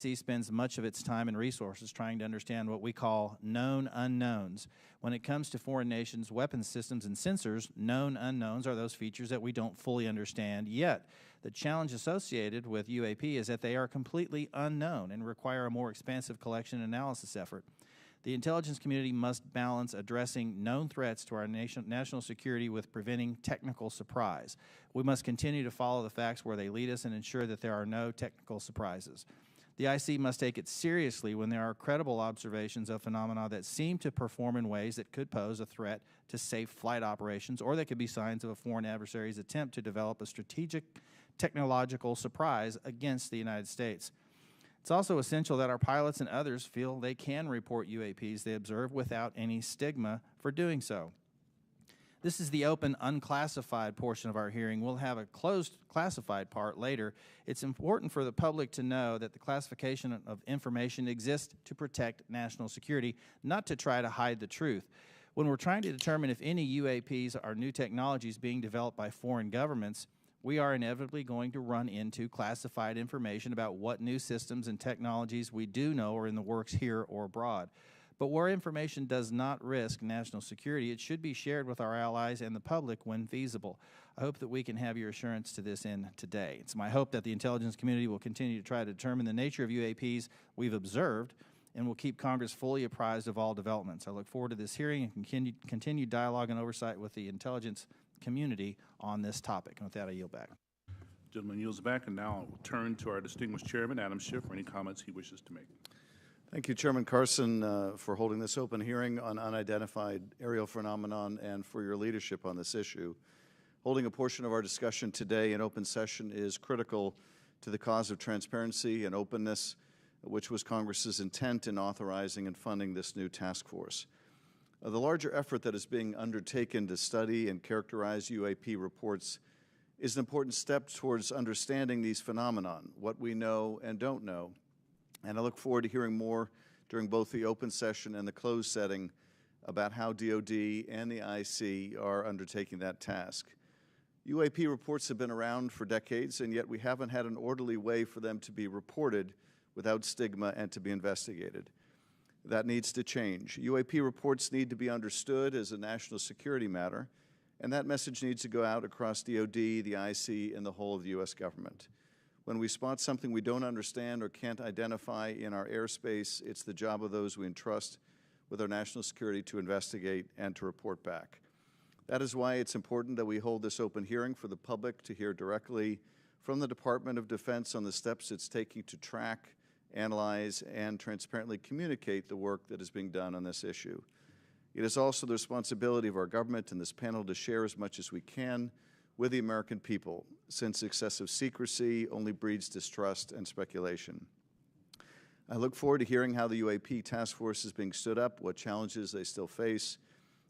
agency spends much of its time and resources trying to understand what we call known unknowns. When it comes to foreign nations' weapons systems and sensors, known unknowns are those features that we don't fully understand yet. The challenge associated with UAP is that they are completely unknown and require a more expansive collection and analysis effort. The intelligence community must balance addressing known threats to our national security with preventing technical surprise. We must continue to follow the facts where they lead us and ensure that there are no technical surprises. The IC must take it seriously when there are credible observations of phenomena that seem to perform in ways that could pose a threat to safe flight operations, or that could be signs of a foreign adversary's attempt to develop a strategic technological surprise against the United States. It's also essential that our pilots and others feel they can report UAPs they observe without any stigma for doing so. This is the open, unclassified portion of our hearing. We'll have a closed, classified part later. It's important for the public to know that the classification of information exists to protect national security, not to try to hide the truth. When we're trying to determine if any UAPs are new technologies being developed by foreign governments, we are inevitably going to run into classified information about what new systems and technologies we do know are in the works here or abroad. But where information does not risk national security, it should be shared with our allies and the public when feasible. I hope that we can have your assurance to this end today. It's my hope that the intelligence community will continue to try to determine the nature of UAPs we've observed and will keep Congress fully apprised of all developments. I look forward to this hearing and continued dialogue and oversight with the intelligence community on this topic. And with that, I yield back. Gentleman yields back, and now I'll turn to our distinguished chairman, Adam Schiff, for any comments he wishes to make. Thank you, Chairman Carson, for holding this open hearing on unidentified aerial phenomenon and for your leadership on this issue. Holding a portion of our discussion today in open session is critical to the cause of transparency and openness, which was Congress's intent in authorizing and funding this new task force. The larger effort that is being undertaken to study and characterize UAP reports is an important step towards understanding these phenomenon, what we know and don't know. And I look forward to hearing more during both the open session and the closed setting about how DoD and the IC are undertaking that task. UAP reports have been around for decades, and yet we haven't had an orderly way for them to be reported without stigma and to be investigated. That needs to change. UAP reports need to be understood as a national security matter, and that message needs to go out across DoD, the IC, and the whole of the U.S. government. When we spot something we don't understand or can't identify in our airspace, it's the job of those we entrust with our national security to investigate and to report back. That is why it's important that we hold this open hearing for the public to hear directly from the Department of Defense on the steps it's taking to track, analyze, and transparently communicate the work that is being done on this issue. It is also the responsibility of our government and this panel to share as much as we can with the American people, since excessive secrecy only breeds distrust and speculation. I look forward to hearing how the UAP task force is being stood up, what challenges they still face,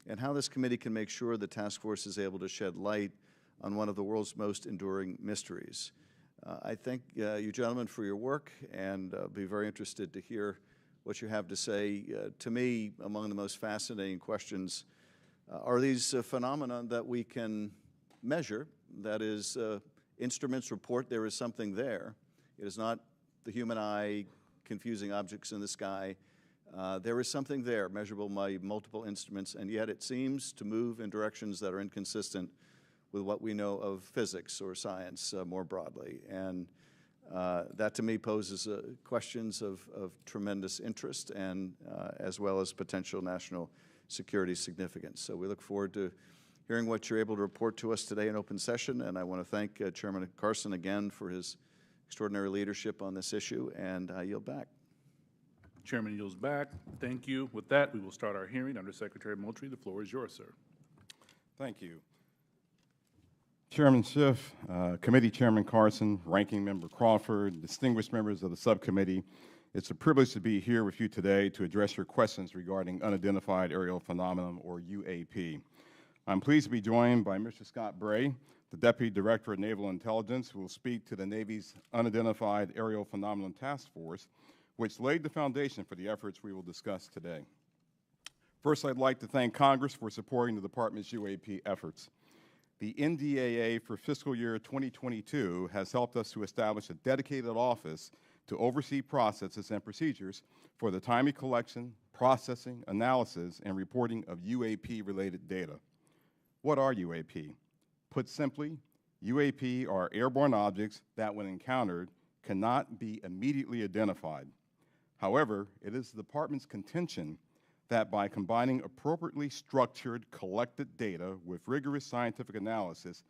and how this committee can make sure the task force is able to shed light on one of the world's most enduring mysteries. I thank you gentlemen for your work, and be very interested to hear what you have to say. To me, among the most fascinating questions are these phenomena that we can measure. That is, instruments report there is something there. It is not the human eye confusing objects in the sky. There is something there, measurable by multiple instruments, and yet it seems to move in directions that are inconsistent with what we know of physics or science more broadly. And that to me poses questions of tremendous interest and as well as potential national security significance. So we look forward to hearing what you're able to report to us today in open session, and I want to thank Chairman Carson again for his extraordinary leadership on this issue, and I yield back. Chairman yields back. Thank you. With that, we will start our hearing. Under Secretary Moultrie, the floor is yours, sir. Thank you. Chairman Schiff, Committee Chairman Carson, Ranking Member Crawford, distinguished members of the subcommittee, it's a privilege to be here with you today to address your questions regarding unidentified aerial phenomenon, or UAP. I'm pleased to be joined by Mr. Scott Bray, the Deputy Director of Naval Intelligence, who will speak to the Navy's Unidentified Aerial Phenomenon Task Force, which laid the foundation for the efforts we will discuss today. First, I'd like to thank Congress for supporting the Department's UAP efforts. The NDAA for fiscal year 2022 has helped us to establish a dedicated office to oversee processes and procedures for the timely collection, processing, analysis, and reporting of UAP-related data. What are UAP? Put simply, UAP are airborne objects that, when encountered, cannot be immediately identified. However, it is the Department's contention that by combining appropriately structured, collected data with rigorous scientific analysis,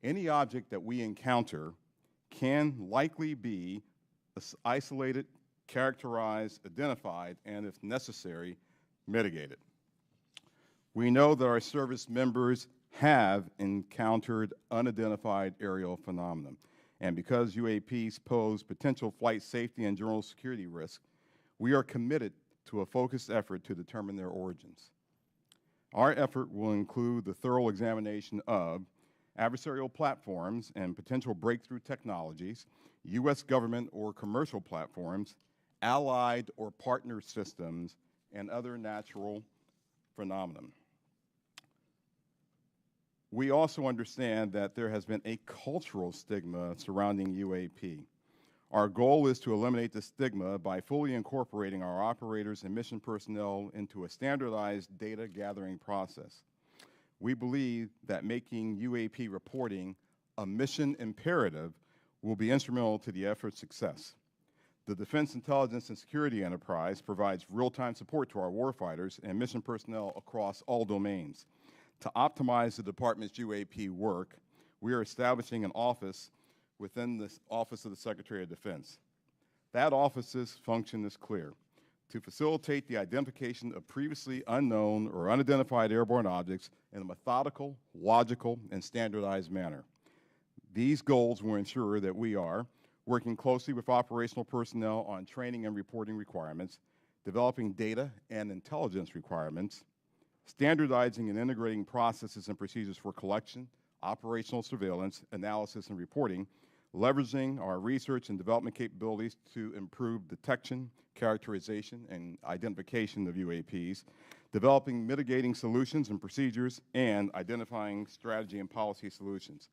any object that we encounter can likely be isolated, characterized, identified, and if necessary, mitigated. We know that our service members have encountered unidentified aerial phenomena, and because UAPs pose potential flight safety and general security risks, we are committed to a focused effort to determine their origins. Our effort will include the thorough examination of adversarial platforms and potential breakthrough technologies, U.S. government or commercial platforms, allied or partner systems, and other natural phenomena. We also understand that there has been a cultural stigma surrounding UAP. Our goal is to eliminate the stigma by fully incorporating our operators and mission personnel into a standardized data gathering process. We believe that making UAP reporting a mission imperative will be instrumental to the effort's success. The Defense Intelligence and Security Enterprise provides real-time support to our warfighters and mission personnel across all domains. To optimize the Department's UAP work, we are establishing an office within the Office of the Secretary of Defense. That office's function is clear: to facilitate the identification of previously unknown or unidentified airborne objects in a methodical, logical, and standardized manner. These goals will ensure that we are working closely with operational personnel on training and reporting requirements, developing data and intelligence requirements, standardizing and integrating processes and procedures for collection, operational surveillance, analysis, and reporting, leveraging our research and development capabilities to improve detection, characterization, and identification of UAPs, developing mitigating solutions and procedures, and identifying strategy and policy solutions.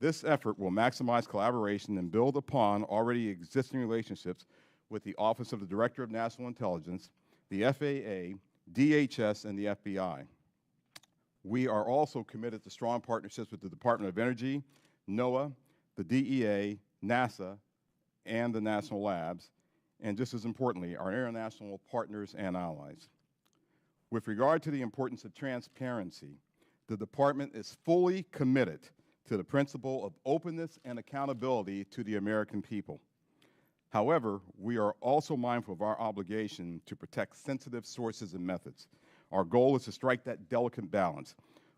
This effort will maximize collaboration and build upon already existing relationships with the Office of the Director of National Intelligence, the FAA, DHS, and the FBI. We are also committed to strong partnerships with the Department of Energy, NOAA, the DEA, NASA, and the national labs, and just as importantly, our international partners and allies. With regard to the importance of transparency, the Department is fully committed to the principle of openness and accountability to the American people. However, we are also mindful of our obligation to protect sensitive sources and methods. Our goal is to strike that delicate balance,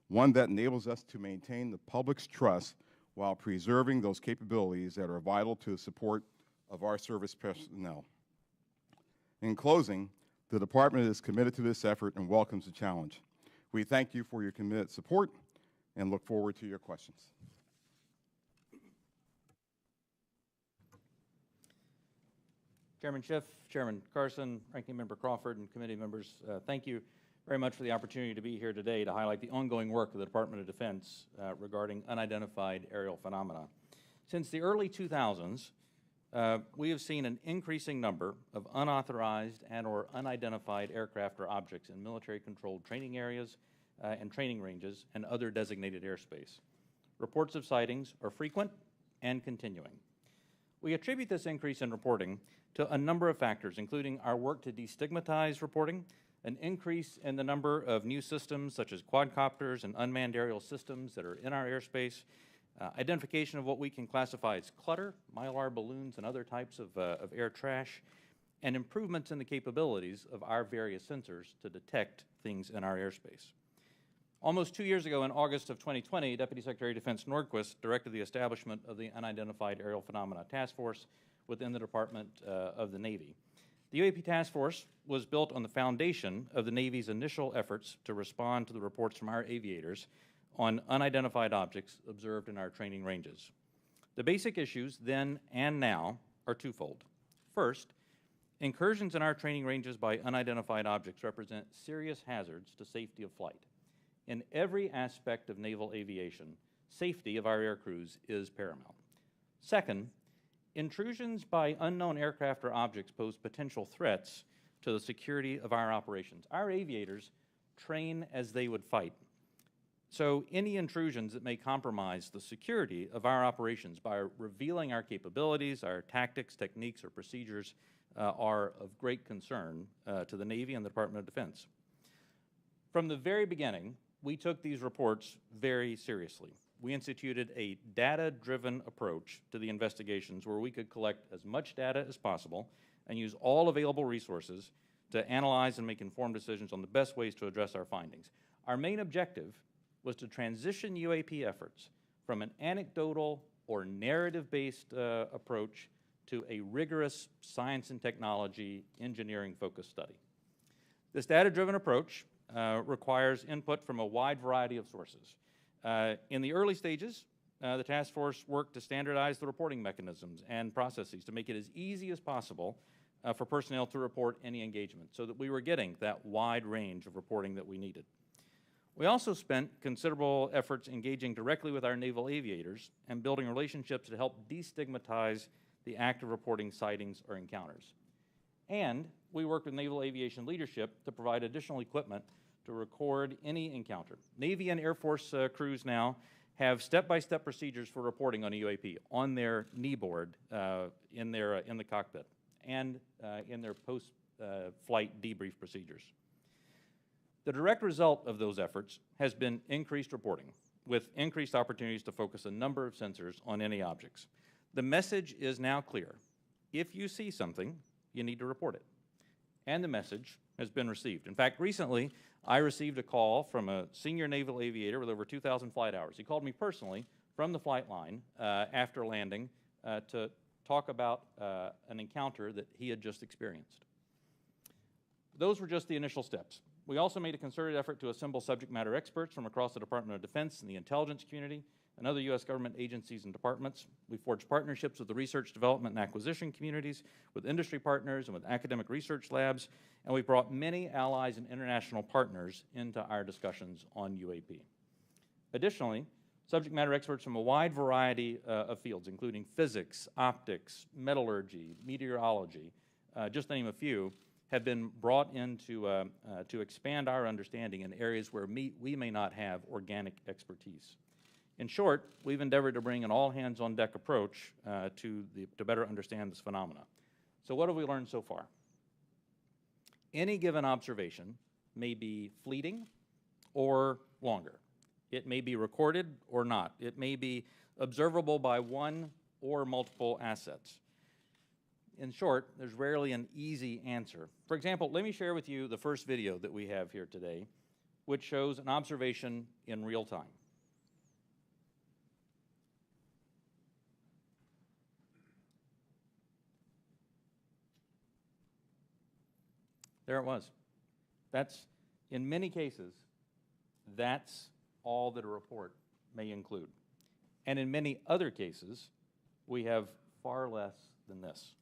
one that enables us to maintain the public's trust while preserving those capabilities that are vital to the support of our service personnel. In closing, the Department is committed to this effort and welcomes the challenge. We thank you for your committed support and look forward to your questions. Chairman Schiff, Chairman Carson, Ranking Member Crawford, and committee members, thank you very much for the opportunity to be here today to highlight the ongoing work of the Department of Defense regarding unidentified aerial phenomena. Since the early 2000s, we have seen an increasing number of unauthorized and/or unidentified aircraft or objects in military-controlled training areas and training ranges and other designated airspace. Reports of sightings are frequent and continuing. We attribute this increase in reporting to a number of factors, including our work to destigmatize reporting, an increase in the number of new systems such as quadcopters and unmanned aerial systems that are in our airspace, identification of what we can classify as clutter, mylar balloons, and other types of air trash, and improvements in the capabilities of our various sensors to detect things in our airspace. Almost 2 years ago, in August of 2020, Deputy Secretary of Defense Nordquist directed the establishment of the Unidentified Aerial Phenomena Task Force within the Department of the Navy. The UAP Task Force was built on the foundation of the Navy's initial efforts to respond to the reports from our aviators on unidentified objects observed in our training ranges. The basic issues then and now are twofold. First, incursions in our training ranges by unidentified objects represent serious hazards to safety of flight. In every aspect of naval aviation, safety of our air crews is paramount. Second, intrusions by unknown aircraft or objects pose potential threats to the security of our operations. Our aviators train as they would fight. So any intrusions that may compromise the security of our operations by revealing our capabilities, our tactics, techniques, or procedures are of great concern to the Navy and the Department of Defense. From the very beginning, we took these reports very seriously. We instituted a data-driven approach to the investigations where we could collect as much data as possible and use all available resources to analyze and make informed decisions on the best ways to address our findings. Our main objective was to transition UAP efforts from an anecdotal or narrative-based approach to a rigorous science and technology engineering-focused study. This data-driven approach requires input from a wide variety of sources. In the early stages, the task force worked to standardize the reporting mechanisms and processes to make it as easy as possible for personnel to report any engagement so that we were getting that wide range of reporting that we needed. We also spent considerable efforts engaging directly with our naval aviators and building relationships to help destigmatize the act of reporting sightings or encounters. And we worked with naval aviation leadership to provide additional equipment to record any encounter. Navy and Air Force crews now have step-by-step procedures for reporting on a UAP on their knee board in the cockpit and in their post-flight debrief procedures. The direct result of those efforts has been increased reporting, with increased opportunities to focus a number of sensors on any objects. The message is now clear. If you see something, you need to report it. And the message has been received. In fact, recently, I received a call from a senior naval aviator with over 2,000 flight hours. He called me personally from the flight line after landing to talk about an encounter that he had just experienced. Those were just the initial steps. We also made a concerted effort to assemble subject matter experts from across the Department of Defense and the intelligence community and other U.S. government agencies and departments. We forged partnerships with the research, development, and acquisition communities, with industry partners, and with academic research labs, and we brought many allies and international partners into our discussions on UAP. Additionally, subject matter experts from a wide variety of fields, including physics, optics, metallurgy, meteorology, just to name a few, have been brought in to expand our understanding in areas where we may not have organic expertise. In short, we've endeavored to bring an all-hands-on-deck approach to better understand this phenomena. So what have we learned so far? Any given observation may be fleeting or longer. It may be recorded or not. It may be observable by one or multiple assets. In short, there's rarely an easy answer. For example, let me share with you the first video that we have here today, which shows an observation in real time. There it was. That's, in many cases, that's all that a report may include. And in many other cases, we have far less than this.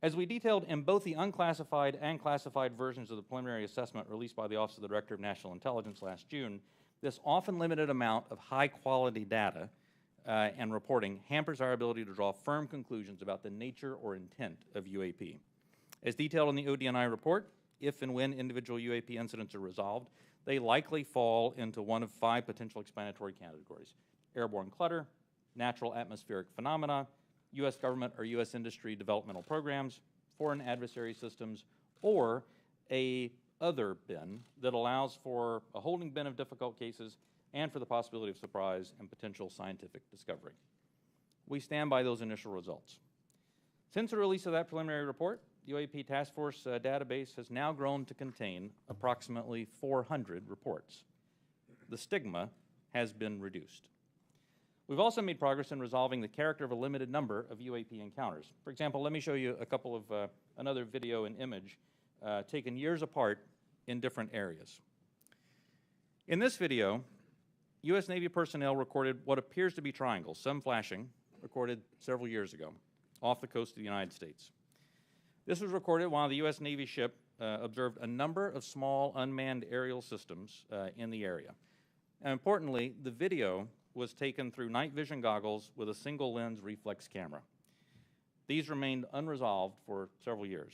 As we detailed in both the unclassified and classified versions of the preliminary assessment released by the Office of the Director of National Intelligence last June, this often limited amount of high-quality data and reporting hampers our ability to draw firm conclusions about the nature or intent of UAP. As detailed in the ODNI report, if and when individual UAP incidents are resolved, they likely fall into one of 5 potential explanatory categories: airborne clutter, natural atmospheric phenomena, U.S. government or U.S. industry developmental programs, foreign adversary systems, or a other bin that allows for a holding bin of difficult cases and for the possibility of surprise and potential scientific discovery. We stand by those initial results. Since the release of that preliminary report, the UAP Task Force database has now grown to contain approximately 400 reports. The stigma has been reduced. We've also made progress in resolving the character of a limited number of UAP encounters. For example, let me show you a couple of another video and image taken years apart in different areas. In this video, U.S. Navy personnel recorded what appears to be triangles, some flashing, recorded several years ago, off the coast of the United States. This was recorded while the U.S. Navy ship observed a number of small unmanned aerial systems in the area. And importantly, the video was taken through night vision goggles with a single lens reflex camera. These remained unresolved for several years.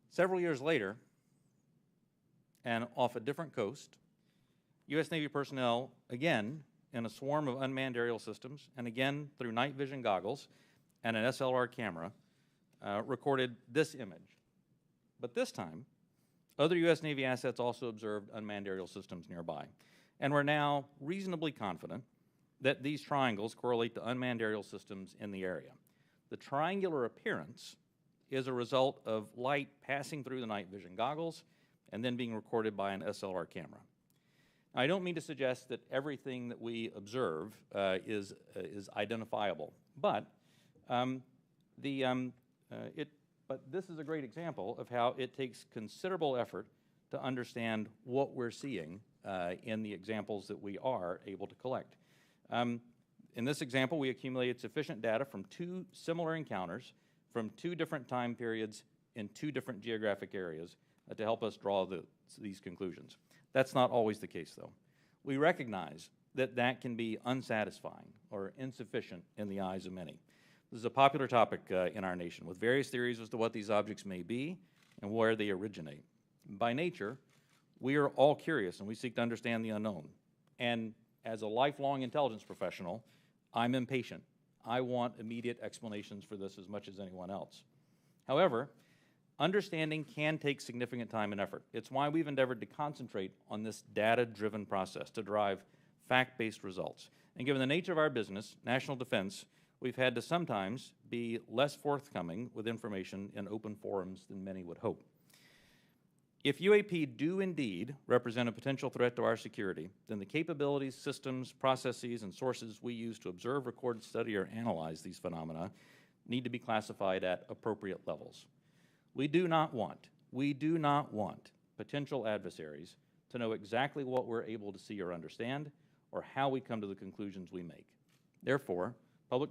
Several years later, and off a different coast, U.S. Navy personnel, again in a swarm of unmanned aerial systems, and again through night vision goggles and an SLR camera, recorded this image. But this time, other U.S. Navy assets also observed unmanned aerial systems nearby, and we're now reasonably confident that these triangles correlate to unmanned aerial systems in the area. The triangular appearance is a result of light passing through the night vision goggles and then being recorded by an SLR camera. Now, I don't mean to suggest that everything that we observe is identifiable, but this is a great example of how it takes considerable effort to understand what we're seeing in the examples that we are able to collect. In this example, we accumulated sufficient data from 2 similar encounters from 2 different time periods in 2 different geographic areas to help us draw these conclusions. That's not always the case, though. We recognize that that can be unsatisfying or insufficient in the eyes of many. This is a popular topic in our nation, with various theories as to what these objects may be and where they originate. By nature, we are all curious and we seek to understand the unknown. And as a lifelong intelligence professional, I'm impatient. I want immediate explanations for this as much as anyone else. However, understanding can take significant time and effort. It's why we've endeavored to concentrate on this data-driven process to derive fact-based results. And given the nature of our business, national defense, we've had to sometimes be less forthcoming with information in open forums than many would hope. If UAP do indeed represent a potential threat to our security, then the capabilities, systems, processes, and sources we use to observe, record, study, or analyze these phenomena need to be classified at appropriate levels. We do not want potential adversaries to know exactly what we're able to see or understand, or how we come to the conclusions we make. Therefore, public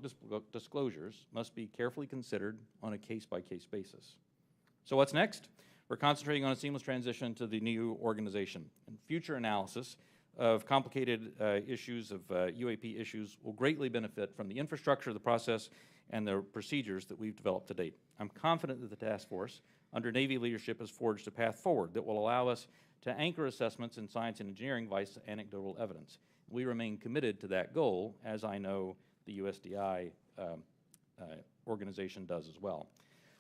disclosures must be carefully considered on a case-by-case basis. So what's next? We're concentrating on a seamless transition to the new organization, and future analysis of complicated issues of UAP issues will greatly benefit from the infrastructure, the process, and the procedures that we've developed to date. I'm confident that the task force, under Navy leadership, has forged a path forward that will allow us to anchor assessments in science and engineering by anecdotal evidence. We remain committed to that goal, as I know the USDI organization does as well.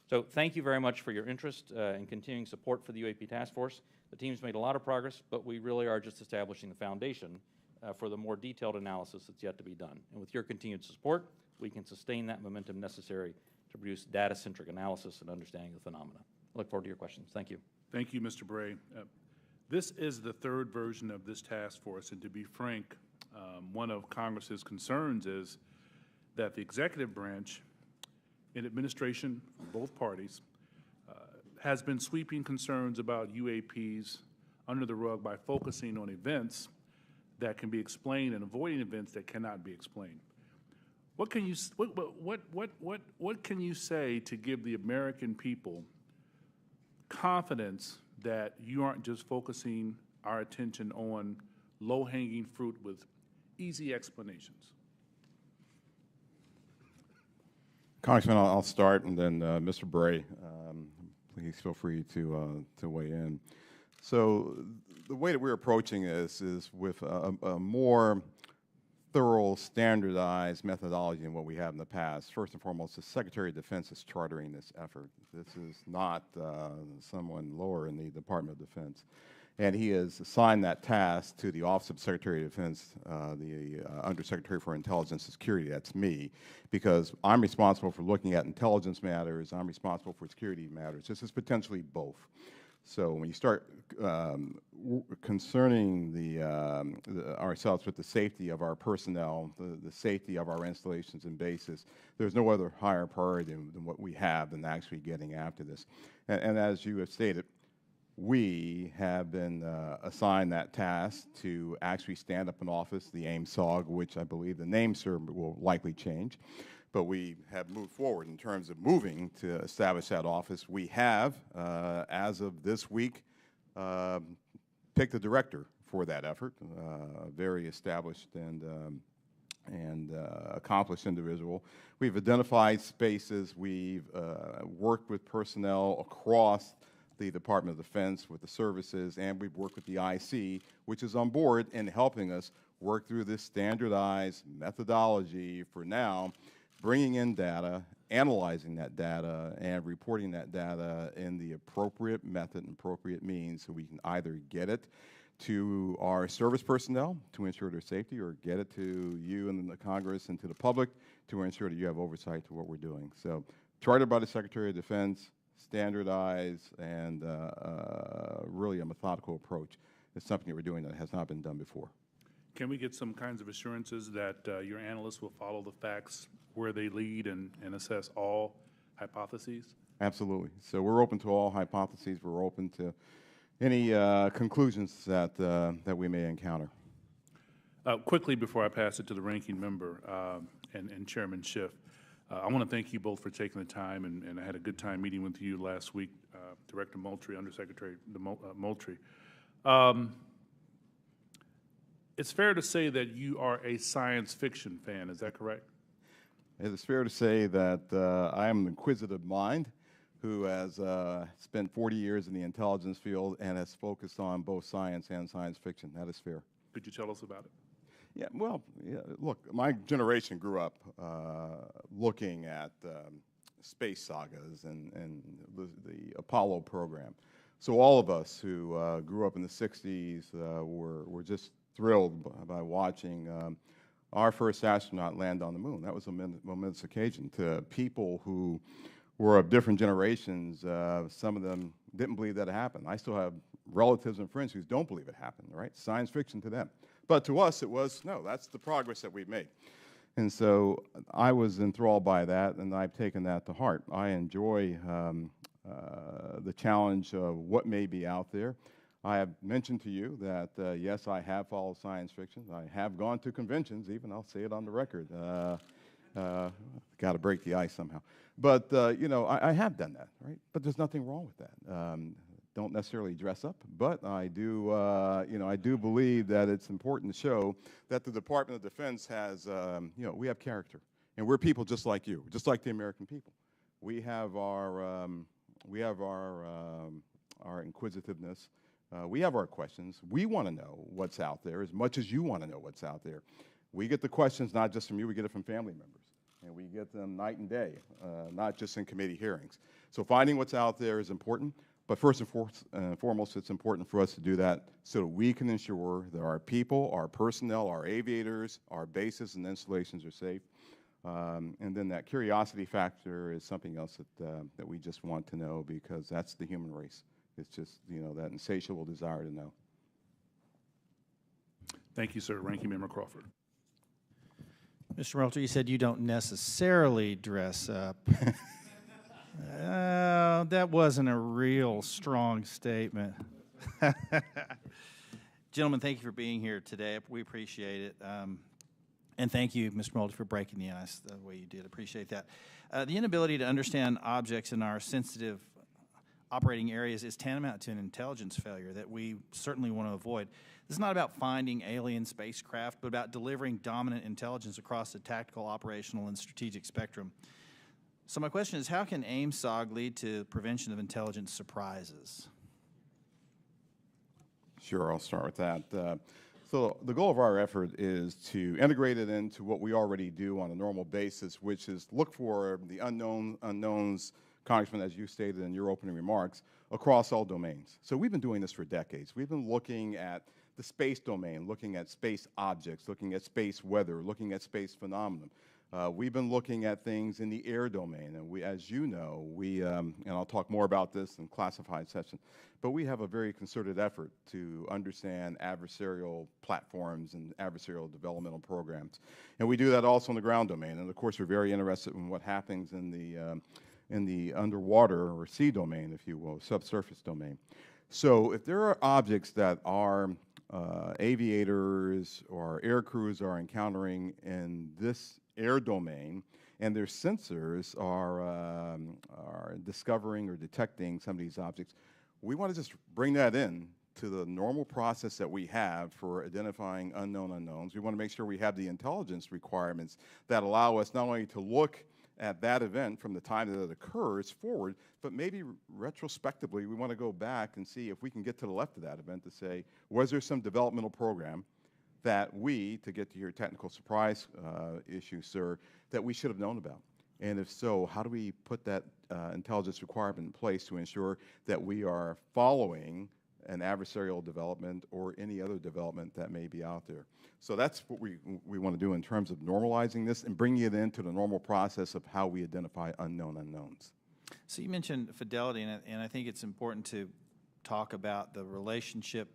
So thank you very much for your interest and continuing support for the UAP Task Force. The team's made a lot of progress, but we really are just establishing the foundation for the more detailed analysis that's yet to be done. And with your continued support, we can sustain that momentum necessary to produce data-centric analysis and understanding of the phenomena. I look forward to your questions. Thank you. Thank you, Mr. Bray. This is the 3rd version of this task force, and to be frank, one of Congress's concerns is that the executive branch and administration, both parties, has been sweeping concerns about UAPs under the rug by focusing on events that can be explained and avoiding events that cannot be explained. What can you say to give the American people confidence that you aren't just focusing our attention on low-hanging fruit with easy explanations? Congressman, I'll start, and then Mr. Bray, please feel free to weigh in. So the way that we're approaching this is with a more thorough, standardized methodology than what we have in the past. First and foremost, the Secretary of Defense is chartering this effort. This is not someone lower in the Department of Defense. And he has assigned that task to the Office of Secretary of Defense, the Undersecretary for Intelligence and Security, that's me, because I'm responsible for looking at intelligence matters, I'm responsible for security matters. This is potentially both. So when you start concerning ourselves with the safety of our personnel, the safety of our installations and bases, there's no other higher priority than what we have than actually getting after this. And as you have stated, we have been assigned that task to actually stand up an office, the AIM-SOG, which I believe the name, sir, will likely change. But we have moved forward in terms of moving to establish that office. We have, as of this week, picked a director for that effort, a very established and accomplished individual. We've identified spaces. We've worked with personnel across the Department of Defense with the services, and we've worked with the IC, which is on board in helping us work through this standardized methodology for now, bringing in data, analyzing that data, and reporting that data in the appropriate method and appropriate means so we can either get it to our service personnel to ensure their safety, or get it to you and the Congress and to the public to ensure that you have oversight to what we're doing. So, chartered by the Secretary of Defense, standardized, and really a methodical approach is something that we're doing that has not been done before. Can we get some kinds of assurances that your analysts will follow the facts where they lead and assess all hypotheses? Absolutely. So we're open to all hypotheses. We're open to any conclusions that we may encounter. Quickly, before I pass it to the ranking member and Chairman Schiff, I want to thank you both for taking the time, and I had a good time meeting with you last week, Director Moultrie, Undersecretary Moultrie. It's fair to say that you are a science fiction fan, is that correct? It is fair to say that I am an inquisitive mind who has spent 40 years in the intelligence field and has focused on both science and science fiction. That is fair. Could you tell us about it? Yeah, well, look, my generation grew up looking at space sagas and the Apollo program. So all of us who grew up in the 60s were just thrilled by watching our first astronaut land on the moon. That was a momentous occasion. To people who were of different generations, some of them didn't believe that it happened. I still have relatives and friends who don't believe it happened, right? Science fiction to them. But to us, it was, no, that's the progress that we've made. And so I was enthralled by that, and I've taken that to heart. I enjoy the challenge of what may be out there. I have mentioned to you that, yes, I have followed science fiction. I have gone to conventions, even. I'll say it on the record. Got to break the ice somehow. But, you know, I have done that, right? But there's nothing wrong with that. Don't necessarily dress up, but I do, you know, I do believe that it's important to show that the Department of Defense has, you know, we have character, and we're people just like you, just like the American people. We have our inquisitiveness. We have our questions. We want to know what's out there as much as you want to know what's out there. We get the questions not just from you, we get it from family members, and we get them night and day, not just in committee hearings. So finding what's out there is important. But first and foremost, it's important for us to do that so that we can ensure that our people, our personnel, our aviators, our bases and installations are safe. And then that curiosity factor is something else that we just want to know, because that's the human race. It's just, you know, that insatiable desire to know. Thank you, sir. Ranking Member Crawford. Mr. Moultrie, you said you don't necessarily dress up. That wasn't a real strong statement. Gentlemen, thank you for being here today. We appreciate it. And thank you, Mr. Moultrie, for breaking the ice the way you did. Appreciate that. The inability to understand objects in our sensitive operating areas is tantamount to an intelligence failure that we certainly want to avoid. This is not about finding alien spacecraft, but about delivering dominant intelligence across the tactical, operational, and strategic spectrum. So my question is, how can AIM-SOG lead to prevention of intelligence surprises? Sure, I'll start with that. So the goal of our effort is to integrate it into what we already do on a normal basis, which is look for the unknowns, Congressman, as you stated in your opening remarks, across all domains. So we've been doing this for decades. We've been looking at the space domain, looking at space objects, looking at space weather, looking at space phenomena. We've been looking at things in the air domain, and we, as you know, and I'll talk more about this in classified session, but we have a very concerted effort to understand adversarial platforms and adversarial developmental programs. And we do that also in the ground domain, and of course we're very interested in what happens in the underwater or sea domain, if you will, subsurface domain. So if there are objects that our aviators or air crews are encountering in this air domain, and their sensors are discovering or detecting some of these objects, we want to just bring that in to the normal process that we have for identifying unknown unknowns. We want to make sure we have the intelligence requirements that allow us not only to look at that event from the time that it occurs forward, but maybe retrospectively we want to go back and see if we can get to the left of that event to say, was there some developmental program that we, to get to your technical surprise issue, sir, that we should have known about? And if so, how do we put that intelligence requirement in place to ensure that we are following an adversarial development or any other development that may be out there? So that's what we want to do in terms of normalizing this and bringing it into the normal process of how we identify unknown unknowns. So you mentioned fidelity, and I think it's important to talk about the relationship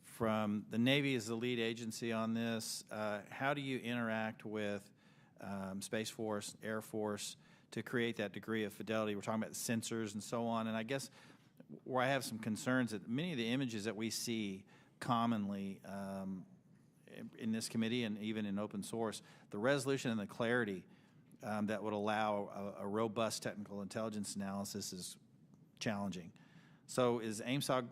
from the Navy as the lead agency on this. How do you interact with Space Force, Air Force to create that degree of fidelity? We're talking about sensors and so on, and I guess where I have some concerns that many of the images that we see commonly in this committee and even in open source, the resolution and the clarity that would allow a robust technical intelligence analysis is challenging. So is AIMSOG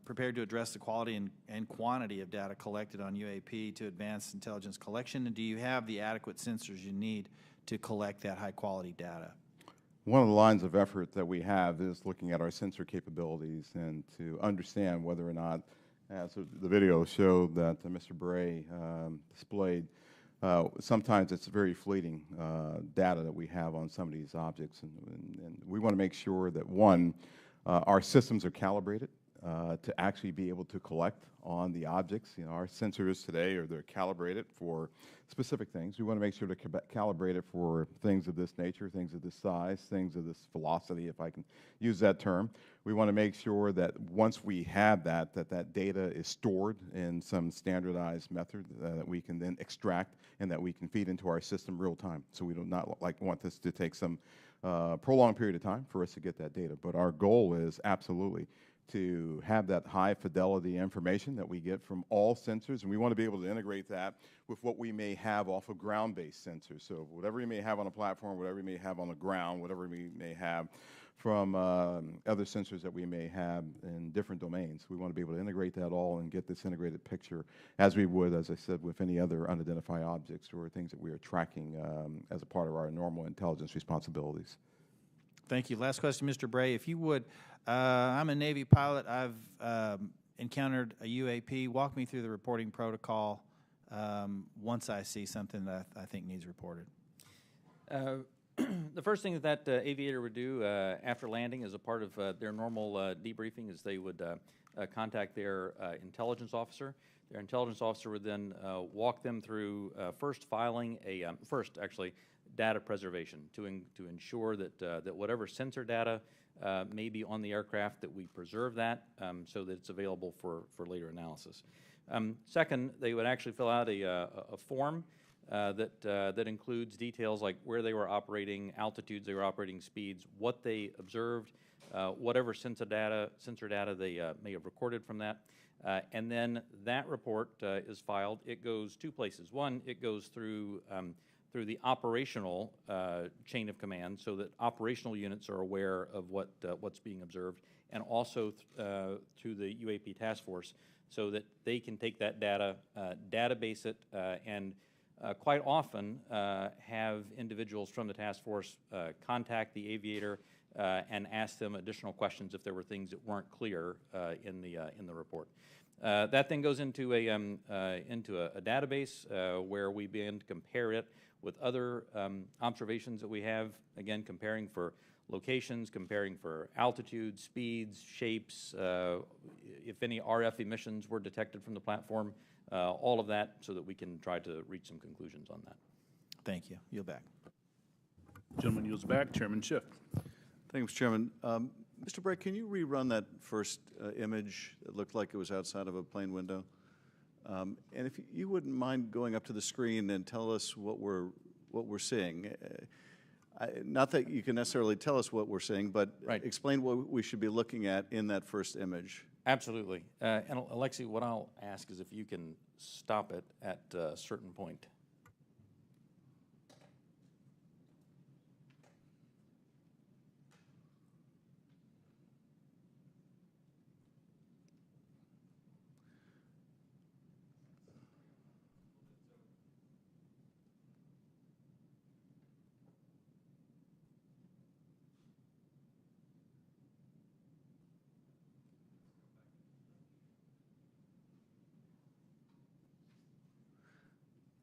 prepared to address the quality and quantity of data collected on UAP to advance intelligence collection, and do you have the adequate sensors you need to collect that high-quality data? One of the lines of effort that we have is looking at our sensor capabilities and to understand whether or not, as the video showed that Mr. Bray displayed, sometimes it's very fleeting data that we have on some of these objects, and we want to make sure that, one, our systems are calibrated to actually be able to collect on the objects. You know, our sensors today they're calibrated for specific things. We want to make sure they're calibrated for things of this nature, things of this size, things of this velocity, if I can use that term. We want to make sure that once we have that data is stored in some standardized method that we can then extract and that we can feed into our system real time. So we do not want this to take some prolonged period of time for us to get that data. But our goal is absolutely to have that high fidelity information that we get from all sensors, and we want to be able to integrate that with what we may have off of ground-based sensors. So whatever we may have on a platform, whatever we may have on the ground, whatever we may have from other sensors that we may have in different domains, we want to be able to integrate that all and get this integrated picture as we would, as I said, with any other unidentified objects or things that we are tracking as a part of our normal intelligence responsibilities. Thank you. Last question, Mr. Bray, if you would. I'm a Navy pilot. I've encountered a UAP. Walk me through the reporting protocol once I see something that I think needs reported. The first thing that aviator would do after landing as a part of their normal debriefing is they would contact their intelligence officer. Their intelligence officer would then walk them through first filing a data preservation to ensure that that whatever sensor data may be on the aircraft, that we preserve that so that it's available for later analysis. Second, they would actually fill out a form that includes details like where they were operating, altitudes they were operating, speeds, what they observed, whatever sensor data they may have recorded from that. And then that report is filed. It goes two places. One, it goes through the operational chain of command, so that operational units are aware of what's being observed, and also to the UAP task force, so that they can take that data, database it, and quite often have individuals from the task force contact the aviator and ask them additional questions if there were things that weren't clear in the report. That then goes into a database where we begin to compare it with other observations that we have, again, comparing for locations, comparing for altitudes, speeds, shapes, if any RF emissions were detected from the platform, all of that, so that we can try to reach some conclusions on that. Thank you. Yield back. Gentleman yields back. Chairman Schiff. Thank you, Mr. Chairman. Mr. Bray, can you rerun that first image? It looked like it was outside of a plane window. And if you wouldn't mind going up to the screen and tell us what we're seeing. Not that you can necessarily tell us what we're seeing, but Right. explain what we should be looking at in that first image. Absolutely. And Alexi, what I'll ask is if you can stop it at a certain point.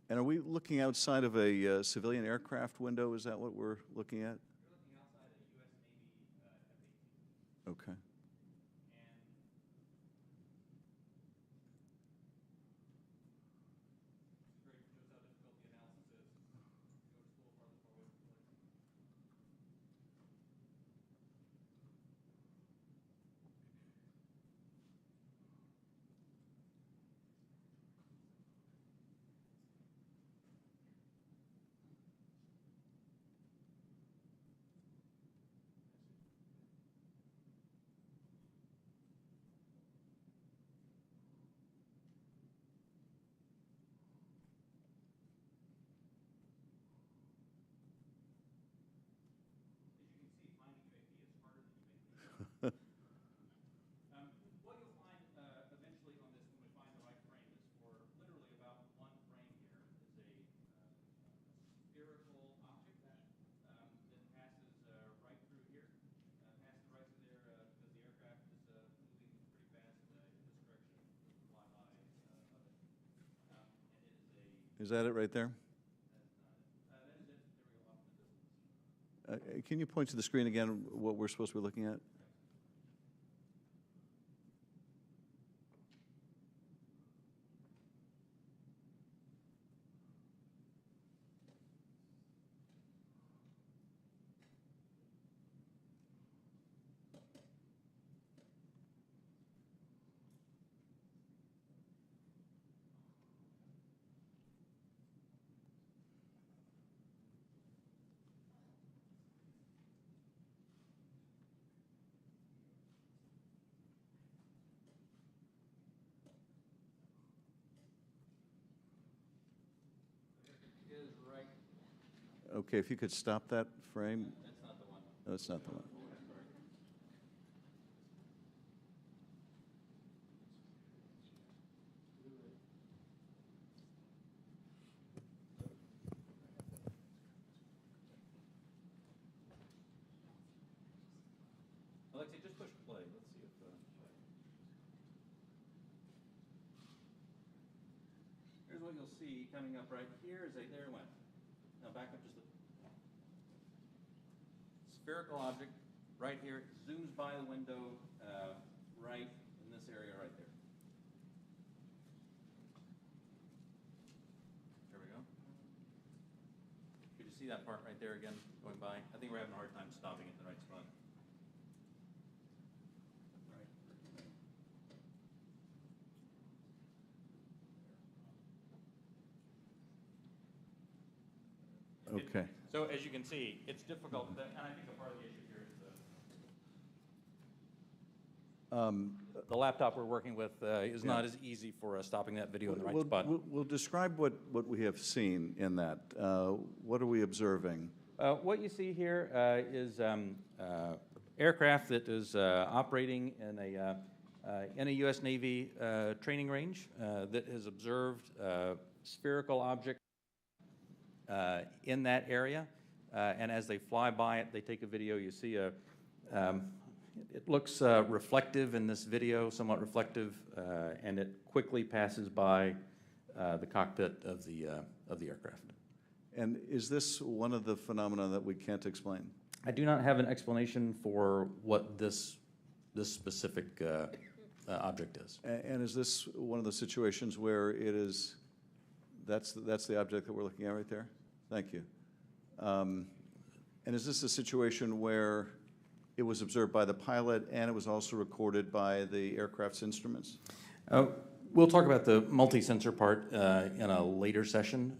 And are we looking outside of a civilian aircraft window? Is that what we're looking at? You're looking outside a U.S. Navy F-18. Okay. Great, shows how difficult the analysis is. Go to school farther forward. What you'll find eventually on this, when we find the right frame, is for literally about one frame here is a spherical object that passes right through here, passes right through there because the aircraft is moving pretty fast in this direction with the flyby of it. And it is a, Is that it right there? that is it. There we go, off in the distance. Can you point to the screen again what we're supposed to be looking at? Is right. Okay, if you could stop that frame. That's not the one. No, it's not the one. Alexi, just push play. Let's see if. Here's what you'll see coming up right here is there it went. Now back up just a spherical object right here. It zooms by the window right in this area right there. There we go. Could you see that part right there again going by? I think we're having a hard time stopping it in the right spot. Okay. So as you can see, it's difficult, and I think a part of the issue here is the laptop we're working with is not as easy for stopping that video in the right spot. We'll describe what we have seen in that. What are we observing? What you see here is aircraft that is operating in a U.S. Navy training range that has observed spherical object in that area, and as they fly by it, they take a video. You see it looks reflective in this video, somewhat reflective, and it quickly passes by the cockpit of the aircraft. And is this one of the phenomena that we can't explain? I do not have an explanation for what this specific object is. And is this one of the situations where it is, that's the object that we're looking at right there? Thank you. And is this a situation where it was observed by the pilot and it was also recorded by the aircraft's instruments? We'll talk about the multi-sensor part in a later session.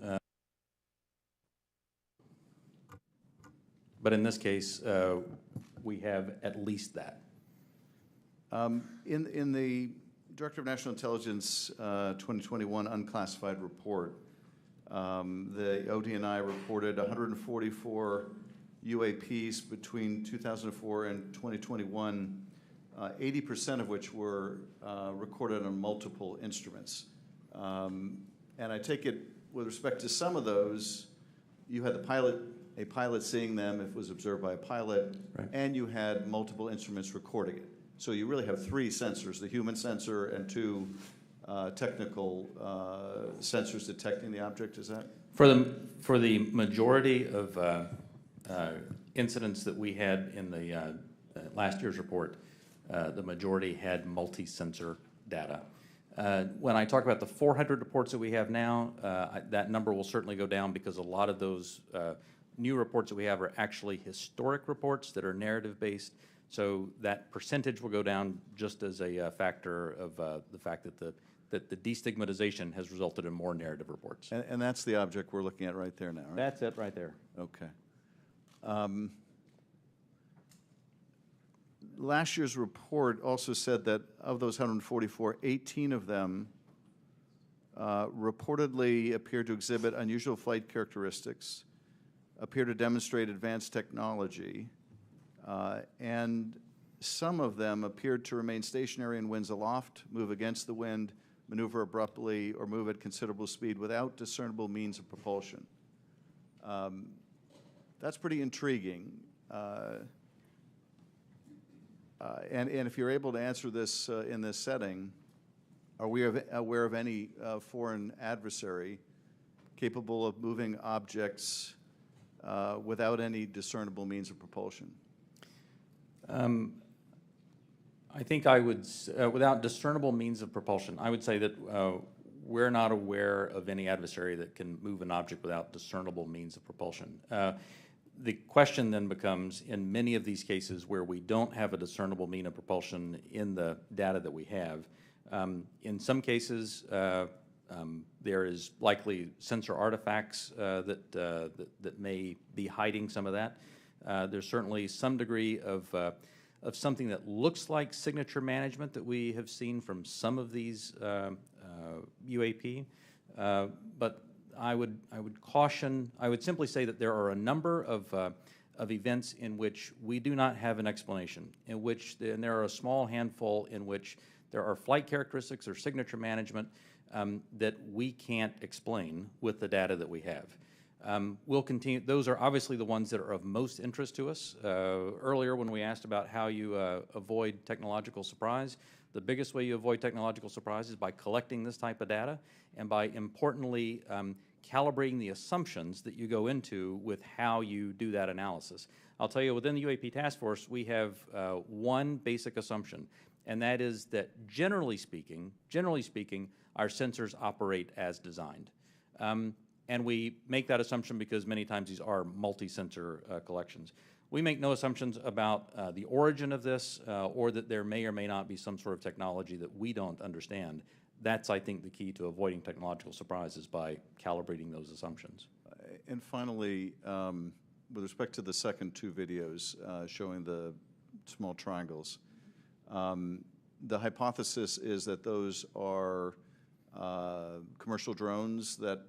But in this case, we have at least that. In the Director of National Intelligence 2021 unclassified report, the ODNI reported 144 UAPs between 2004 and 2021, 80% of which were recorded on multiple instruments. And I take it, with respect to some of those, you had a pilot seeing them if it was observed by a pilot, right, and you had multiple instruments recording it. So you really have three sensors, the human sensor and two technical sensors detecting the object, is that? For the majority of incidents that we had in the last year's report, the majority had multi-sensor data. When I talk about the 400 reports that we have now, that number will certainly go down because a lot of those new reports that we have are actually historic reports that are narrative-based. So that percentage will go down just as a factor of the fact that the destigmatization has resulted in more narrative reports. And that's the object we're looking at right there now, right? That's it right there. Okay. Last year's report also said that of those 144, 18 of them reportedly appear to exhibit unusual flight characteristics, appear to demonstrate advanced technology, and some of them appeared to remain stationary in winds aloft, move against the wind, maneuver abruptly, or move at considerable speed without discernible means of propulsion. That's pretty intriguing. And if you're able to answer this in this setting, are we aware of any foreign adversary capable of moving objects without any discernible means of propulsion? I think I would, without discernible means of propulsion, I would say that we're not aware of any adversary that can move an object without discernible means of propulsion. The question then becomes, in many of these cases where we don't have a discernible mean of propulsion in the data that we have, in some cases there is likely sensor artifacts that may be hiding some of that. There's certainly some degree of something that looks like signature management that we have seen from some of these UAP, but I would caution. I would simply say that there are a number of events in which we do not have an explanation, and there are a small handful in which there are flight characteristics or signature management that we can't explain with the data that we have. We'll continue. Those are obviously the ones that are of most interest to us. Earlier, when we asked about how you avoid technological surprise, the biggest way you avoid technological surprise is by collecting this type of data and by, importantly, calibrating the assumptions that you go into with how you do that analysis. I'll tell you, within the UAP task force, we have one basic assumption, and that is that generally speaking, our sensors operate as designed. And we make that assumption because many times these are multi-sensor collections. We make no assumptions about the origin of this or that there may or may not be some sort of technology that we don't understand. That's, I think, the key to avoiding technological surprises, by calibrating those assumptions. And finally, with respect to the second two videos showing the small triangles, the hypothesis is that those are commercial drones that,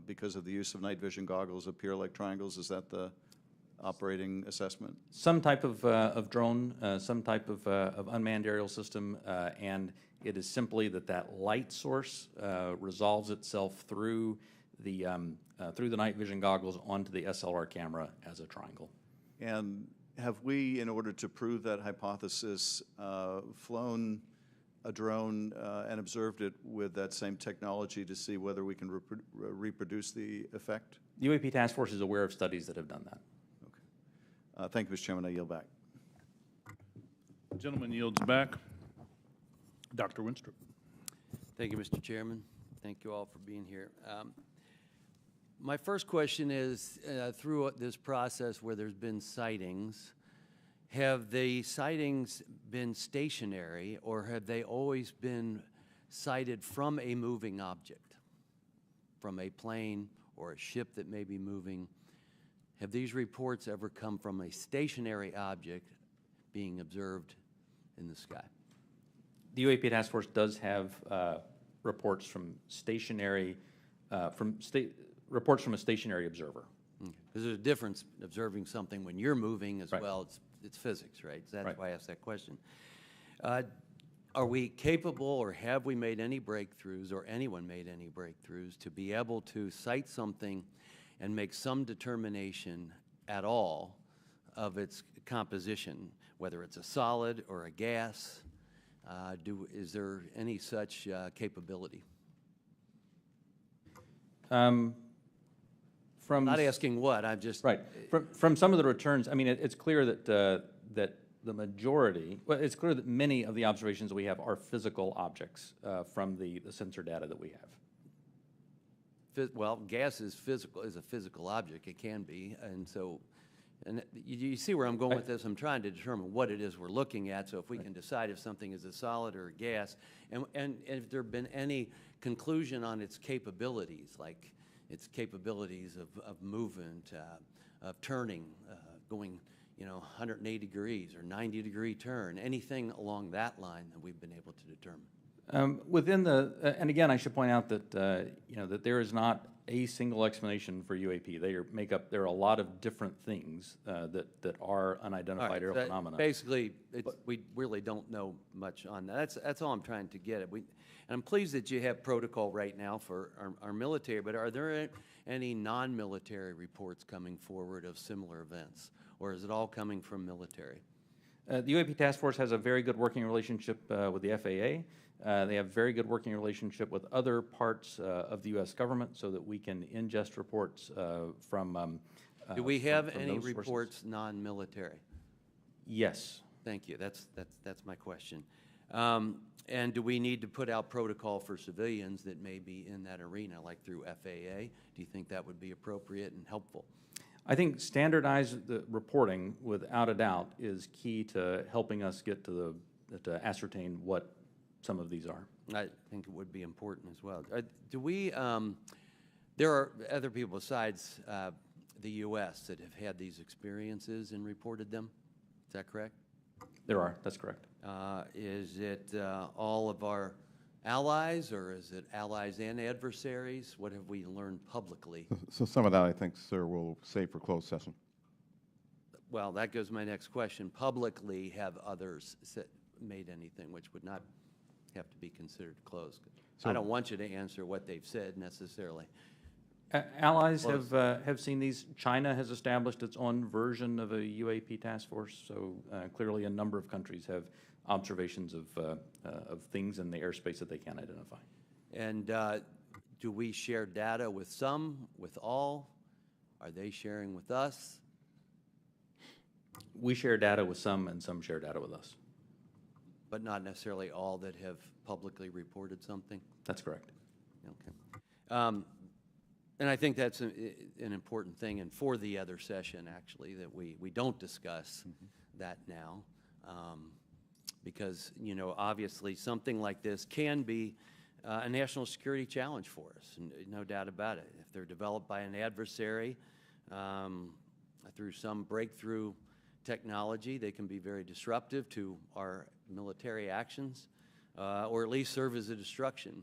because of the use of night vision goggles, appear like triangles. Is that the operating assessment? Some type of drone, some type of unmanned aerial system, and it is simply that light source resolves itself through the night vision goggles onto the SLR camera as a triangle. And have we, in order to prove that hypothesis, flown a drone and observed it with that same technology to see whether we can reproduce the effect? The UAP task force is aware of studies that have done that. Okay. Thank you, Mr. Chairman. I yield back. The gentleman yields back. Dr. Winstrup. Thank you, Mr. Chairman. Thank you all for being here. My first question is, through this process where there's been sightings, have the sightings been stationary, or have they always been sighted from a moving object, from a plane or a ship that may be moving? have these reports ever come from a stationary object being observed in the sky? The UAP Task Force does have reports from stationary, reports from a stationary observer. Because there's a difference observing something when you're moving as Right. well. It's physics, right? So that's Right. why I asked that question. Are we capable, or have we made any breakthroughs, or anyone made any breakthroughs, to be able to cite something and make some determination at all of its composition, whether it's a solid or a gas? Is there any such capability? From Not asking what, I'm just... Right. From some of the returns, I mean, it's clear that that the majority, well, it's clear that many of the observations we have are physical objects from the sensor data that we have. Well, gas is physical, is a physical object. It can be, and so, and you see where I'm going with this. I'm trying to determine what it is we're looking at. So if we can decide if something is a solid or a gas, and if there have been any conclusion on its capabilities, like its capabilities of movement, of turning, going, 180 degrees or 90-degree turn, anything along that line that we've been able to determine. Within the, and again, I should point out that that there is not a single explanation for UAP. There are a lot of different things that are unidentified aerial phenomena. Basically, we really don't know much on that. That's all I'm trying to get at. And I'm pleased that you have protocol right now for our military, but are there any non-military reports coming forward of similar events, or is it all coming from military? The UAP Task Force has a very good working relationship with the FAA. They have very good working relationship with other parts of the U.S. government so that we can ingest reports from Do we have from any those sources. reports non-military? Yes. Thank you. That's my question. And do we need to put out protocol for civilians that may be in that arena, like through FAA? Do you think that would be appropriate and helpful? I think standardized reporting, without a doubt, is key to helping us get to ascertain what some of these are. I think it would be important as well. There are other people besides the U.S. that have had these experiences and reported them. Is that correct? There are. That's correct. Is it all of our allies, or is it allies and adversaries? What have we learned publicly? So some of that, I think, sir, we'll save for closed session. Well, that goes to my next question. Publicly, have others made anything which would not have to be considered closed? I don't want you to answer what they've said necessarily. Allies have seen these. China has established its own version of a UAP task force, so clearly a number of countries have observations of things in the airspace that they can't identify. And do we share data with some, with all? Are they sharing with us? We share data with some, and some share data with us. But not necessarily all that have publicly reported something? That's correct. Okay. And I think that's an important thing, and for the other session, actually, that we don't discuss that now, because, obviously something like this can be a national security challenge for us, no doubt about it. If they're developed by an adversary through some breakthrough technology, they can be very disruptive to our military actions, or at least serve as a distraction.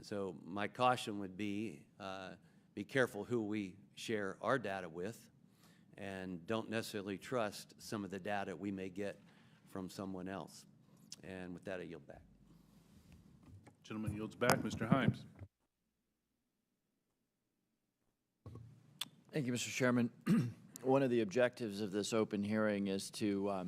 So my caution would be careful who we share our data with, and don't necessarily trust some of the data we may get from someone else. And with that, I yield back. Gentleman yields back. Mr. Himes. Thank you, Mr. Chairman. One of the objectives of this open hearing is to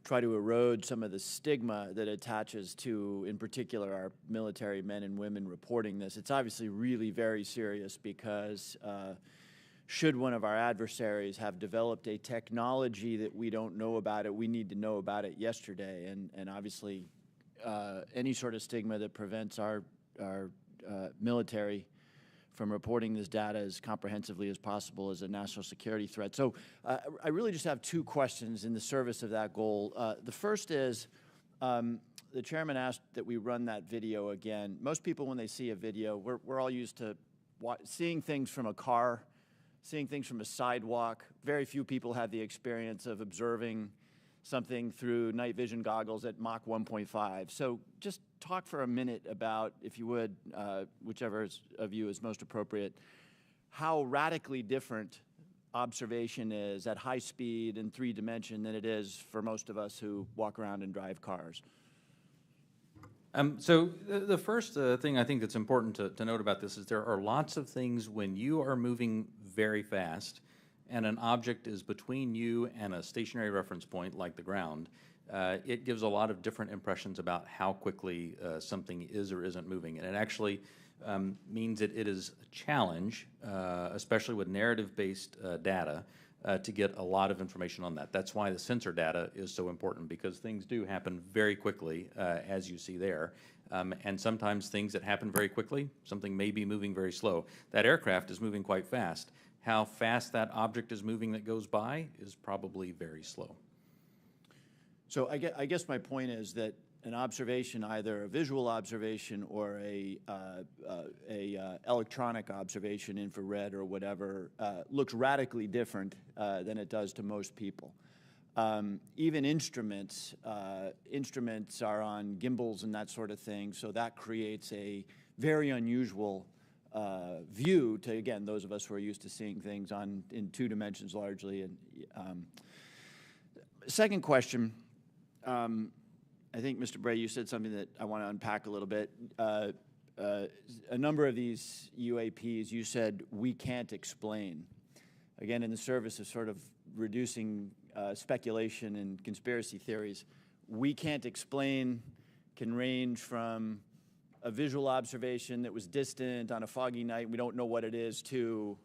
try to erode some of the stigma that attaches to, in particular, our military men and women reporting this. It's obviously really very serious because should one of our adversaries have developed a technology that we don't know about it, we need to know about it yesterday. And obviously, any sort of stigma that prevents our military from reporting this data as comprehensively as possible is a national security threat. So I really just have two questions in the service of that goal. The first is, the chairman asked that we run that video again. Most people, when they see a video, we're all used to seeing things from a car seeing things from a sidewalk. Very few people have the experience of observing something through night vision goggles at Mach 1.5. So just talk for a minute about, if you would, whichever of you is most appropriate, how radically different observation is at high speed in 3 dimension than it is for most of us who walk around and drive cars. So the first thing I think that's important to note about this is there are lots of things when you are moving very fast and an object is between you and a stationary reference point like the ground, it gives a lot of different impressions about how quickly something is or isn't moving. And it actually means that it is a challenge, especially with narrative-based data, to get a lot of information on that. That's why the sensor data is so important, because things do happen very quickly, as you see there. And sometimes things that happen very quickly, something may be moving very slow. That aircraft is moving quite fast. How fast that object is moving that goes by is probably very slow. So I guess my point is that an observation, either a visual observation or a electronic observation, infrared or whatever, looks radically different than it does to most people. Even instruments are on gimbals and that sort of thing, so that creates a very unusual view to, again, those of us who are used to seeing things in 2 dimensions largely. And second question. I think, Mr. Bray, you said something that I want to unpack a little bit. A number of these UAPs, you said, we can't explain. Again, in the service of sort of reducing speculation and conspiracy theories, we can't explain can range from a visual observation that was distant on a foggy night, we don't know what it is, to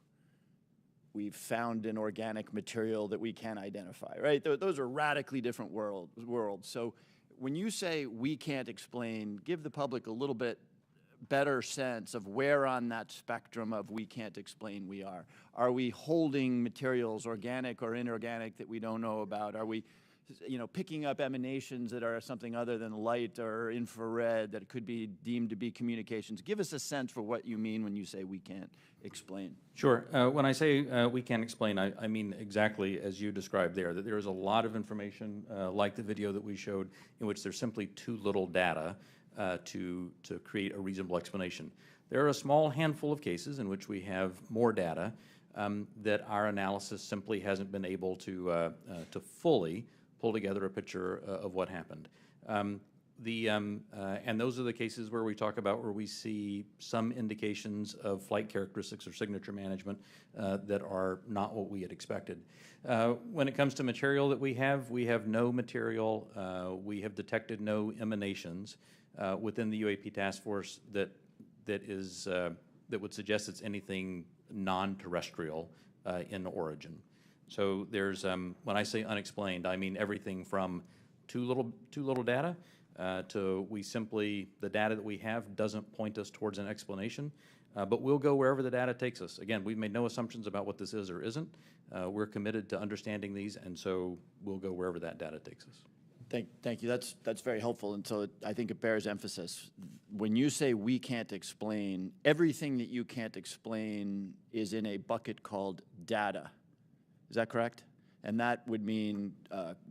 we've found an organic material that we can't identify, right? Those are radically different worlds. So when you say we can't explain, give the public a little bit better sense of where on that spectrum of we can't explain we are. Are we holding materials, organic or inorganic, that we don't know about? Are we, picking up emanations that are something other than light or infrared that could be deemed to be communications? Give us a sense for what you mean when you say we can't explain. Sure. When I say we can't explain, I mean exactly as you described there, that there is a lot of information, like the video that we showed, in which there's simply too little data to create a reasonable explanation. There are a small handful of cases in which we have more data that our analysis simply hasn't been able to fully pull together a picture of what happened. And those are the cases where we talk about where we see some indications of flight characteristics or signature management that are not what we had expected. When it comes to material that we have no material. We have detected no emanations within the UAP task force that would suggest it's anything non-terrestrial in origin. So there's, when I say unexplained, I mean everything from too little data to the data that we have doesn't point us towards an explanation, but we'll go wherever the data takes us. Again, we've made no assumptions about what this is or isn't. We're committed to understanding these, and so we'll go wherever that data takes us. Thank you. That's very helpful, and so I think it bears emphasis. When you say we can't explain, everything that you can't explain is in a bucket called data. Is that correct? And that would mean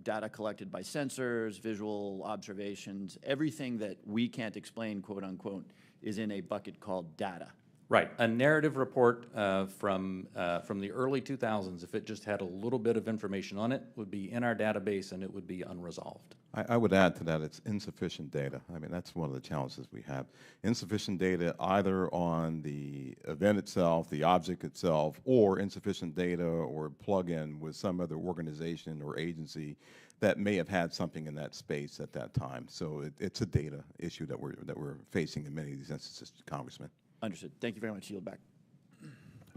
data collected by sensors, visual observations, everything that we can't explain, quote unquote, is in a bucket called data. Right. A narrative report from the early 2000s, if it just had a little bit of information on it, would be in our database and it would be unresolved. I would add to that it's insufficient data. I mean, that's one of the challenges we have. Insufficient data either on the event itself, the object itself, or insufficient data or plug-in with some other organization or agency that may have had something in that space at that time. So it's a data issue that we're facing in many of these instances, Congressman. Understood. Thank you very much. Yield back.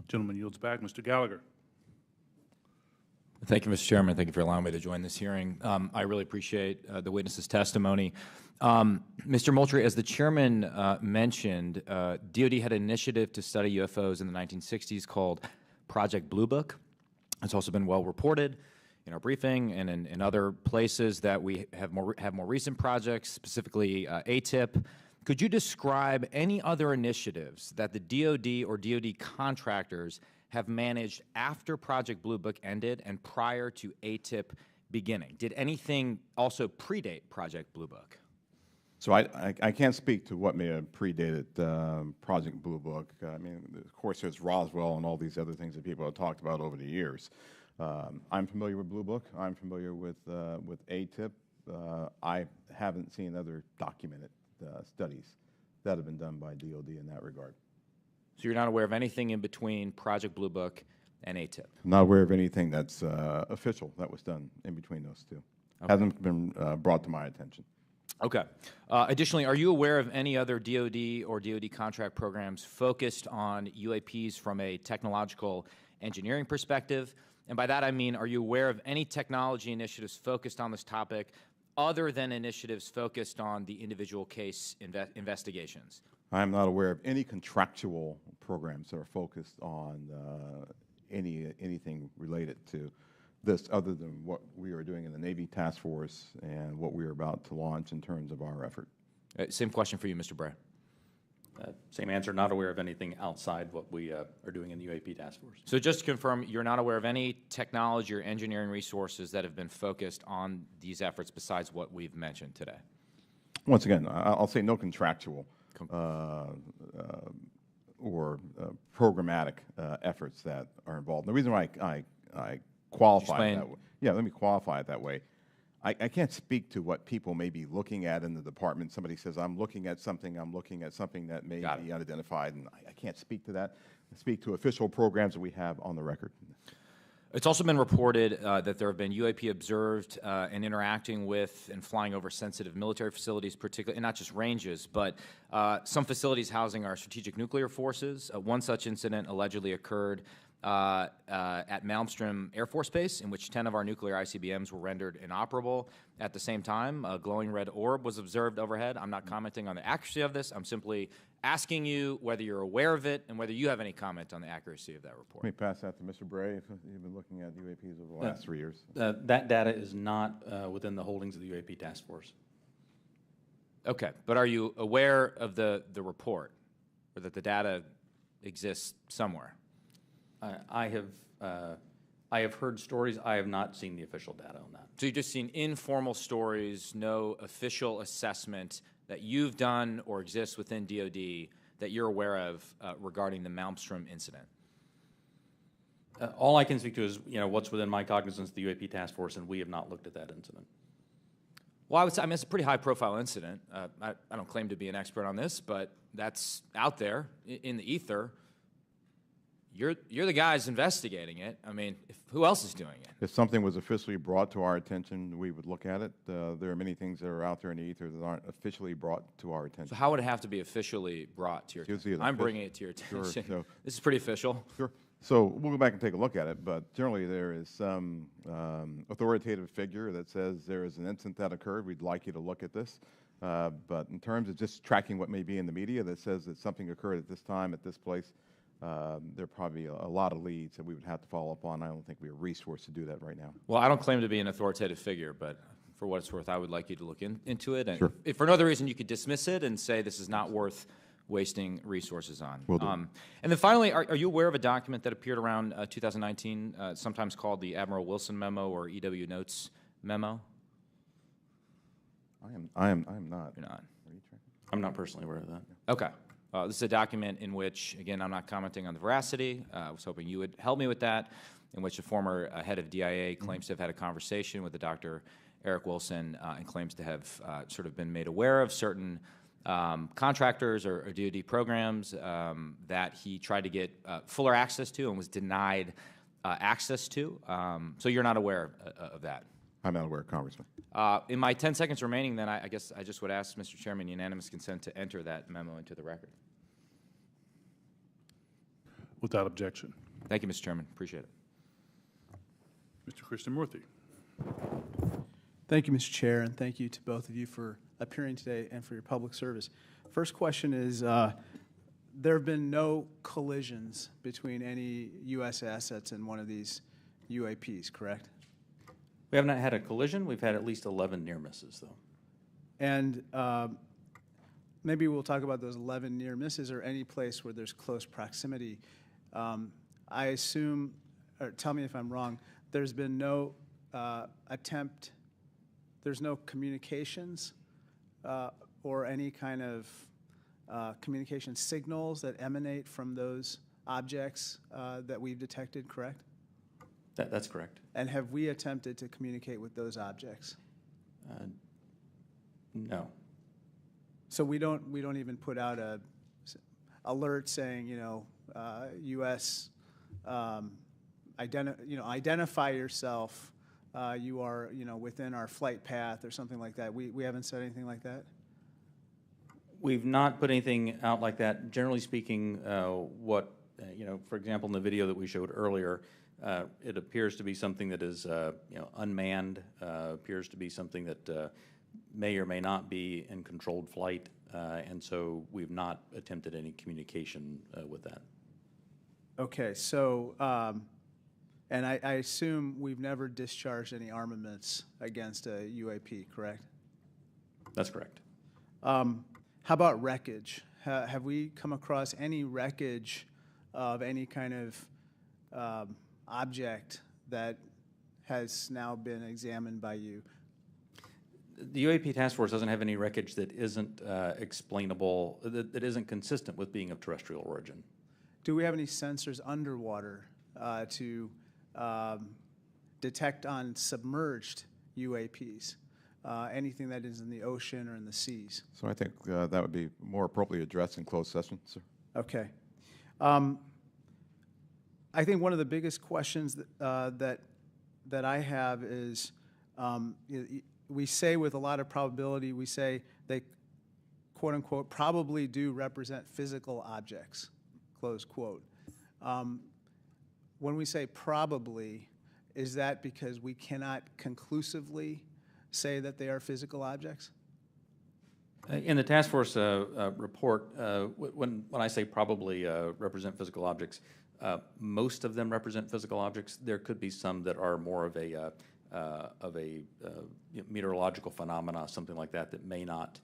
Gentleman yields back. Mr. Gallagher. Thank you, Mr. Chairman. Thank you for allowing me to join this hearing. I really appreciate the witness's testimony. Mr. Moultrie, as the chairman mentioned, DoD had an initiative to study UFOs in the 1960s called Project Blue Book. It's also been well reported in our briefing and in other places that we have more recent projects, specifically ATIP. Could you describe any other initiatives that the DoD or DoD contractors have managed after Project Blue Book ended and prior to ATIP beginning? Did anything also predate Project Blue Book? So I can't speak to what may have predated Project Blue Book. I mean, of course, there's Roswell and all these other things that people have talked about over the years. I'm familiar with Blue Book. I'm familiar with ATIP. I haven't seen other documented studies that have been done by DOD in that regard. So you're not aware of anything in between Project Blue Book and ATIP? I'm not aware of anything that's official that was done in between those two. Okay. Hasn't been brought to my attention. Okay. Additionally, are you aware of any other DOD or DOD contract programs focused on UAPs from a technological engineering perspective? And by that I mean, are you aware of any technology initiatives focused on this topic other than initiatives focused on the individual case investigations? I'm not aware of any contractual programs that are focused on anything related to this other than what we are doing in the Navy Task Force and what we are about to launch in terms of our effort. Same question for you, Mr. Bray. Same answer, not aware of anything outside what we are doing in the UAP Task Force. So just to confirm, you're not aware of any technology or engineering resources that have been focused on these efforts besides what we've mentioned today? Once again, I'll say no contractual or programmatic efforts that are involved. The reason why I qualify it that way, let me qualify it that way. I can't speak to what people may be looking at in the department. Somebody says, I'm looking at something that may be unidentified, and I can't speak to that. I speak to official programs that we have on the record. It's also been reported that there have been UAP observed and interacting with and flying over sensitive military facilities, particularly, and not just ranges, but some facilities housing our strategic nuclear forces. One such incident allegedly occurred at Malmstrom Air Force Base, in which 10 of our nuclear ICBMs were rendered inoperable. At the same time, a glowing red orb was observed overhead. I'm not commenting on the accuracy of this. I'm simply asking you whether you're aware of it and whether you have any comment on the accuracy of that report. Let me pass that to Mr. Bray, if you've been looking at UAPs over the last 3 years. That data is not within the holdings of the UAP Task Force. Okay, but are you aware of the report, or that the data exists somewhere? I have heard stories. I have not seen the official data on that. So you've just seen informal stories, no official assessment that you've done or exists within DOD that you're aware of regarding the Malmstrom incident? All I can speak to is what's within my cognizance of the UAP Task Force, and we have not looked at that incident. Well, I would say, it's a pretty high-profile incident. I don't claim to be an expert on this, but that's out there in the ether. You're the guys investigating it. I mean, who else is doing it? If something was officially brought to our attention, we would look at it. There are many things that are out there in the ether that aren't officially brought to our attention. So how would it have to be officially brought to your attention? I'm bringing it to your attention. Sure, so, this is pretty official. Sure. So we'll go back and take a look at it, but generally there is some authoritative figure that says there is an incident that occurred. We'd like you to look at this. But in terms of just tracking what may be in the media that says that something occurred at this time, at this place, there are probably a lot of leads that we would have to follow up on. I don't think we are resourced to do that right now. Well, I don't claim to be an authoritative figure, but for what it's worth, I would like you to look into it. And sure. If for no other reason, you could dismiss it and say this is not worth wasting resources on. Will do. And then finally, are you aware of a document that appeared around 2019, sometimes called the Admiral Wilson Memo or EW Notes Memo? I am not. You're not. I'm not personally aware of that. Okay. This is a document in which, again, I'm not commenting on the veracity. I was hoping you would help me with that, in which a former head of DIA claims to have had a conversation with the Dr. Eric Wilson and claims to have sort of been made aware of certain contractors or DoD programs that he tried to get fuller access to and was denied access to. So you're not aware of that? I'm not aware, Congressman. In my 10 seconds remaining, then, I guess I just would ask, Mr. Chairman, unanimous consent to enter that memo into the record. Without objection. Thank you, Mr. Chairman. Appreciate it. Mr. Krishnamurthy. Thank you, Mr. Chair, and thank you to both of you for appearing today and for your public service. First question is, there have been no collisions between any U.S. assets and one of these UAPs, correct? We have not had a collision. We've had at least 11 near misses, though. And maybe we'll talk about those 11 near misses or any place where there's close proximity. I assume, or tell me if I'm wrong, there's been no attempt, there's no communications or any kind of communication signals that emanate from those objects that we've detected, correct? That's correct. And have we attempted to communicate with those objects? No. So we don't even put out a alert saying, you know, U.S. Identify yourself. You are, you know, within our flight path or something like that. We haven't said anything like that. We've not put anything out like that. Generally speaking, you know, for example, in the video that we showed earlier, it appears to be something that is, you know, unmanned. Appears to be something that may or may not be in controlled flight, and so we've not attempted any communication with that. Okay, so, and I assume we've never discharged any armaments against a UAP, correct? That's correct. How about wreckage? Have we come across any wreckage of any kind of object that has now been examined by you? The UAP task force doesn't have any wreckage that isn't explainable, that isn't consistent with being of terrestrial origin. Do we have any sensors underwater to detect on submerged UAPs? Anything that is in the ocean or in the seas? So I think that would be more appropriately addressed in closed session, sir. Okay. I think one of the biggest questions that I have is, we say with a lot of probability, we say they, quote unquote, probably do represent physical objects, close quote. When we say probably, is that because we cannot conclusively say that they are physical objects? In the task force report, when I say probably represent physical objects, most of them represent physical objects. There could be some that are more of a meteorological phenomena, something like that, that may not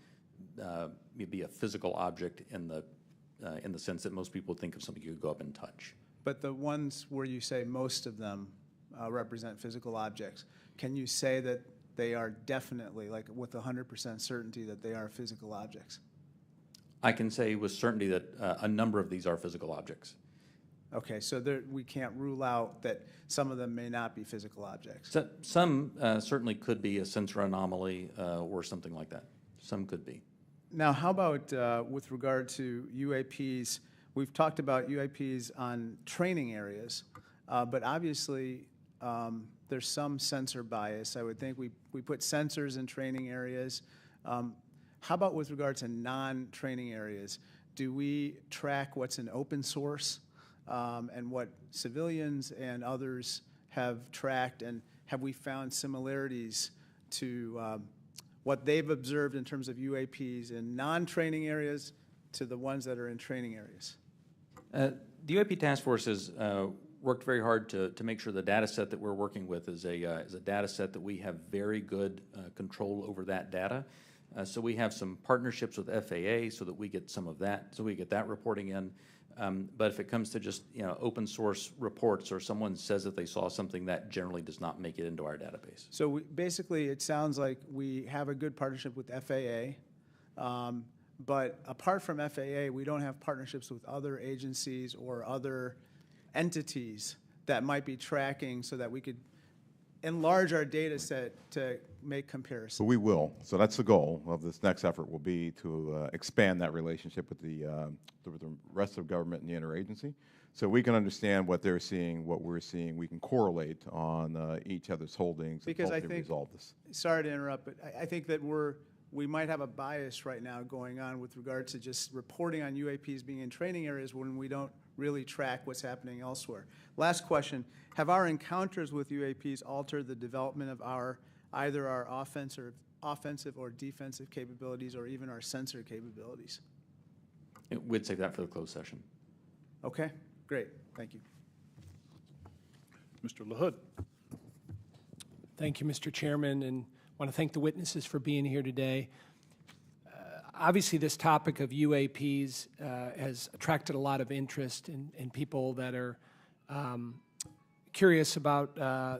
be a physical object in the sense that most people think of something you could go up and touch. But the ones where you say most of them represent physical objects, can you say that they are definitely, like with 100% certainty, that they are physical objects? I can say with certainty that a number of these are physical objects. Okay, so we can't rule out that some of them may not be physical objects. So, some certainly could be a sensor anomaly or something like that. Some could be. Now, how about with regard to UAPs? We've talked about UAPs on training areas, but obviously there's some sensor bias. I would think we put sensors in training areas. How about with regard to non-training areas? Do we track what's in open source and what civilians and others have tracked? And have we found similarities to what they've observed in terms of UAPs in non-training areas to the ones that are in training areas? The UAP task force has worked very hard to make sure the data set that we're working with is a data set that we have very good control over that data. So we have some partnerships with FAA so that we get some of that, so we get that reporting in. But if it comes to just open source reports or someone says that they saw something, that generally does not make it into our database. So basically it sounds like we have a good partnership with FAA, but apart from FAA, we don't have partnerships with other agencies or other entities that might be tracking so that we could enlarge our data set to make comparisons. So we will. So that's the goal of this next effort, will be to expand that relationship with the rest of government and the interagency, so we can understand what they're seeing, what we're seeing. We can correlate on each other's holdings and hopefully resolve this. Sorry to interrupt, but I think that we might have a bias right now going on with regard to just reporting on UAPs being in training areas when we don't really track what's happening elsewhere. Last question, have our encounters with UAPs altered the development of either our offensive or defensive capabilities or even our sensor capabilities? We'd save that for the closed session. Okay, great, thank you. Mr. LaHood. Thank you, Mr. Chairman, and I want to thank the witnesses for being here today. Obviously, this topic of UAPs has attracted a lot of interest in people that are curious about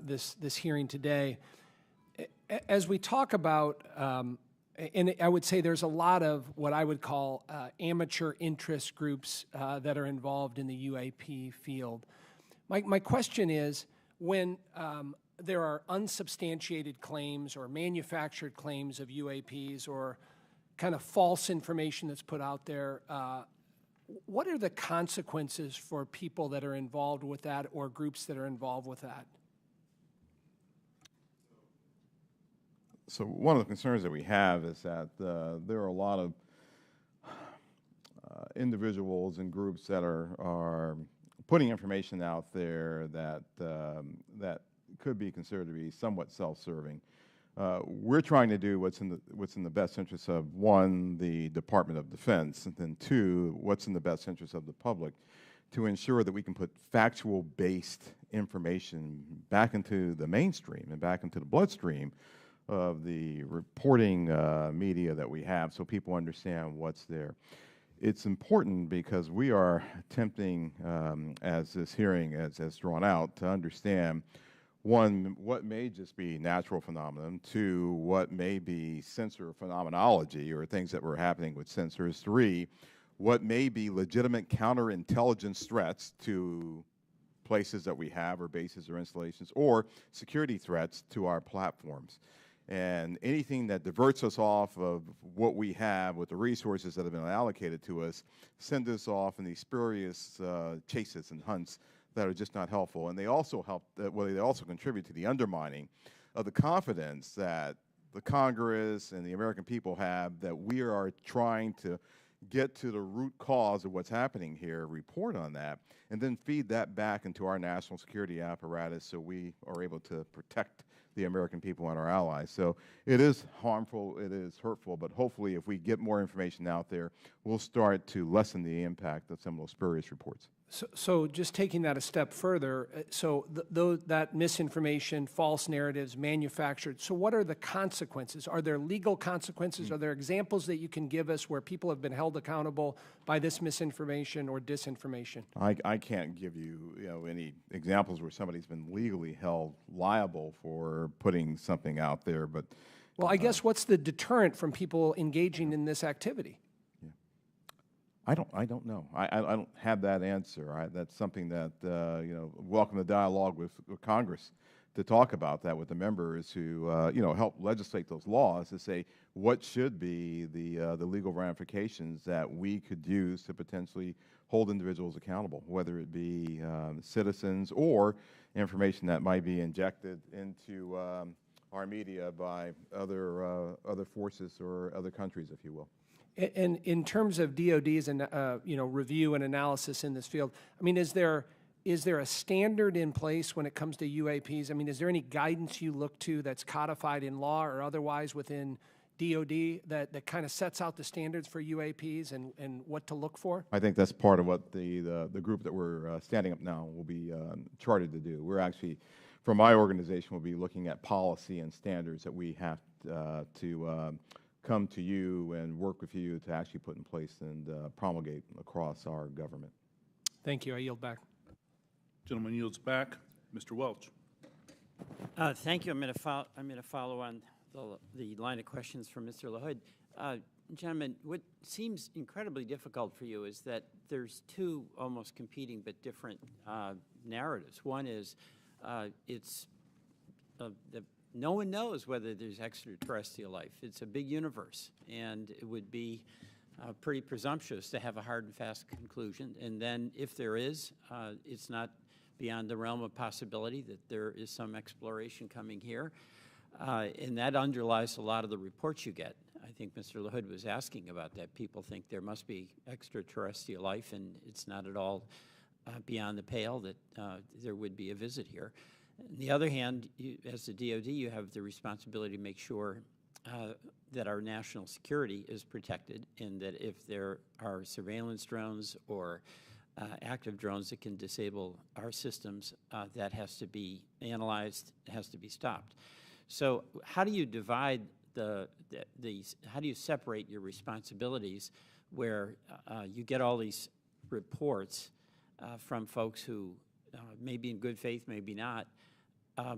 this hearing today. As we talk about, and I would say there's a lot of what I would call amateur interest groups that are involved in the UAP field. My question is, when there are unsubstantiated claims or manufactured claims of UAPs or kind of false information that's put out there, what are the consequences for people that are involved with that or groups that are involved with that? So one of the concerns that we have is that there are a lot of individuals and groups that are putting information out there that that could be considered to be somewhat self-serving. We're trying to do what's in the best interest of, one, the Department of Defense, and then two, what's in the best interest of the public, to ensure that we can put factual-based information back into the mainstream and back into the bloodstream of the reporting media that we have, so people understand what's there. It's important because we are attempting, as this hearing has drawn out, to understand, one, what may just be natural phenomenon, two, what may be sensor phenomenology or things that were happening with sensors, three, what may be legitimate counterintelligence threats to places that we have or bases or installations, or security threats to our platforms. And anything that diverts us off of what we have with the resources that have been allocated to us send us off in these spurious chases and hunts that are just not helpful. And they also help, they also contribute to the undermining of the confidence that the Congress and the American people have that we are trying to get to the root cause of what's happening here, report on that, and then feed that back into our national security apparatus so we are able to protect the American people and our allies. So it is harmful, it is hurtful, but hopefully if we get more information out there, we'll start to lessen the impact of some of those spurious reports. So just taking that a step further, so that misinformation, false narratives, manufactured, so what are the consequences? Are there legal consequences? Are there examples that you can give us where people have been held accountable by this misinformation or disinformation? I can't give you, any examples where somebody's been legally held liable for putting something out there, but... Well, I guess what's the deterrent from people engaging in this activity? I don't know. I don't have that answer. That's something that, welcome the dialogue with Congress to talk about that with the members who, help legislate those laws to say what should be the legal ramifications that we could use to potentially hold individuals accountable, whether it be citizens or information that might be injected into our media by other forces or other countries, if you will. And in terms of DOD's review and analysis in this field, I mean, is there a standard in place when it comes to UAPs? I mean, is there any guidance you look to that's codified in law or otherwise within DOD that kind of sets out the standards for UAPs and what to look for? I think that's part of what the group that we're standing up now will be chartered to do. We're actually, from my organization, we'll be looking at policy and standards that we have to come to you and work with you to actually put in place and promulgate across our government. Thank you. I yield back. Gentleman yields back. Mr. Welch. Thank you. I'm going to follow on the line of questions from Mr. LaHood. Gentlemen, what seems incredibly difficult for you is that there's two almost competing but different narratives. One is no one knows whether there's extraterrestrial life. It's a big universe, and it would be pretty presumptuous to have a hard and fast conclusion. And then if there is, it's not beyond the realm of possibility that there is some exploration coming here. And that underlies a lot of the reports you get. I think Mr. LaHood was asking about that. People think there must be extraterrestrial life, and it's not at all beyond the pale that there would be a visit here. On the other hand, as the DOD, you have the responsibility to make sure that our national security is protected, and that if there are surveillance drones or active drones that can disable our systems, that has to be analyzed, has to be stopped. So how do you divide how do you separate your responsibilities where you get all these reports from folks who maybe in good faith, maybe not,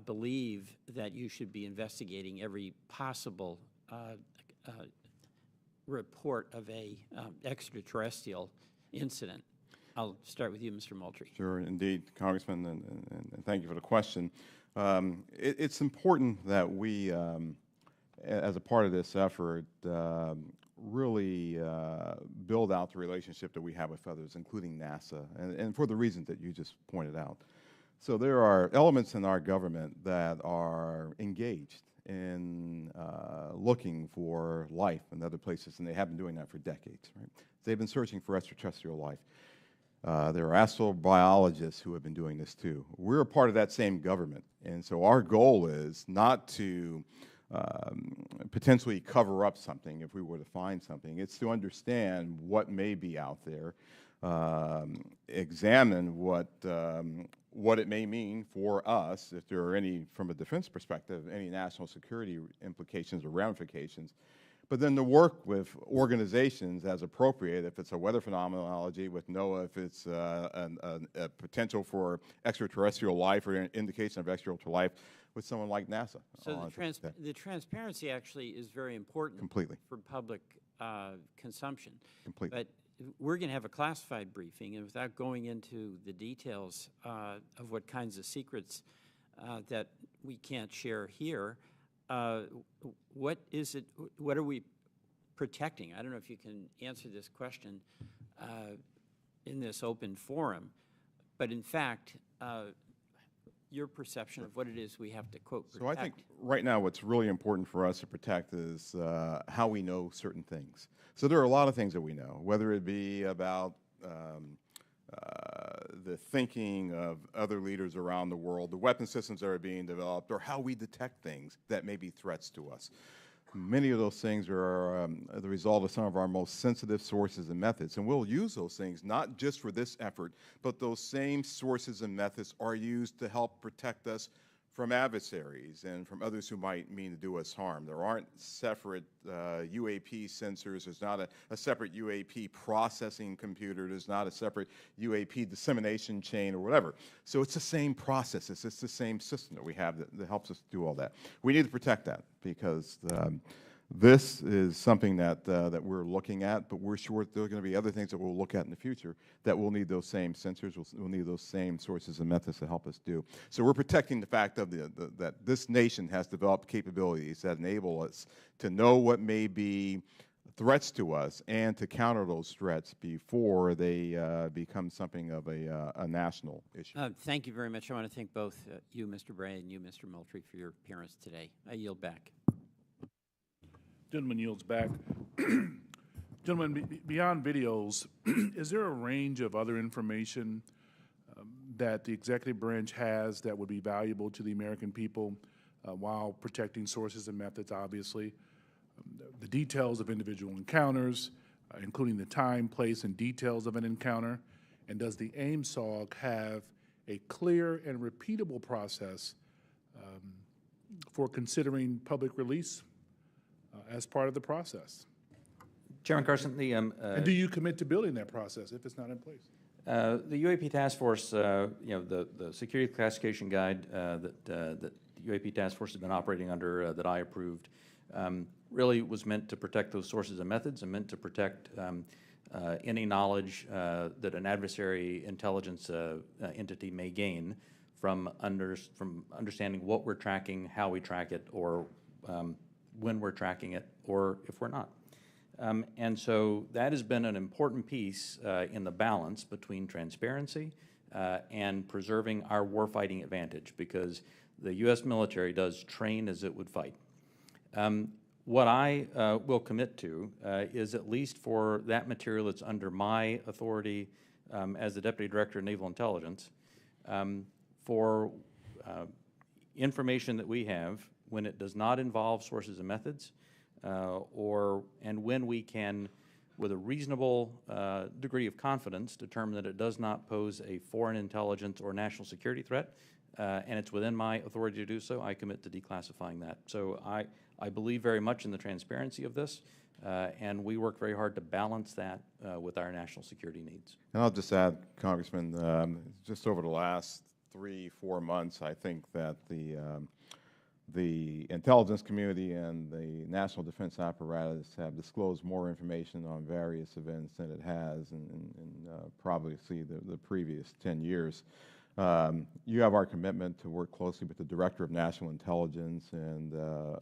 believe that you should be investigating every possible report of a extraterrestrial incident. I'll start with you, Mr. Moultrie. Sure, indeed, Congressman, and thank you for the question. It's important that we, as a part of this effort, really build out the relationship that we have with others, including NASA, and for the reasons that you just pointed out. So there are elements in our government that are engaged in looking for life in other places, and they have been doing that for decades, right? They've been searching for extraterrestrial life. There are astrobiologists who have been doing this too. We're a part of that same government, and so our goal is not to potentially cover up something if we were to find something. It's to understand what may be out there, examine what it may mean for us, if there are any, from a defense perspective, any national security implications or ramifications, but then to work with organizations as appropriate, if it's a weather phenomenology with NOAA, if it's a potential for extraterrestrial life or an indication of extraterrestrial life, with someone like NASA. So the transparency actually is very important. Completely. For public consumption. Completely. But we're going to have a classified briefing, and without going into the details of what kinds of secrets that we can't share here, what is it? What are we protecting? I don't know if you can answer this question in this open forum, but in fact, your perception of what it is we have to, quote, protect. So I think right now what's really important for us to protect is how we know certain things. So there are a lot of things that we know, whether it be about the thinking of other leaders around the world, the weapon systems that are being developed, or how we detect things that may be threats to us. Many of those things are the result of some of our most sensitive sources and methods, and we'll use those things not just for this effort, but those same sources and methods are used to help protect us from adversaries and from others who might mean to do us harm. There aren't separate UAP sensors. There's not a separate UAP processing computer. There's not a separate UAP dissemination chain or whatever. So it's the same process. It's the same system that we have that helps us do all that. We need to protect that because this is something that we're looking at, but we're sure there are going to be other things that we'll look at in the future that will need those same sensors, we'll need those same sources and methods to help us do. So we're protecting the fact of that this nation has developed capabilities that enable us to know what may be threats to us and to counter those threats before they become something of a national issue. Thank you very much. I want to thank both you, Mr. Bray, and you, Mr. Moultrie, for your appearance today. I yield back. Gentleman yields back. Gentlemen, beyond videos, is there a range of other information that the executive branch has that would be valuable to the American people while protecting sources and methods, obviously? The details of individual encounters, including the time, place, and details of an encounter. And does the AIMSOG have a clear and repeatable process for considering public release as part of the process? Chairman Carson, the and do you commit to building that process if it's not in place? the UAP Task Force, the security classification guide that the UAP Task Force has been operating under that I approved really was meant to protect those sources and methods and meant to protect any knowledge that an adversary intelligence entity may gain from understanding what we're tracking, how we track it, or when we're tracking it, or if we're not. And so that has been an important piece in the balance between transparency and preserving our warfighting advantage, because the U.S. military does train as it would fight. What I will commit to is, at least for that material that's under my authority as the Deputy Director of Naval Intelligence, for information that we have when it does not involve sources and methods, and when we can, with a reasonable degree of confidence, determine that it does not pose a foreign intelligence or national security threat, and it's within my authority to do so, I commit to declassifying that. So I believe very much in the transparency of this, and we work very hard to balance that with our national security needs. And I'll just add, Congressman, just over the last 3-4 months, I think that the intelligence community and the national defense apparatus have disclosed more information on various events than it has in probably the previous 10 years. You have our commitment to work closely with the Director of National Intelligence and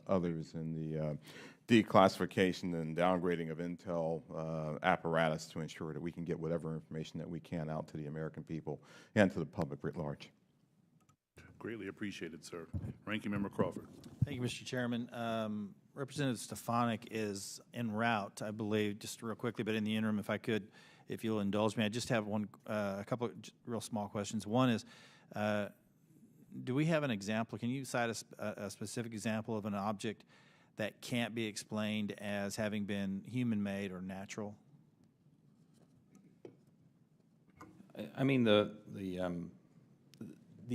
others in the declassification and downgrading of intel apparatus to ensure that we can get whatever information that we can out to the American people and to the public writ large. Greatly appreciated, sir. Ranking Member Crawford. Thank you, Mr. Chairman. Representative Stefanik is en route, I believe, just real quickly, but in the interim, if you'll indulge me, I just have a couple of real small questions. One is, do we have an example? Can you cite a specific example of an object that can't be explained as having been human-made or natural? I mean, the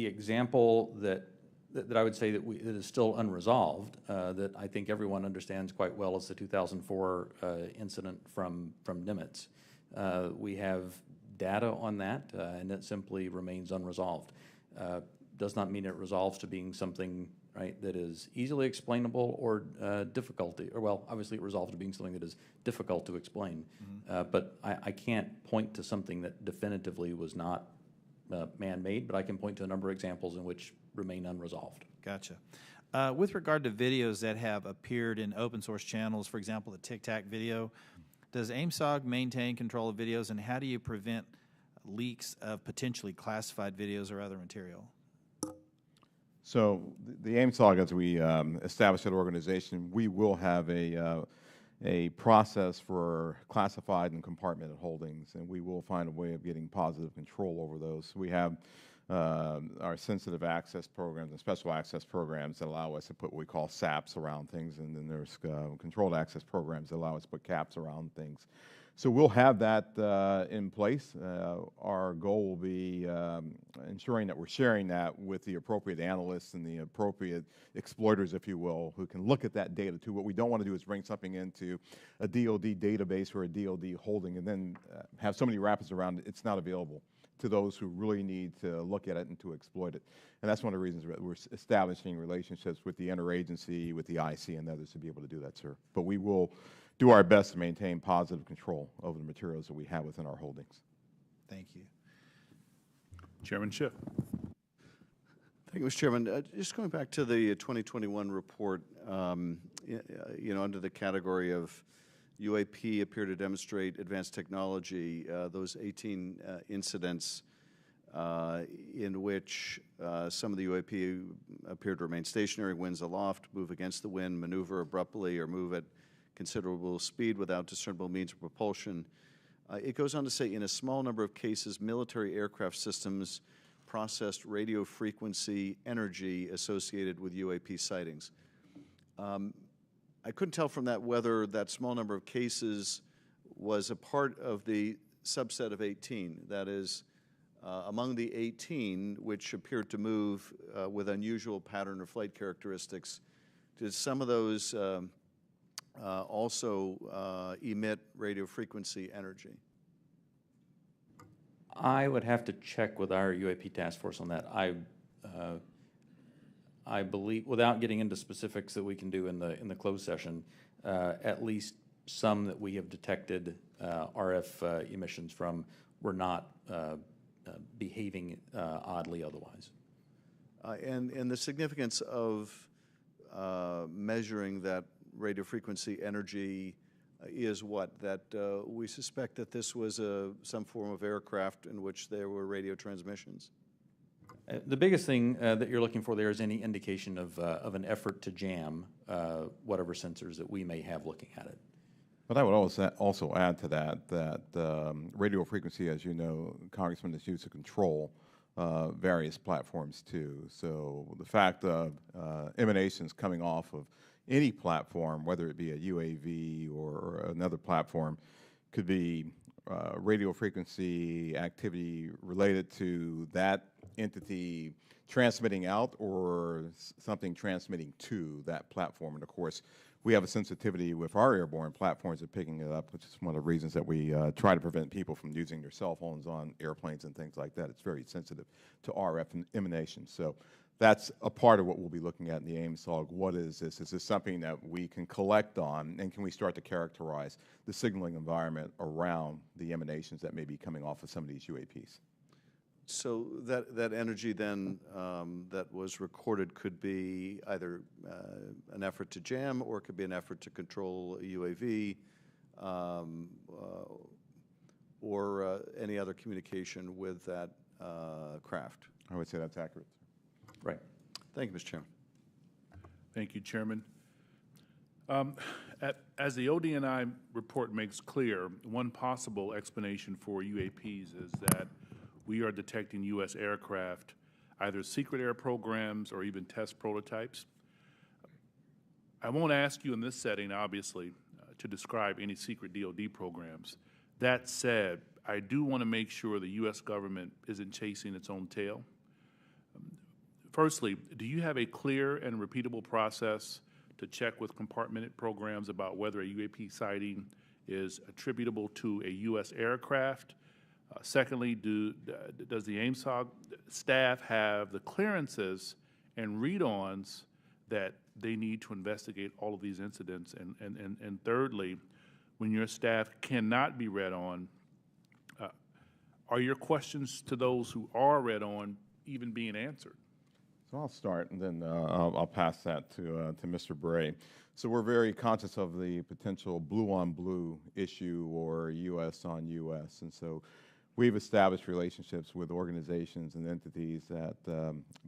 example that I would say that is still unresolved, that I think everyone understands quite well, is the 2004 incident from Nimitz. We have data on that, and it simply remains unresolved. Does not mean it resolves to being something, right, that is easily explainable or obviously it resolves to being something that is difficult to explain. But I can't point to something that definitively was not man-made, but I can point to a number of examples in which remain unresolved. Gotcha. With regard to videos that have appeared in open source channels, for example, the Tic Tac video, does AIMSOG maintain control of videos, and how do you prevent leaks of potentially classified videos or other material? So the AIMSOG, as we establish that organization, we will have a process for classified and compartmented holdings, and we will find a way of getting positive control over those. We have our sensitive access programs and special access programs that allow us to put what we call SAPs around things, and then there's controlled access programs that allow us to put caps around things. So we'll have that in place. Our goal will be ensuring that we're sharing that with the appropriate analysts and the appropriate exploiters, if you will, who can look at that data too. What we don't want to do is bring something into a DoD database or a DoD holding and then have so many wrappers around it, it's not available to those who really need to look at it and to exploit it. And that's one of the reasons we're establishing relationships with the interagency, with the IC and others to be able to do that, sir. But we will do our best to maintain positive control over the materials that we have within our holdings. Thank you. Chairman Schiff. Thank you, Mr. Chairman. Just going back to the 2021 report, under the category of UAP appear to demonstrate advanced technology, those 18 incidents in which some of the UAP appear to remain stationary, winds aloft, move against the wind, maneuver abruptly, or move at considerable speed without discernible means of propulsion. It goes on to say, in a small number of cases, military aircraft systems processed radio frequency energy associated with UAP sightings. I couldn't tell from that whether that small number of cases was a part of the subset of 18. That is, among the 18 which appeared to move with unusual pattern or flight characteristics, did some of those also emit radio frequency energy? I would have to check with our UAP task force on that. I believe, without getting into specifics that we can do in the closed session, at least some that we have detected RF emissions from were not behaving oddly otherwise. And the significance of measuring that radio frequency energy is what? That we suspect that this was some form of aircraft in which there were radio transmissions? The biggest thing that you're looking for there is any indication of an effort to jam whatever sensors that we may have looking at it. But I would also add to that radio frequency, as you know, Congressman, is used to control various platforms too. So the fact of emanations coming off of any platform, whether it be a UAV or another platform, could be radio frequency activity related to that entity transmitting out or something transmitting to that platform. And of course, we have a sensitivity with our airborne platforms of picking it up, which is one of the reasons that we try to prevent people from using their cell phones on airplanes and things like that. It's very sensitive to RF emanations. So that's a part of what we'll be looking at in the AIMSOG. What is this? Is this something that we can collect on, and can we start to characterize the signaling environment around the emanations that may be coming off of some of these UAPs? So that energy then that was recorded could be either an effort to jam, or it could be an effort to control a UAV, or any other communication with that craft. I would say that's accurate. Right. Thank you, Mr. Chairman. Thank you, Chairman. As the ODNI report makes clear, one possible explanation for UAPs is that we are detecting U.S. aircraft, either secret air programs or even test prototypes. I won't ask you in this setting, obviously, to describe any secret DoD programs. That said, I do want to make sure the U.S. government isn't chasing its own tail. Firstly, do you have a clear and repeatable process to check with compartmented programs about whether a UAP sighting is attributable to a U.S. aircraft? Secondly, does the AIMSOG staff have the clearances and read-ons that they need to investigate all of these incidents? And thirdly, when your staff cannot be read on, are your questions to those who are read on even being answered? So I'll start, and then I'll pass that to Mr. Bray. So we're very conscious of the potential blue-on-blue issue or U.S.-on-U.S., and so we've established relationships with organizations and entities that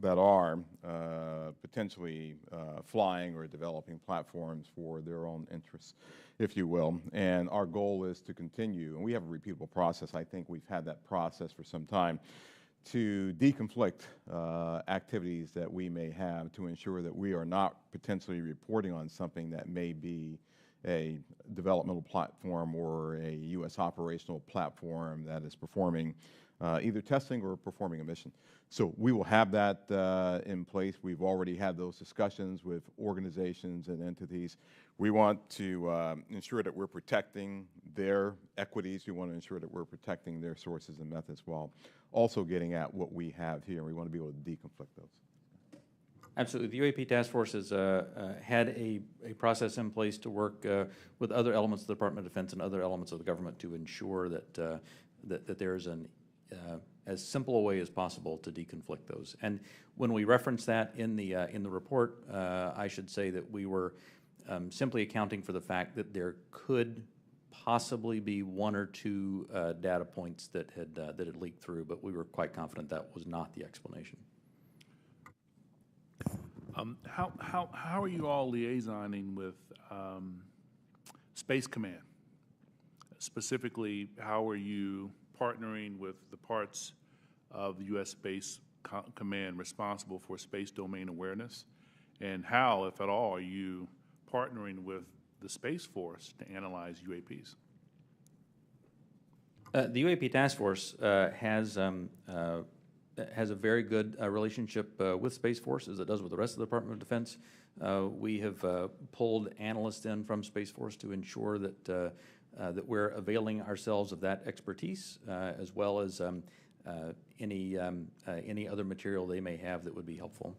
are potentially flying or developing platforms for their own interests, if you will. And our goal is to continue, and we have a repeatable process. I think we've had that process for some time, to deconflict activities that we may have to ensure that we are not potentially reporting on something that may be a developmental platform or a U.S. operational platform that is performing either testing or performing a mission. So we will have that in place. We've already had those discussions with organizations and entities. We want to ensure that we're protecting their equities. We want to ensure that we're protecting their sources and methods while also getting at what we have here. We want to be able to deconflict those. Absolutely. The UAP Task Force has had a process in place to work with other elements of the Department of Defense and other elements of the government to ensure that that there is as simple a way as possible to deconflict those. And when we reference that in the report, I should say that we were simply accounting for the fact that there could possibly be one or two data points that had leaked through, but we were quite confident that was not the explanation. How are you all liaisoning with Space Command? Specifically, how are you partnering with the parts of the U.S. Space Command responsible for space domain awareness? And how, if at all, are you partnering with the Space Force to analyze UAPs? The UAP Task Force has a very good relationship with Space Force, as it does with the rest of the Department of Defense. We have pulled analysts in from Space Force to ensure that that we're availing ourselves of that expertise, as well as any other material they may have that would be helpful.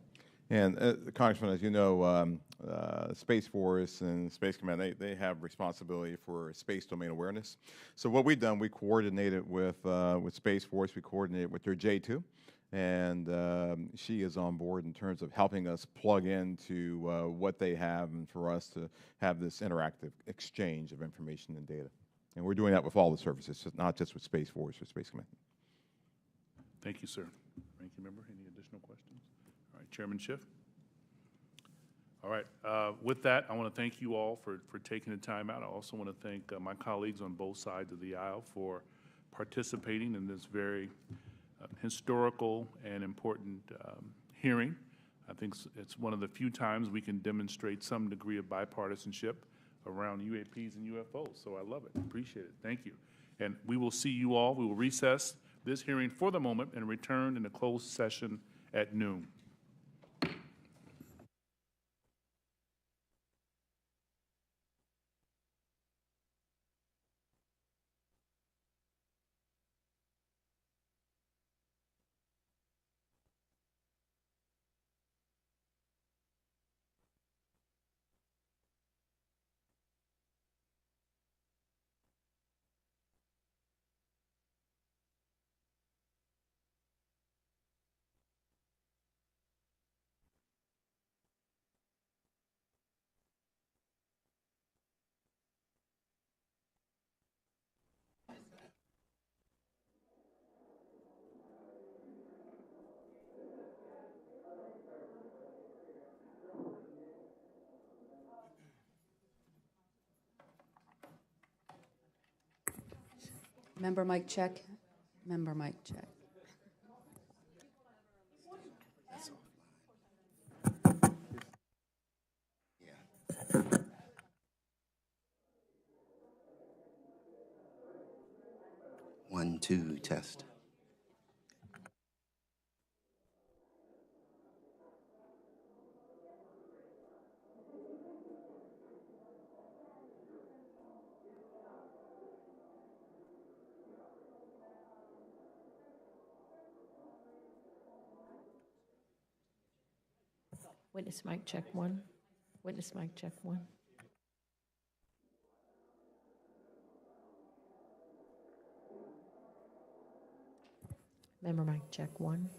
And Congressman, as you know, Space Force and Space Command, they have responsibility for space domain awareness. So what we've done, we coordinated with Space Force, we coordinated with their J2, and she is on board in terms of helping us plug into what they have and for us to have this interactive exchange of information and data. And we're doing that with all the services, not just with Space Force or Space Command. Thank you, sir. Ranking member, any additional questions? All right, Chairman Schiff. All right, with that, I want to thank you all for taking the time out. I also want to thank my colleagues on both sides of the aisle for participating in this very historical and important hearing. I think it's one of the few times we can demonstrate some degree of bipartisanship around UAPs and UFOs, so I love it. Appreciate it. Thank you. And we will see you all. We will recess this hearing for the moment and return in a closed session at noon. Member mic check. Member mic check. One, two, test. Witness mic check one. Witness mic check one. Member mic check one.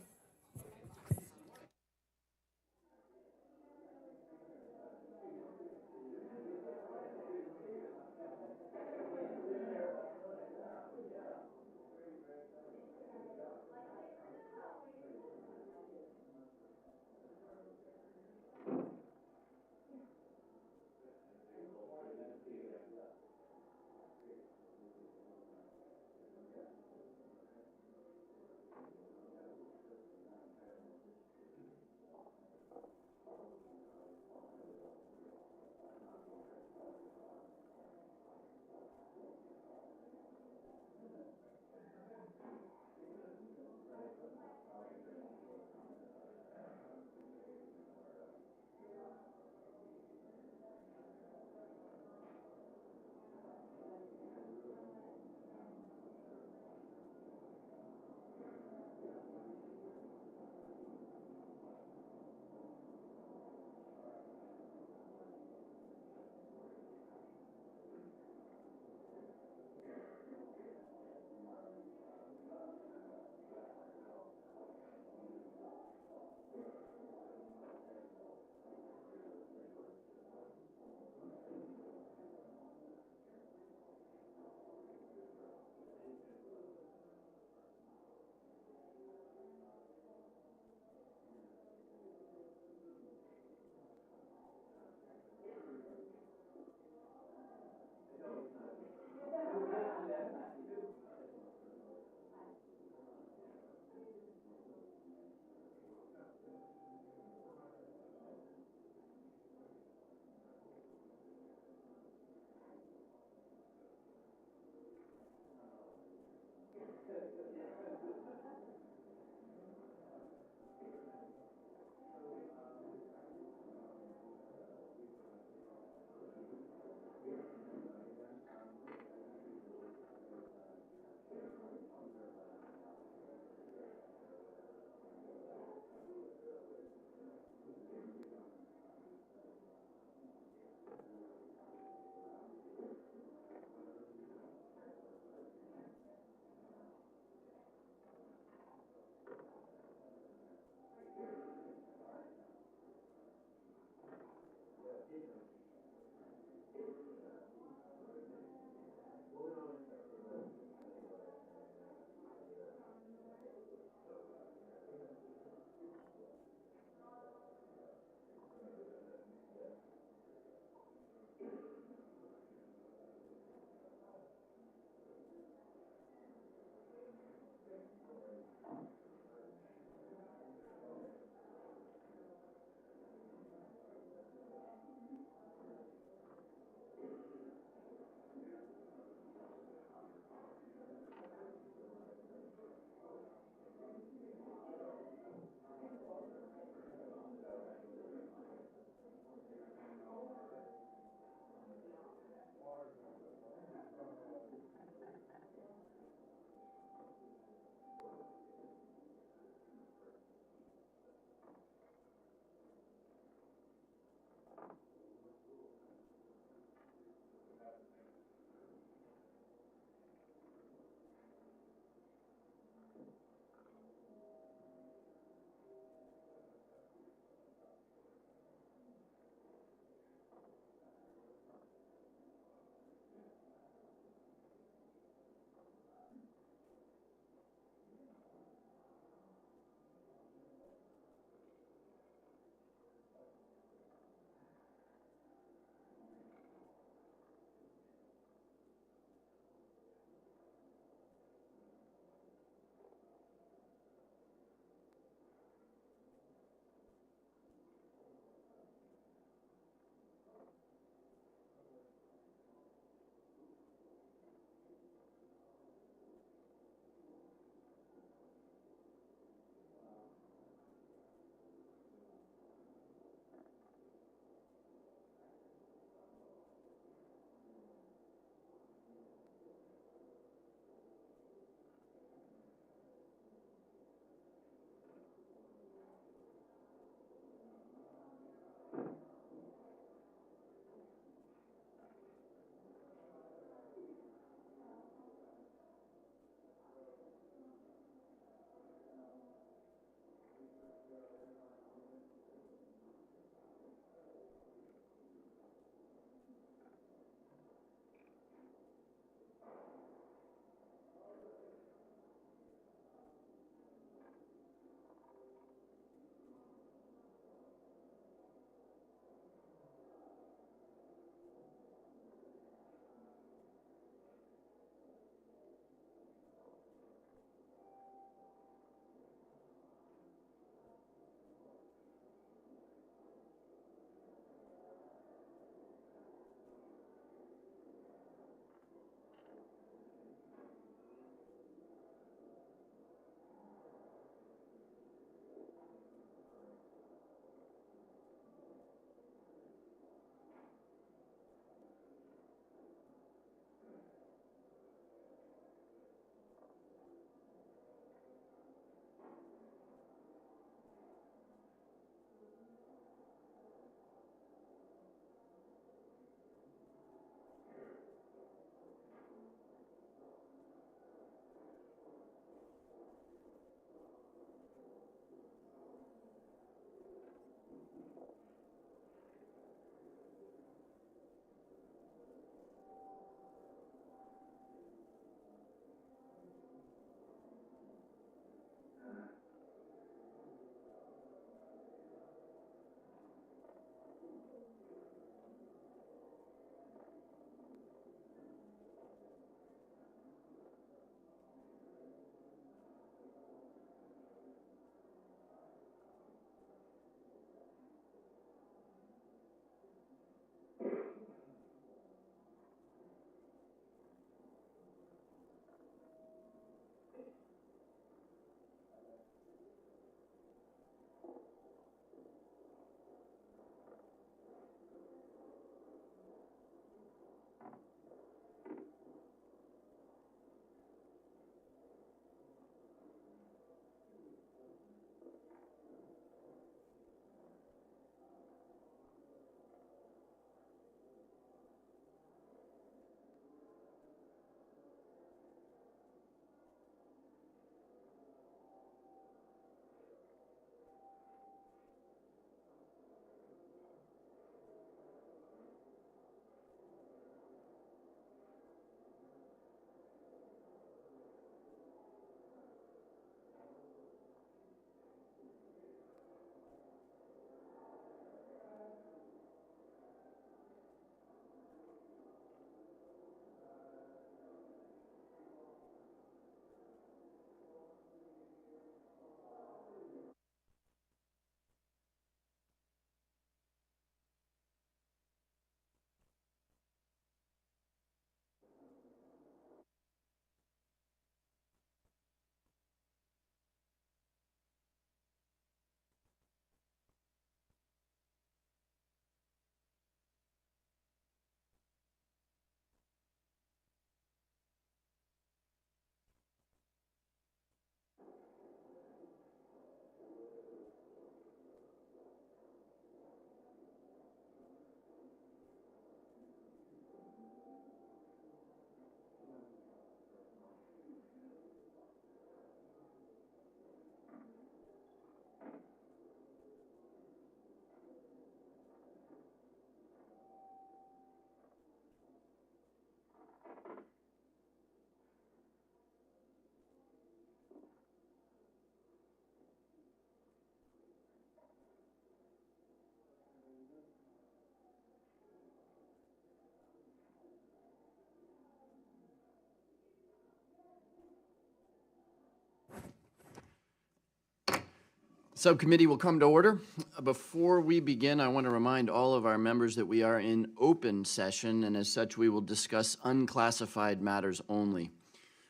Subcommittee will come to order. Before we begin, I want to remind all of our members that we are in open session, and as such, we will discuss unclassified matters only.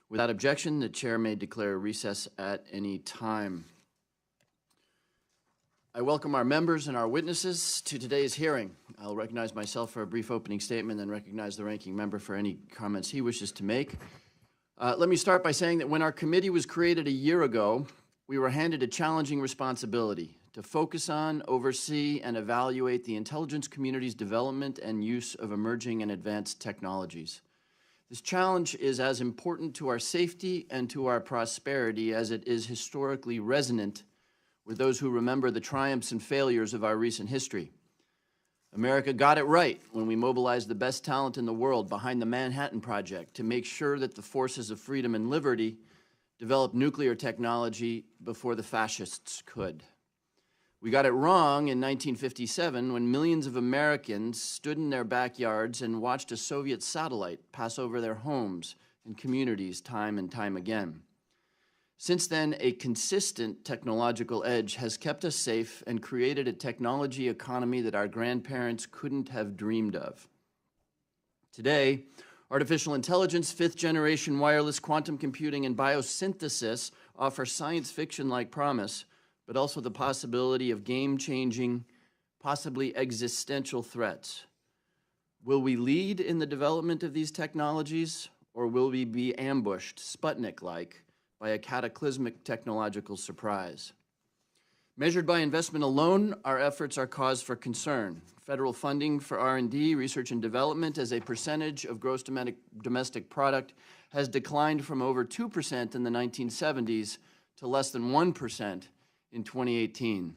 Without objection, the chair may declare recess at any time. I welcome our members and our witnesses to today's hearing. I'll recognize myself for a brief opening statement, then recognize the ranking member for any comments he wishes to make. Let me start by saying that when our committee was created a year ago, we were handed a challenging responsibility to focus on, oversee, and evaluate the intelligence community's development and use of emerging and advanced technologies. This challenge is as important to our safety and to our prosperity as it is historically resonant with those who remember the triumphs and failures of our recent history. America got it right when we mobilized the best talent in the world behind the Manhattan Project to make sure that the forces of freedom and liberty developed nuclear technology before the fascists could. We got it wrong in 1957 when millions of Americans stood in their backyards and watched a Soviet satellite pass over their homes and communities time and time again. Since then, a consistent technological edge has kept us safe and created a technology economy that our grandparents couldn't have dreamed of. Today, artificial intelligence, fifth-generation wireless quantum computing, and biosynthesis offer science fiction-like promise, but also the possibility of game-changing, possibly existential threats. Will we lead in the development of these technologies, or will we be ambushed, Sputnik-like, by a cataclysmic technological surprise? Measured by investment alone, our efforts are cause for concern. Federal funding for R&D, research and development, as a percentage of gross domestic product has declined from over 2% in the 1970s to less than 1% in 2018.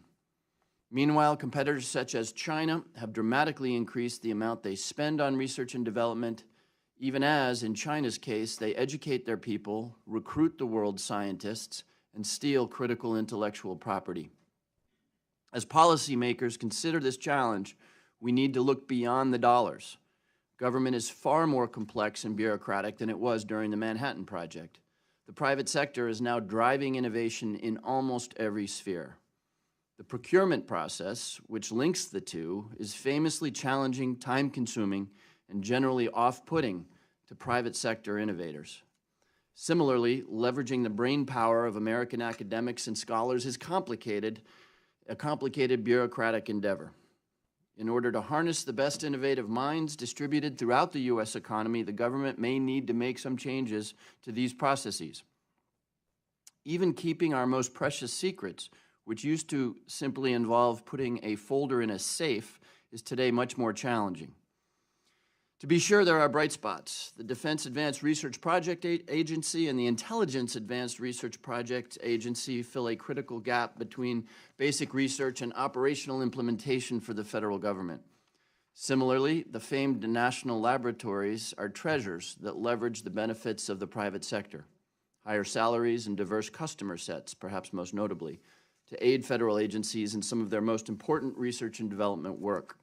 Meanwhile, competitors such as China have dramatically increased the amount they spend on research and development, even as, in China's case, they educate their people, recruit the world's scientists, and steal critical intellectual property. As policymakers consider this challenge, we need to look beyond the dollars. Government is far more complex and bureaucratic than it was during the Manhattan Project. The private sector is now driving innovation in almost every sphere. The procurement process, which links the two, is famously challenging, time-consuming, and generally off-putting to private sector innovators. Similarly, leveraging the brain power of American academics and scholars is a complicated bureaucratic endeavor. In order to harness the best innovative minds distributed throughout the U.S. economy, the government may need to make some changes to these processes. Even keeping our most precious secrets, which used to simply involve putting a folder in a safe, is today much more challenging. To be sure, there are bright spots. The Defense Advanced Research Project Agency and the Intelligence Advanced Research Project Agency fill a critical gap between basic research and operational implementation for the federal government. Similarly, the famed national laboratories are treasures that leverage the benefits of the private sector, higher salaries and diverse customer sets, perhaps most notably, to aid federal agencies in some of their most important research and development work.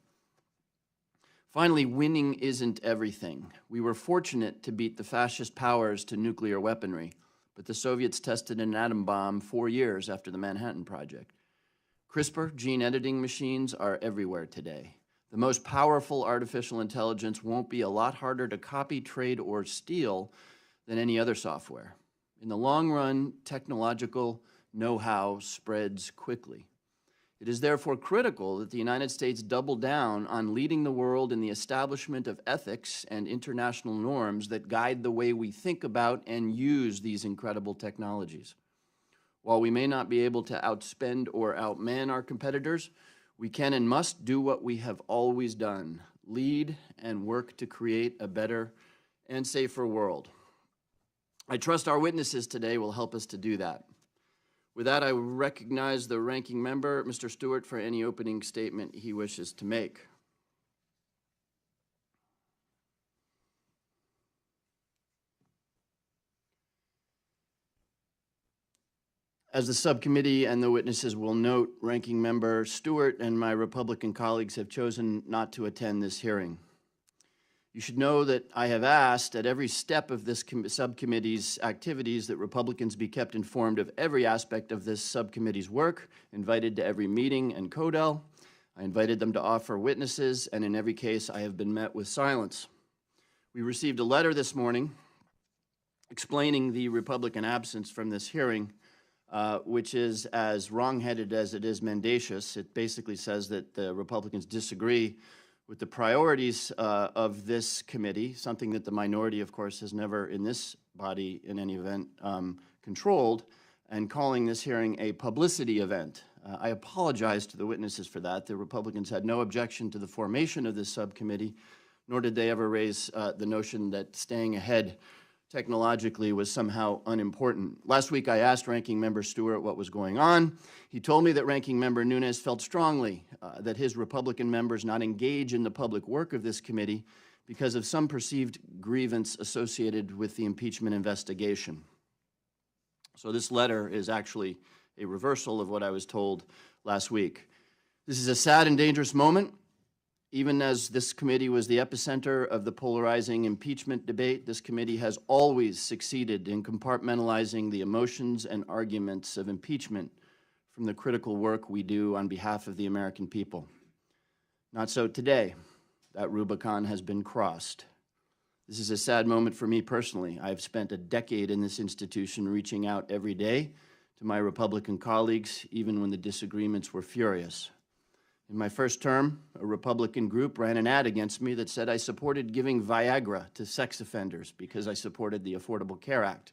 Finally, winning isn't everything. We were fortunate to beat the fascist powers to nuclear weaponry, but the Soviets tested an atom bomb 4 years after the Manhattan Project. CRISPR, gene editing machines, are everywhere today. The most powerful artificial intelligence won't be a lot harder to copy, trade, or steal than any other software. In the long run, technological know-how spreads quickly. It is therefore critical that the United States double down on leading the world in the establishment of ethics and international norms that guide the way we think about and use these incredible technologies. While we may not be able to outspend or outman our competitors, we can and must do what we have always done: lead and work to create a better and safer world. I trust our witnesses today will help us to do that. With that, I recognize the ranking member, Mr. Stewart, for any opening statement he wishes to make. As the subcommittee and the witnesses will note, Ranking Member Stewart and my Republican colleagues have chosen not to attend this hearing. You should know that I have asked at every step of this subcommittee's activities that Republicans be kept informed of every aspect of this subcommittee's work, invited to every meeting and CODEL. I invited them to offer witnesses, and in every case, I have been met with silence. We received a letter this morning explaining the Republican absence from this hearing, which is as wrong-headed as it is mendacious. It basically says that the Republicans disagree with the priorities of this committee, something that the minority, of course, has never in this body, in any event, controlled, and calling this hearing a publicity event. I apologize to the witnesses for that. The Republicans had no objection to the formation of this subcommittee, nor did they ever raise the notion that staying ahead technologically was somehow unimportant. Last week, I asked Ranking Member Stewart what was going on. He told me that Ranking Member Nunes felt strongly that his Republican members not engage in the public work of this committee because of some perceived grievance associated with the impeachment investigation. So this letter is actually a reversal of what I was told last week. This is a sad and dangerous moment. Even as this committee was the epicenter of the polarizing impeachment debate, this committee has always succeeded in compartmentalizing the emotions and arguments of impeachment from the critical work we do on behalf of the American people. Not so today. That Rubicon has been crossed. This is a sad moment for me personally. I have spent a decade in this institution reaching out every day to my Republican colleagues, even when the disagreements were furious. In my first term, a Republican group ran an ad against me that said I supported giving Viagra to sex offenders because I supported the Affordable Care Act.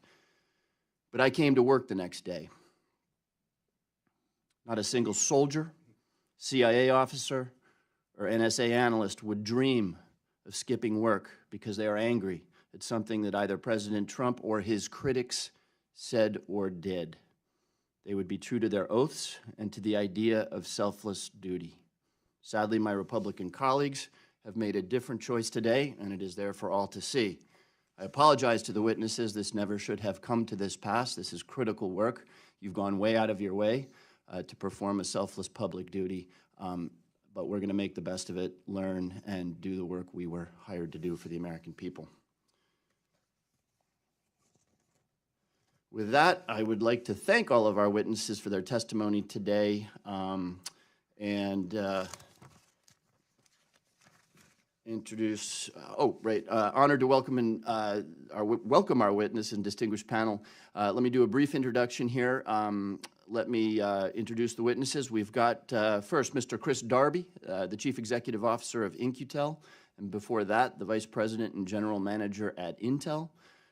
But I came to work the next day. Not a single soldier, CIA officer, or NSA analyst would dream of skipping work because they are angry at something that either President Trump or his critics said or did. They would be true to their oaths and to the idea of selfless duty. Sadly, my Republican colleagues have made a different choice today, and it is there for all to see. I apologize to the witnesses. This never should have come to this pass. This is critical work. You've gone way out of your way to perform a selfless public duty, but we're going to make the best of it, learn, and do the work we were hired to do for the American people. With that, I would like to thank all of our witnesses for their testimony today, introduce, honored to welcome our witness and distinguished panel. Let me do a brief introduction here. Let me introduce the witnesses. We've got first Mr. Chris Darby, the Chief Executive Officer of In-Q-Tel, and before that, the Vice President and General Manager at Intel.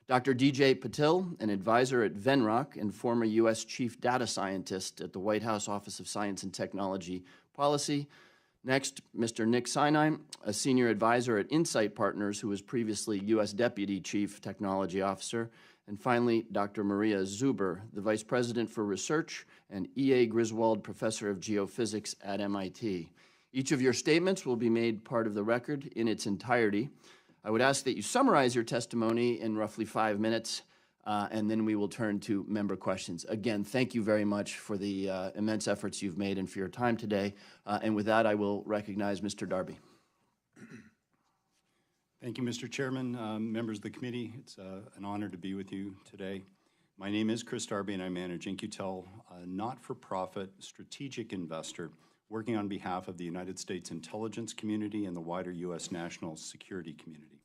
Dr. DJ Patil, an advisor at Venrock and former U.S. Chief Data Scientist at the White House Office of Science and Technology Policy. Next, Mr. Nick Sinai, a senior advisor at Insight Partners, who was previously U.S. Deputy Chief Technology Officer. And finally, Dr. Maria Zuber, the Vice President for Research and E.A. Griswold Professor of Geophysics at MIT. Each of your statements will be made part of the record in its entirety. I would ask that you summarize your testimony in roughly 5 minutes, and then we will turn to member questions. Again, thank you very much for the immense efforts you've made and for your time today. And with that, I will recognize Mr. Darby. Thank you, Mr. Chairman, members of the committee. It's an honor to be with you today. My name is Chris Darby, and I manage In-Q-Tel, a not-for-profit strategic investor working on behalf of the United States intelligence community and the wider U.S. national security community.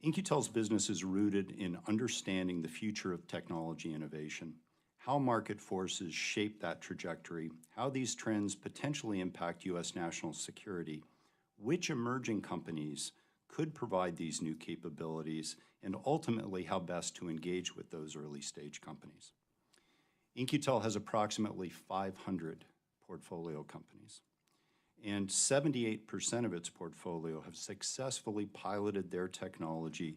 In-Q-Tel's business is rooted in understanding the future of technology innovation, how market forces shape that trajectory, how these trends potentially impact U.S. national security, which emerging companies could provide these new capabilities, and ultimately how best to engage with those early-stage companies. In-Q-Tel has approximately 500 portfolio companies, and 78% of its portfolio have successfully piloted their technology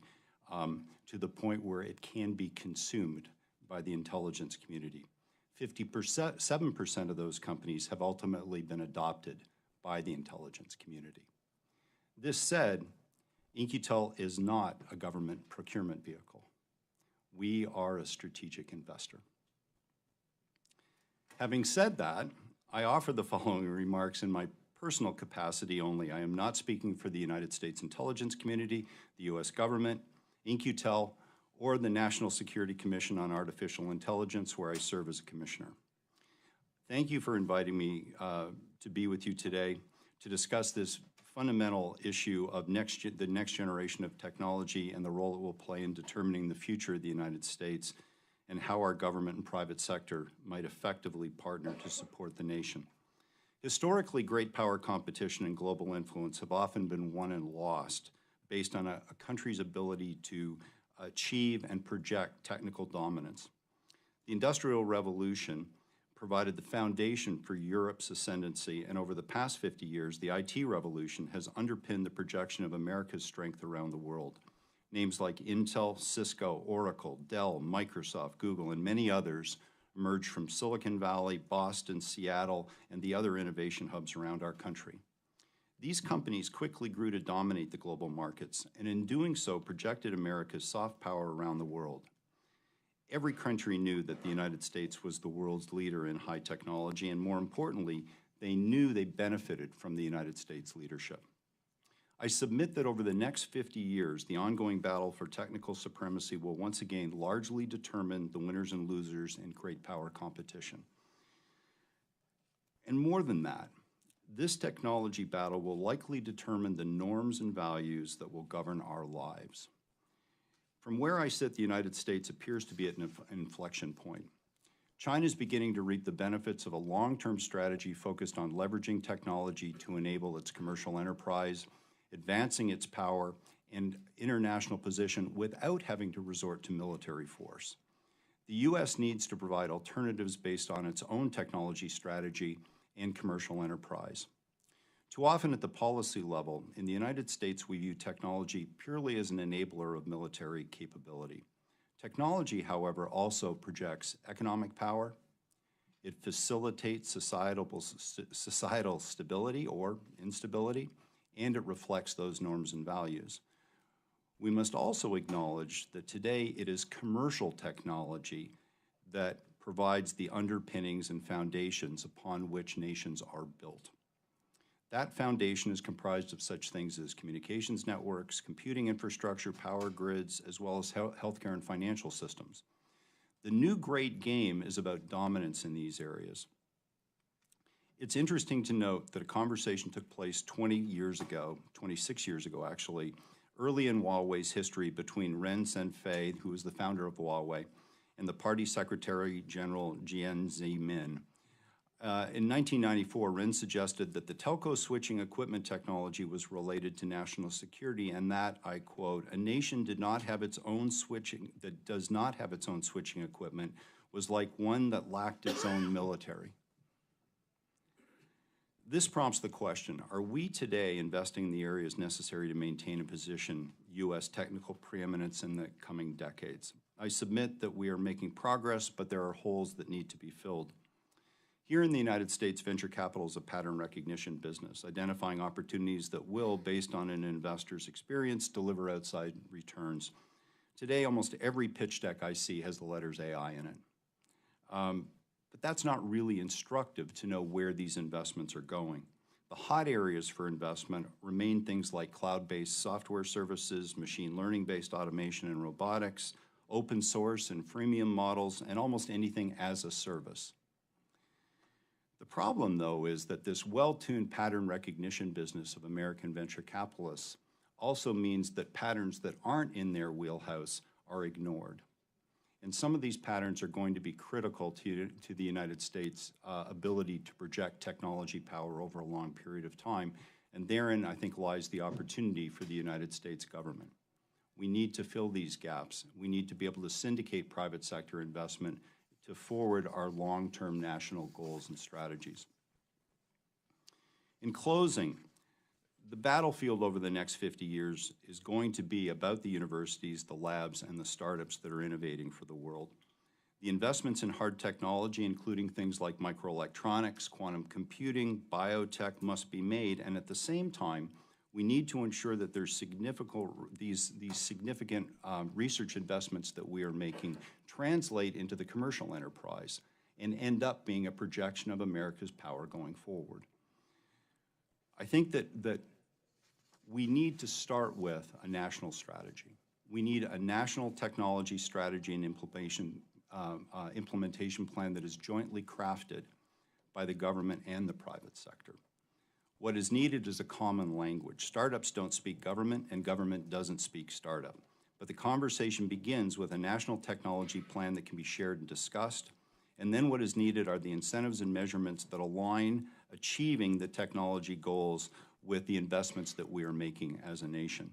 to the point where it can be consumed by the intelligence community. 7% of those companies have ultimately been adopted by the intelligence community. This said, In-Q-Tel is not a government procurement vehicle. We are a strategic investor. Having said that, I offer the following remarks in my personal capacity only. I am not speaking for the United States intelligence community, the U.S. government, In-Q-Tel, or the National Security Commission on Artificial Intelligence, where I serve as a commissioner. Thank you for inviting me to be with you today to discuss this fundamental issue of the next generation of technology and the role it will play in determining the future of the United States and how our government and private sector might effectively partner to support the nation. Historically, great power competition and global influence have often been won and lost based on a country's ability to achieve and project technical dominance. The Industrial Revolution provided the foundation for Europe's ascendancy, and over the past 50 years, the IT revolution has underpinned the projection of America's strength around the world. Names like Intel, Cisco, Oracle, Dell, Microsoft, Google, and many others emerged from Silicon Valley, Boston, Seattle, and the other innovation hubs around our country. These companies quickly grew to dominate the global markets, and in doing so, projected America's soft power around the world. Every country knew that the United States was the world's leader in high technology, and more importantly, they knew they benefited from the United States leadership. I submit that over the next 50 years, the ongoing battle for technical supremacy will once again largely determine the winners and losers in great power competition. And more than that, this technology battle will likely determine the norms and values that will govern our lives. From where I sit, the United States appears to be at an inflection point. China is beginning to reap the benefits of a long-term strategy focused on leveraging technology to enable its commercial enterprise, advancing its power and international position without having to resort to military force. The U.S. needs to provide alternatives based on its own technology strategy and commercial enterprise. Too often at the policy level, in the United States, we view technology purely as an enabler of military capability. Technology, however, also projects economic power. It facilitates societal stability or instability, and it reflects those norms and values. We must also acknowledge that today it is commercial technology that provides the underpinnings and foundations upon which nations are built. That foundation is comprised of such things as communications networks, computing infrastructure, power grids, as well as healthcare and financial systems. The new great game is about dominance in these areas. It's interesting to note that a conversation took place 26 years ago actually, early in Huawei's history between Ren Zhengfei, who was the founder of Huawei, and the party secretary general Jiang Zemin. In 1994, Ren suggested that the telco switching equipment technology was related to national security, and that, I quote, "a nation that does not have its own switching equipment was like one that lacked its own military." This prompts the question, are we today investing in the areas necessary to maintain a position U.S. technical preeminence in the coming decades? I submit that we are making progress, but there are holes that need to be filled. Here in the United States, venture capital is a pattern recognition business, identifying opportunities that will, based on an investor's experience, deliver outside returns. Today, almost every pitch deck I see has the letters AI in it. But that's not really instructive to know where these investments are going. The hot areas for investment remain things like cloud-based software services, machine learning-based automation and robotics, open source and freemium models, and almost anything as a service. The problem, though, is that this well-tuned pattern recognition business of American venture capitalists also means that patterns that aren't in their wheelhouse are ignored. And some of these patterns are going to be critical to the United States' ability to project technology power over a long period of time. And therein, I think, lies the opportunity for the United States government. We need to fill these gaps. We need to be able to syndicate private sector investment to forward our long-term national goals and strategies. In closing, the battlefield over the next 50 years is going to be about the universities, the labs, and the startups that are innovating for the world. The investments in hard technology, including things like microelectronics, quantum computing, biotech, must be made, and at the same time, we need to ensure that there's these significant research investments that we are making translate into the commercial enterprise and end up being a projection of America's power going forward. I think that we need to start with a national strategy. We need a national technology strategy and implementation plan that is jointly crafted by the government and the private sector. What is needed is a common language. Startups don't speak government, and government doesn't speak startup. But the conversation begins with a national technology plan that can be shared and discussed. And then what is needed are the incentives and measurements that align achieving the technology goals with the investments that we are making as a nation.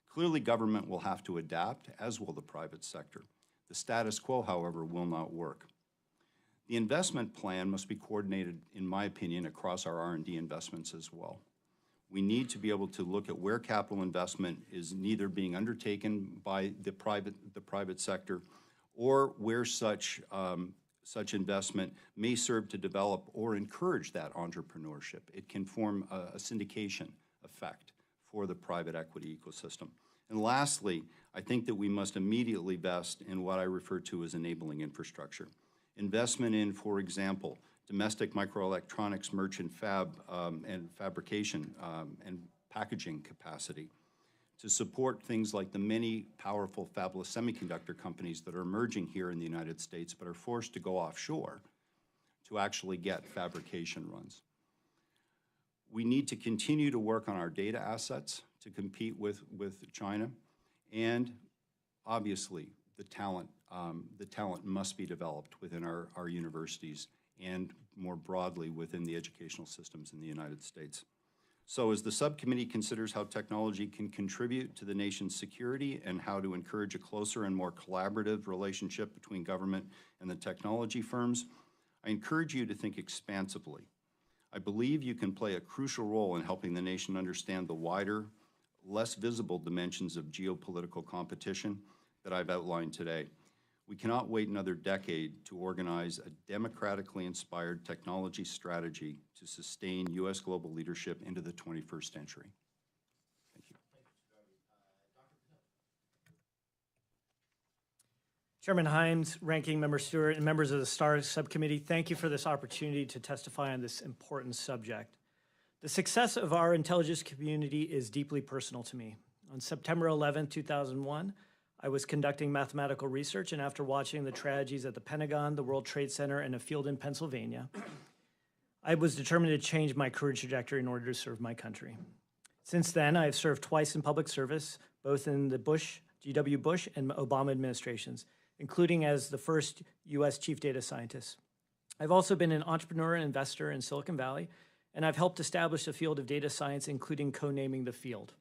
Clearly, government will have to adapt, as will the private sector. The status quo, however, will not work. The investment plan must be coordinated, in my opinion, across our R&D investments as well. We need to be able to look at where capital investment is neither being undertaken by the private sector or where such investment may serve to develop or encourage that entrepreneurship. It can form a syndication effect for the private equity ecosystem. And lastly, I think that we must immediately invest in what I refer to as enabling infrastructure. Investment in, for example, domestic microelectronics merchant fab and fabrication and packaging capacity to support things like the many powerful fabless semiconductor companies that are emerging here in the United States but are forced to go offshore to actually get fabrication runs. We need to continue to work on our data assets to compete with China, and obviously the talent must be developed within our universities and more broadly within the educational systems in the United States. So as the subcommittee considers how technology can contribute to the nation's security and how to encourage a closer and more collaborative relationship between government and the technology firms, I encourage you to think expansively. I believe you can play a crucial role in helping the nation understand the wider, less visible dimensions of geopolitical competition that I've outlined today. We cannot wait another decade to organize a democratically inspired technology strategy to sustain U.S. global leadership into the 21st century. Thank you. Chairman Himes, Ranking Member Stewart, and members of the STAR Subcommittee, thank you for this opportunity to testify on this important subject. The success of our intelligence community is deeply personal to me. On September 11, 2001, I was conducting mathematical research, and after watching the tragedies at the Pentagon, the World Trade Center, and a field in Pennsylvania, I was determined to change my career trajectory in order to serve my country. Since then, I have served twice in public service, both in the G.W. Bush and Obama administrations, including as the first U.S. chief data scientist. I've also been an entrepreneur and investor in Silicon Valley, and I've helped establish the field of data science, including co-naming the field.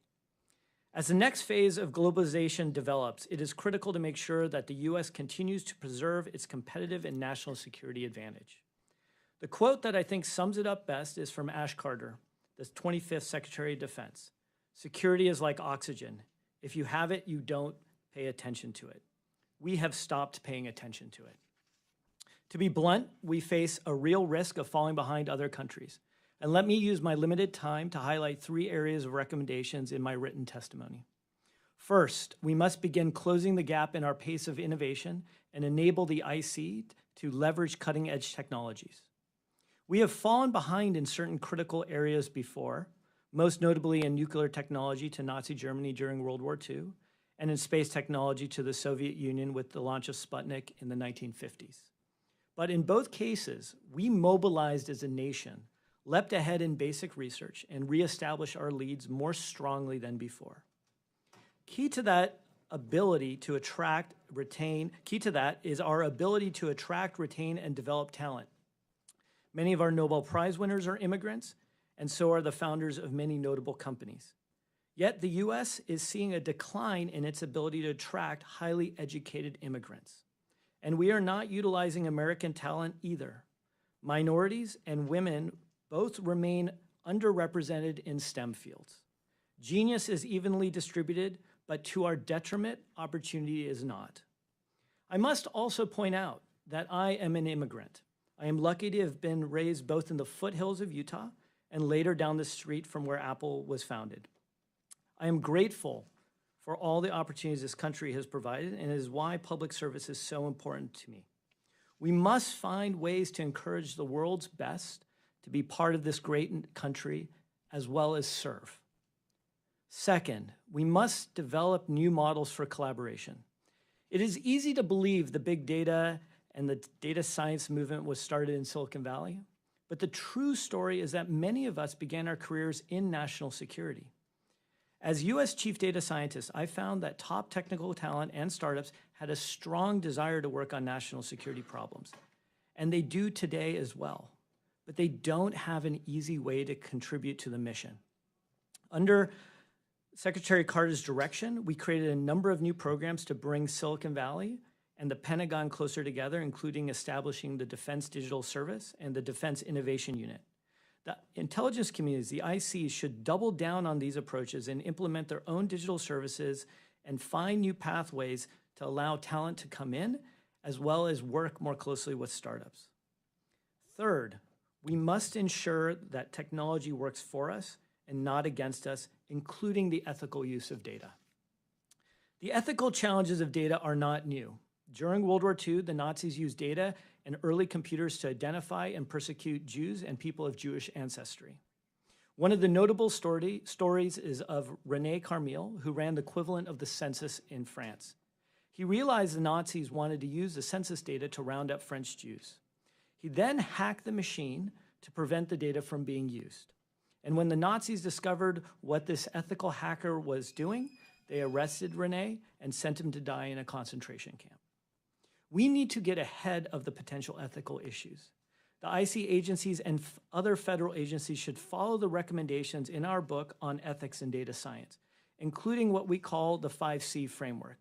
As the next phase of globalization develops, it is critical to make sure that the U.S. continues to preserve its competitive and national security advantage. The quote that I think sums it up best is from Ash Carter, the 25th Secretary of Defense. "Security is like oxygen. If you have it, you don't pay attention to it." We have stopped paying attention to it. To be blunt, we face a real risk of falling behind other countries. And let me use my limited time to highlight 3 areas of recommendations in my written testimony. First, we must begin closing the gap in our pace of innovation and enable the IC to leverage cutting-edge technologies. We have fallen behind in certain critical areas before, most notably in nuclear technology to Nazi Germany during World War II, and in space technology to the Soviet Union with the launch of Sputnik in the 1950s. But in both cases, we mobilized as a nation, leapt ahead in basic research, and reestablished our leads more strongly than before. Key to that is our ability to attract, retain, and develop talent. Many of our Nobel Prize winners are immigrants, and so are the founders of many notable companies. Yet the U.S. is seeing a decline in its ability to attract highly educated immigrants. And we are not utilizing American talent either. Minorities and women both remain underrepresented in STEM fields. Genius is evenly distributed, but to our detriment, opportunity is not. I must also point out that I am an immigrant. I am lucky to have been raised both in the foothills of Utah and later down the street from where Apple was founded. I am grateful for all the opportunities this country has provided, and it is why public service is so important to me. We must find ways to encourage the world's best to be part of this great country as well as serve. Second, we must develop new models for collaboration. It is easy to believe the big data and the data science movement was started in Silicon Valley, but the true story is that many of us began our careers in national security. As U.S. Chief Data Scientist, I found that top technical talent and startups had a strong desire to work on national security problems, and they do today as well, but they don't have an easy way to contribute to the mission. Under Secretary Carter's direction, we created a number of new programs to bring Silicon Valley and the Pentagon closer together, including establishing the Defense Digital Service and the Defense Innovation Unit. The intelligence communities, the ICs, should double down on these approaches and implement their own digital services and find new pathways to allow talent to come in, as well as work more closely with startups. Third, we must ensure that technology works for us and not against us, including the ethical use of data. The ethical challenges of data are not new. During World War II, the Nazis used data and early computers to identify and persecute Jews and people of Jewish ancestry. One of the notable stories is of René Carmille, who ran the equivalent of the census in France. He realized the Nazis wanted to use the census data to round up French Jews. He then hacked the machine to prevent the data from being used. And when the Nazis discovered what this ethical hacker was doing, they arrested René and sent him to die in a concentration camp. We need to get ahead of the potential ethical issues. The IC agencies and other federal agencies should follow the recommendations in our book on ethics in data science, including what we call the 5C framework,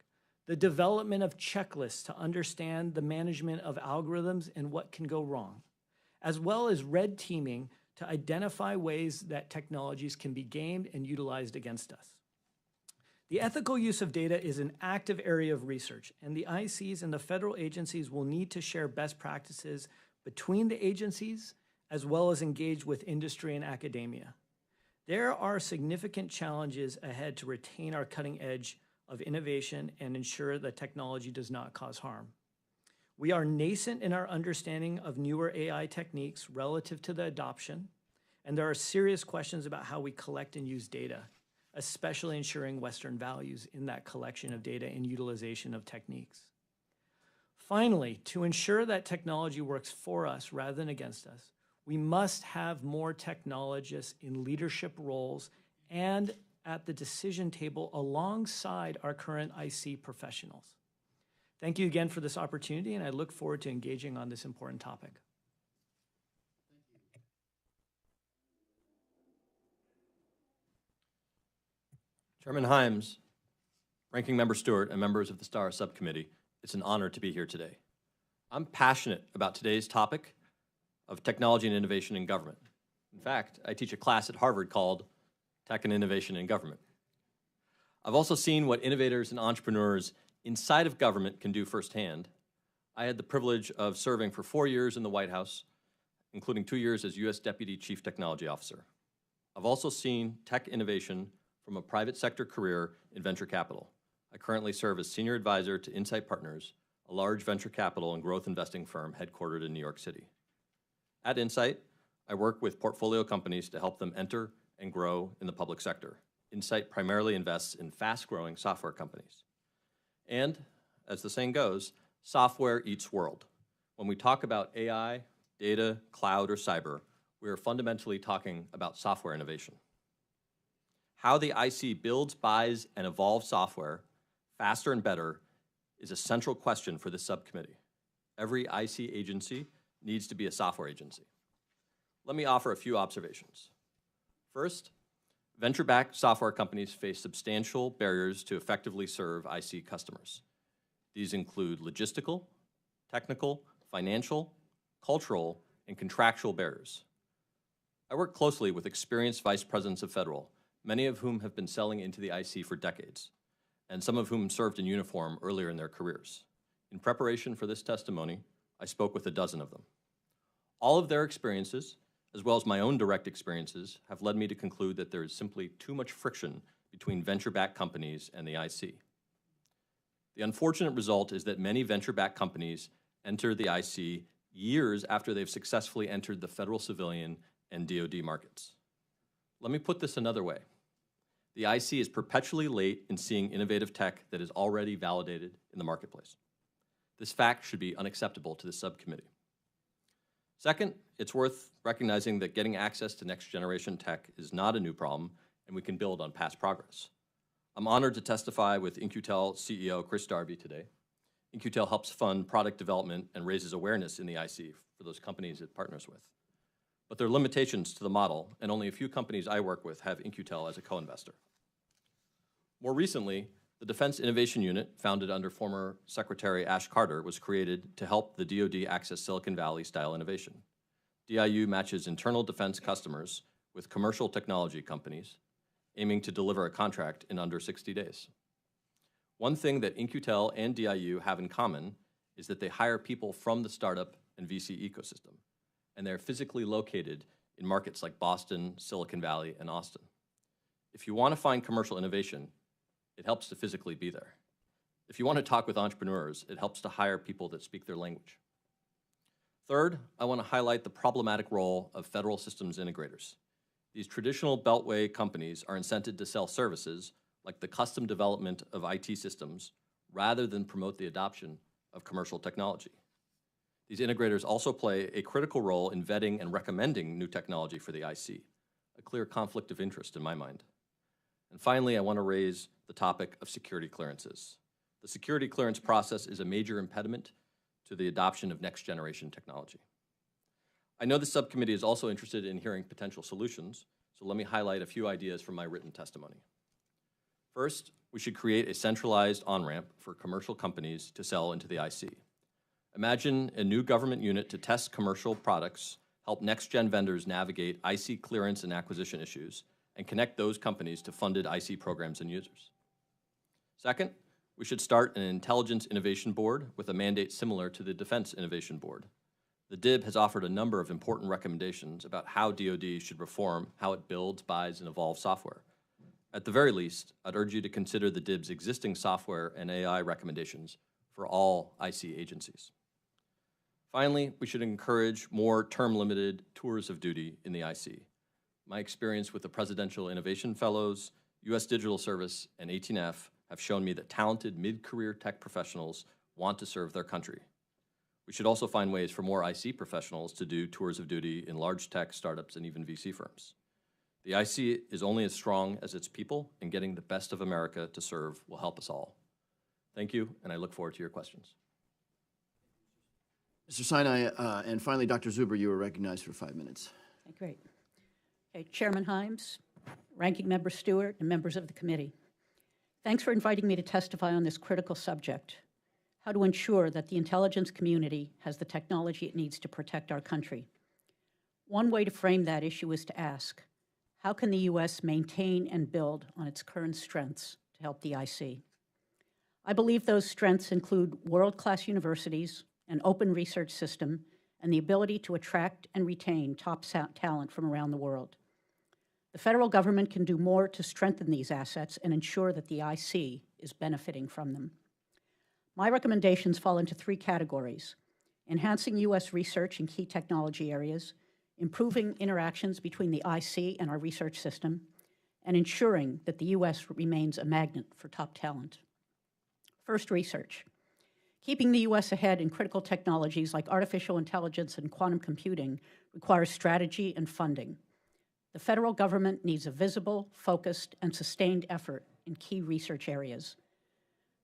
the development of checklists to understand the management of algorithms and what can go wrong, as well as red teaming to identify ways that technologies can be gamed and utilized against us. The ethical use of data is an active area of research, and the ICs and the federal agencies will need to share best practices between the agencies, as well as engage with industry and academia. There are significant challenges ahead to retain our cutting edge of innovation and ensure that technology does not cause harm. We are nascent in our understanding of newer AI techniques relative to the adoption, and there are serious questions about how we collect and use data, especially ensuring Western values in that collection of data and utilization of techniques. Finally, to ensure that technology works for us rather than against us, we must have more technologists in leadership roles and at the decision table alongside our current IC professionals. Thank you again for this opportunity, and I look forward to engaging on this important topic. Chairman Himes, Ranking Member Stewart, and members of the STAR Subcommittee, it's an honor to be here today. I'm passionate about today's topic of technology and innovation in government. In fact, I teach a class at Harvard called Tech and Innovation in Government. I've also seen what innovators and entrepreneurs inside of government can do firsthand. I had the privilege of serving for 4 years in the White House, including 2 years as U.S. Deputy Chief Technology Officer. I've also seen tech innovation from a private sector career in venture capital. I currently serve as Senior Advisor to Insight Partners, a large venture capital and growth investing firm headquartered in New York City. At Insight, I work with portfolio companies to help them enter and grow in the public sector. Insight primarily invests in fast-growing software companies. And, as the saying goes, software eats world. When we talk about AI, data, cloud, or cyber, we are fundamentally talking about software innovation. How the IC builds, buys, and evolves software faster and better is a central question for this subcommittee. Every IC agency needs to be a software agency. Let me offer a few observations. First, venture-backed software companies face substantial barriers to effectively serve IC customers. These include logistical, technical, financial, cultural, and contractual barriers. I work closely with experienced vice presidents of federal, many of whom have been selling into the IC for decades, and some of whom served in uniform earlier in their careers. In preparation for this testimony, I spoke with a dozen of them. All of their experiences, as well as my own direct experiences, have led me to conclude that there is simply too much friction between venture-backed companies and the IC. The unfortunate result is that many venture-backed companies enter the IC years after they've successfully entered the federal civilian and DoD markets. Let me put this another way. The IC is perpetually late in seeing innovative tech that is already validated in the marketplace. This fact should be unacceptable to the subcommittee. Second, it's worth recognizing that getting access to next-generation tech is not a new problem, and we can build on past progress. I'm honored to testify with In-Q-Tel CEO Chris Darby today. In-Q-Tel helps fund product development and raises awareness in the IC for those companies it partners with. But there are limitations to the model, and only a few companies I work with have In-Q-Tel as a co-investor. More recently, the Defense Innovation Unit, founded under former Secretary Ash Carter, was created to help the DoD access Silicon Valley-style innovation. DIU matches internal defense customers with commercial technology companies, aiming to deliver a contract in under 60 days. One thing that In-Q-Tel and DIU have in common is that they hire people from the startup and VC ecosystem, and they're physically located in markets like Boston, Silicon Valley, and Austin. If you want to find commercial innovation, it helps to physically be there. If you want to talk with entrepreneurs, it helps to hire people that speak their language. Third, I want to highlight the problematic role of federal systems integrators. These traditional beltway companies are incented to sell services like the custom development of IT systems rather than promote the adoption of commercial technology. These integrators also play a critical role in vetting and recommending new technology for the IC, a clear conflict of interest in my mind. And finally, I want to raise the topic of security clearances. The security clearance process is a major impediment to the adoption of next-generation technology. I know the subcommittee is also interested in hearing potential solutions, so let me highlight a few ideas from my written testimony. First, we should create a centralized on-ramp for commercial companies to sell into the IC. Imagine a new government unit to test commercial products, help next-gen vendors navigate IC clearance and acquisition issues, and connect those companies to funded IC programs and users. Second, we should start an intelligence innovation board with a mandate similar to the Defense Innovation Board. The DIB has offered a number of important recommendations about how DoD should reform how it builds, buys, and evolves software. At the very least, I'd urge you to consider the DIB's existing software and AI recommendations for all IC agencies. Finally, we should encourage more term-limited tours of duty in the IC. My experience with the Presidential Innovation Fellows, U.S. Digital Service, and 18F have shown me that talented mid-career tech professionals want to serve their country. We should also find ways for more IC professionals to do tours of duty in large tech startups and even VC firms. The IC is only as strong as its people, and getting the best of America to serve will help us all. Thank you, and I look forward to your questions. Mr. Sinai, and finally, Dr. Zuber, you are recognized for 5 minutes. Okay, great. Okay, Chairman Himes, Ranking Member Stewart, and members of the committee. Thanks for inviting me to testify on this critical subject, how to ensure that the intelligence community has the technology it needs to protect our country. One way to frame that issue is to ask, how can the U.S. maintain and build on its current strengths to help the IC? I believe those strengths include world-class universities, an open research system, and the ability to attract and retain top talent from around the world. The federal government can do more to strengthen these assets and ensure that the IC is benefiting from them. My recommendations fall into 3 categories: enhancing U.S. research in key technology areas, improving interactions between the IC and our research system, and ensuring that the U.S. remains a magnet for top talent. First, research. Keeping the U.S. ahead in critical technologies like artificial intelligence and quantum computing requires strategy and funding. The federal government needs a visible, focused, and sustained effort in key research areas.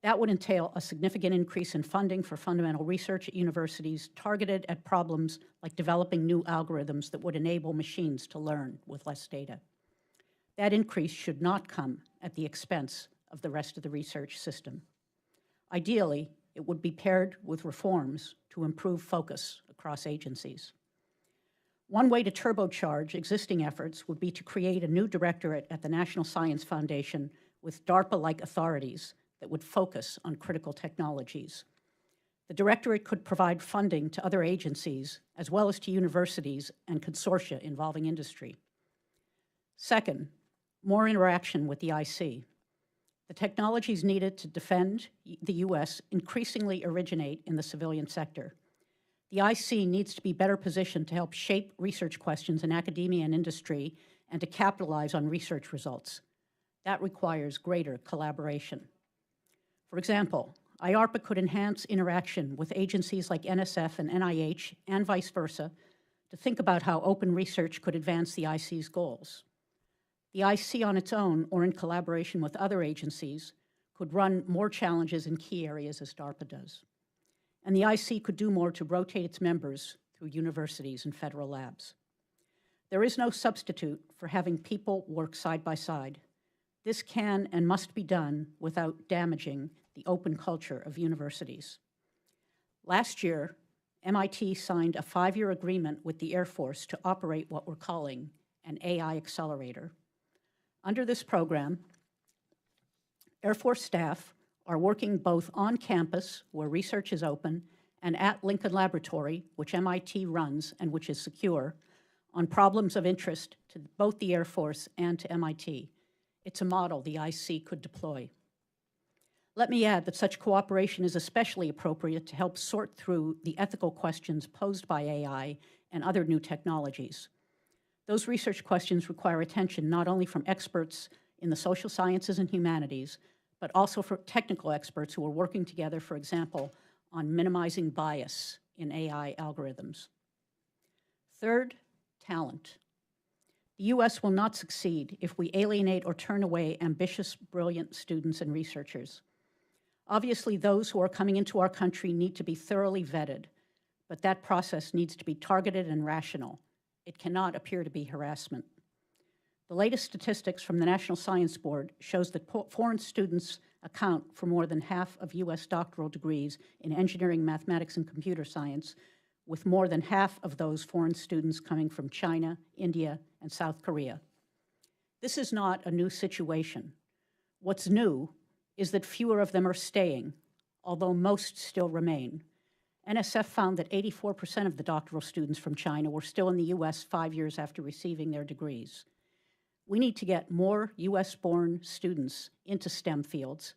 That would entail a significant increase in funding for fundamental research at universities targeted at problems like developing new algorithms that would enable machines to learn with less data. That increase should not come at the expense of the rest of the research system. Ideally, it would be paired with reforms to improve focus across agencies. One way to turbocharge existing efforts would be to create a new directorate at the National Science Foundation with DARPA-like authorities that would focus on critical technologies. The directorate could provide funding to other agencies, as well as to universities and consortia involving industry. Second, more interaction with the IC. The technologies needed to defend the U.S. increasingly originate in the civilian sector. The IC needs to be better positioned to help shape research questions in academia and industry and to capitalize on research results. That requires greater collaboration. For example, IARPA could enhance interaction with agencies like NSF and NIH and vice versa to think about how open research could advance the IC's goals. The IC on its own or in collaboration with other agencies could run more challenges in key areas as DARPA does. And the IC could do more to rotate its members through universities and federal labs. There is no substitute for having people work side by side. This can and must be done without damaging the open culture of universities. Last year, MIT signed a 5-year agreement with the Air Force to operate what we're calling an AI accelerator. Under this program, Air Force staff are working both on campus, where research is open, and at Lincoln Laboratory, which MIT runs and which is secure, on problems of interest to both the Air Force and to MIT. It's a model the IC could deploy. Let me add that such cooperation is especially appropriate to help sort through the ethical questions posed by AI and other new technologies. Those research questions require attention not only from experts in the social sciences and humanities, but also for technical experts who are working together, for example, on minimizing bias in AI algorithms. Third, talent. The U.S. will not succeed if we alienate or turn away ambitious, brilliant students and researchers. Obviously, those who are coming into our country need to be thoroughly vetted, but that process needs to be targeted and rational. It cannot appear to be harassment. The latest statistics from the National Science Board shows that foreign students account for more than half of U.S. doctoral degrees in engineering, mathematics, and computer science, with more than half of those foreign students coming from China, India, and South Korea. This is not a new situation. What's new is that fewer of them are staying, although most still remain. NSF found that 84% of the doctoral students from China were still in the U.S. 5 years after receiving their degrees. We need to get more U.S.-born students into STEM fields,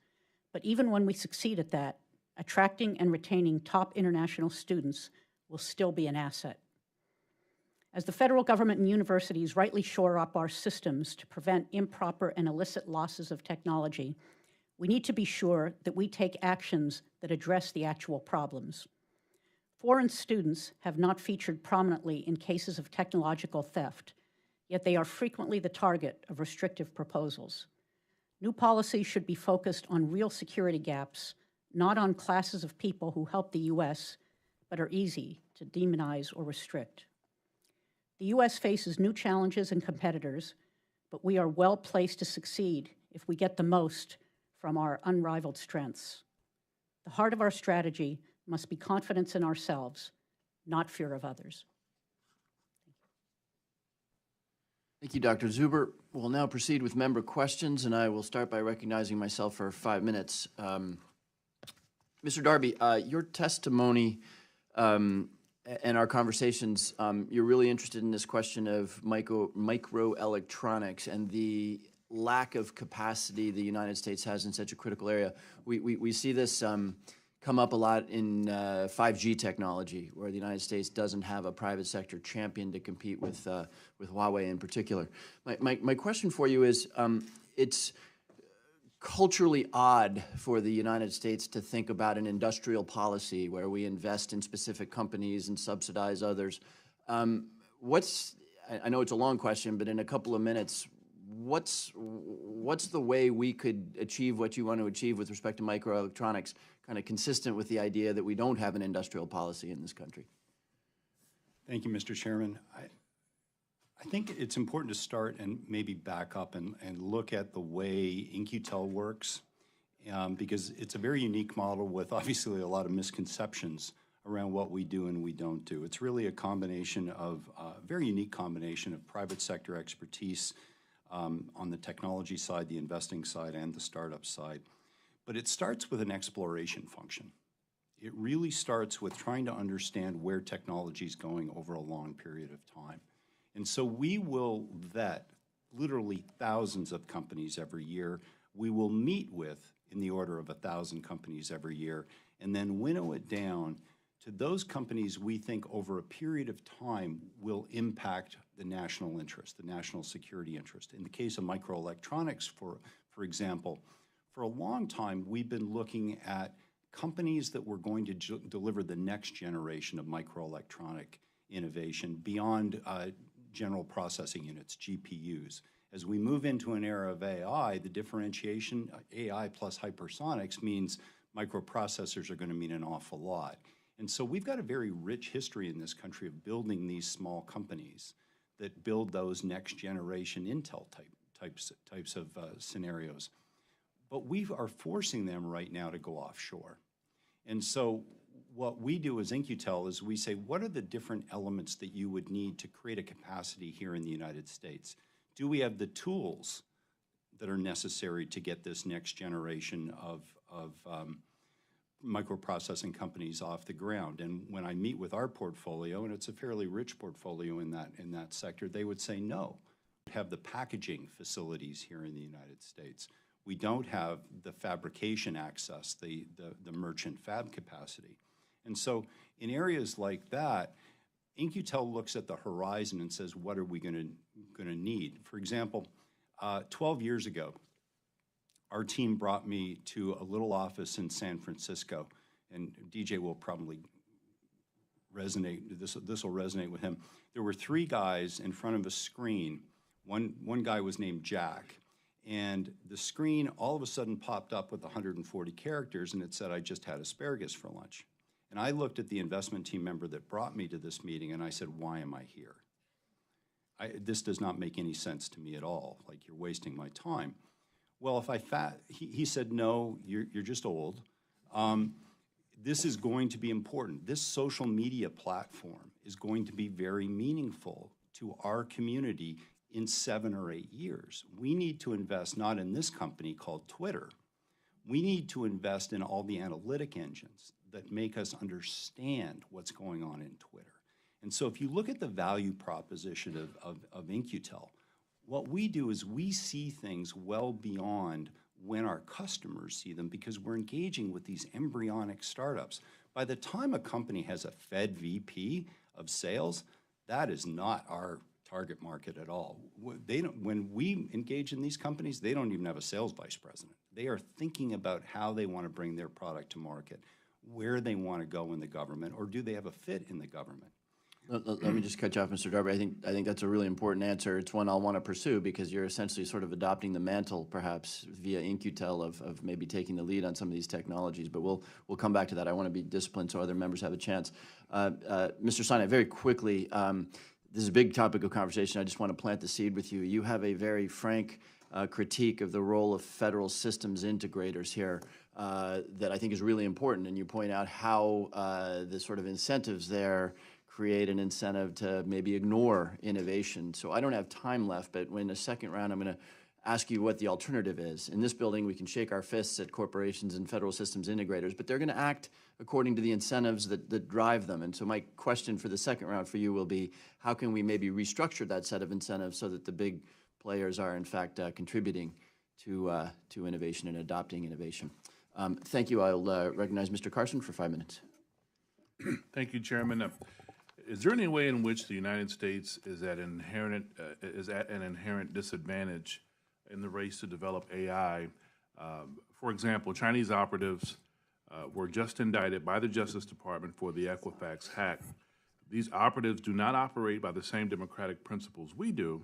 but even when we succeed at that, attracting and retaining top international students will still be an asset. As the federal government and universities rightly shore up our systems to prevent improper and illicit losses of technology, we need to be sure that we take actions that address the actual problems. Foreign students have not featured prominently in cases of technological theft, yet they are frequently the target of restrictive proposals. New policies should be focused on real security gaps, not on classes of people who help the U.S., but are easy to demonize or restrict. The U.S. faces new challenges and competitors, but we are well placed to succeed if we get the most from our unrivaled strengths. The heart of our strategy must be confidence in ourselves, not fear of others. Thank you, Dr. Zuber. We'll now proceed with member questions, and I will start by recognizing myself for 5 minutes. Mr. Darby, your testimony and our conversations, you're really interested in this question of microelectronics and the lack of capacity the United States has in such a critical area. We see this come up a lot in 5G technology, where the United States doesn't have a private sector champion to compete with Huawei in particular. My question for you is, it's culturally odd for the United States to think about an industrial policy where we invest in specific companies and subsidize others. I know it's a long question, but in a couple of minutes, what's the way we could achieve what you want to achieve with respect to microelectronics, kind of consistent with the idea that we don't have an industrial policy in this country? Thank you, Mr. Chairman. I think it's important to start and maybe back up and look at the way In-Q-Tel works, because it's a very unique model with obviously a lot of misconceptions around what we do and we don't do. It's really a combination of, a very unique combination of private sector expertise on the technology side, the investing side, and the startup side. But it starts with an exploration function. It really starts with trying to understand where technology is going over a long period of time. And so we will vet literally thousands of companies every year. We will meet with in the order of 1,000 companies every year, and then winnow it down to those companies we think over a period of time will impact the national interest, the national security interest. In the case of microelectronics, for example, for a long time, we've been looking at companies that were going to deliver the next generation of microelectronic innovation beyond general processing units, GPUs. As we move into an era of AI, the differentiation, AI plus hypersonics, means microprocessors are going to mean an awful lot. And so we've got a very rich history in this country of building these small companies that build those next generation Intel types of scenarios. But we are forcing them right now to go offshore. And so what we do as In-Q-Tel is we say, what are the different elements that you would need to create a capacity here in the United States? Do we have the tools that are necessary to get this next generation of microprocessing companies off the ground? And when I meet with our portfolio, and it's a fairly rich portfolio in that sector, they would say no. We have the packaging facilities here in the United States. We don't have the fabrication access, the merchant fab capacity. And so in areas like that, In-Q-Tel looks at the horizon and says, what are we going to need? For example, 12 years ago, our team brought me to a little office in San Francisco, and DJ will probably resonate, this will resonate with him. There were 3 guys in front of a screen. One guy was named Jack, and the screen all of a sudden popped up with 140 characters, and it said, I just had asparagus for lunch. And I looked at the investment team member that brought me to this meeting, and I said, why am I here? This does not make any sense to me at all, like you're wasting my time. Well, if he said, no, you're just old. This is going to be important. This social media platform is going to be very meaningful to our community in 7 or 8 years. We need to invest not in this company called Twitter. We need to invest in all the analytic engines that make us understand what's going on in Twitter. And so if you look at the value proposition of In-Q-Tel, what we do is we see things well beyond when our customers see them because we're engaging with these embryonic startups. By the time a company has a Fed VP of sales, that is not our target market at all. When we engage in these companies, they don't even have a sales vice president. They are thinking about how they want to bring their product to market, where they want to go in the government, or do they have a fit in the government? Let me just cut you off, Mr. Darby. I think that's a really important answer. It's one I'll want to pursue because you're essentially sort of adopting the mantle, perhaps via In-Q-Tel, of maybe taking the lead on some of these technologies. But we'll come back to that. I want to be disciplined so other members have a chance. Mr. Sinai, very quickly, this is a big topic of conversation. I just want to plant the seed with you. You have a very frank critique of the role of federal systems integrators here that I think is really important. And you point out how the sort of incentives there create an incentive to maybe ignore innovation. So I don't have time left, but in the second round, I'm going to ask you what the alternative is. In this building, we can shake our fists at corporations and federal systems integrators, but they're going to act according to the incentives that drive them. And so my question for the second round for you will be, how can we maybe restructure that set of incentives so that the big players are, in fact, contributing to innovation and adopting innovation? Thank you. I'll recognize Mr. Carson for 5 minutes. Thank you, Chairman. Is there any way in which the United States is at an inherent disadvantage in the race to develop AI? For example, Chinese operatives were just indicted by the Justice Department for the Equifax hack. These operatives do not operate by the same democratic principles we do,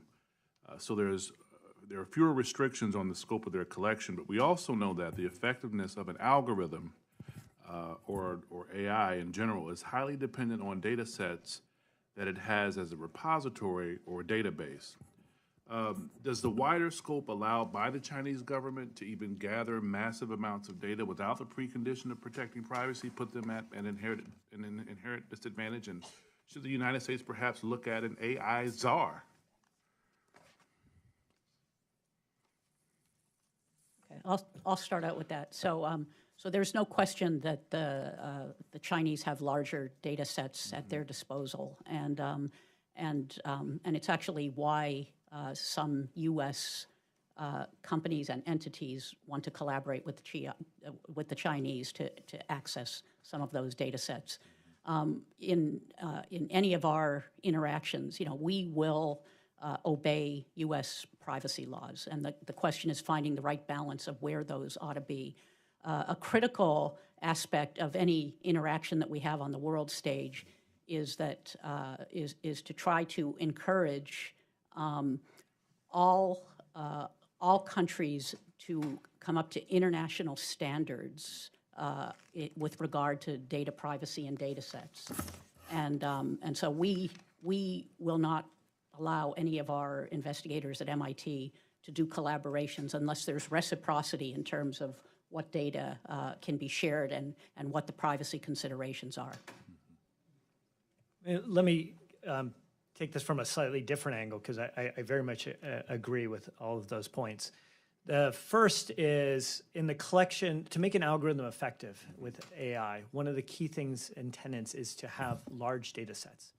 so there are fewer restrictions on the scope of their collection, but we also know that the effectiveness of an algorithm or AI in general is highly dependent on data sets that it has as a repository or database. Does the wider scope allowed by the Chinese government to even gather massive amounts of data without the precondition of protecting privacy put them at an inherent disadvantage? And should the United States perhaps look at an AI czar? Okay, I'll start out with that. So there's no question that the Chinese have larger data sets at their disposal, and it's actually why some U.S. Companies and entities want to collaborate with the Chinese to access some of those data sets. in any of our interactions, we will obey U.S. privacy laws. And the question is finding the right balance of where those ought to be. A critical aspect of any interaction that we have on the world stage is that is to try to encourage all countries to come up to international standards with regard to data privacy and data sets. And so we will not allow any of our investigators at MIT to do collaborations unless there's reciprocity in terms of what data can be shared and what the privacy considerations are. Let me take this from a slightly different angle, because I very much agree with all of those points. The first is, in the collection, to make an algorithm effective with AI, one of the key things and tenets is to have large data sets.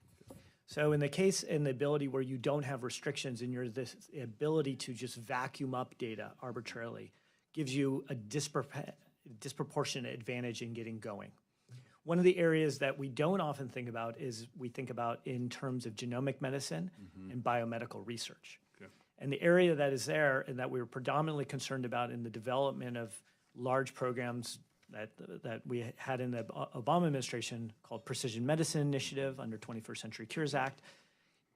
So in the case, in the ability where you don't have restrictions and the ability to just vacuum up data arbitrarily gives you a disproportionate advantage in getting going. One of the areas that we don't often think about is we think about in terms of genomic medicine and biomedical research. And the area that is there and that we were predominantly concerned about in the development of large programs that we had in the Obama administration called Precision Medicine Initiative under 21st Century Cures Act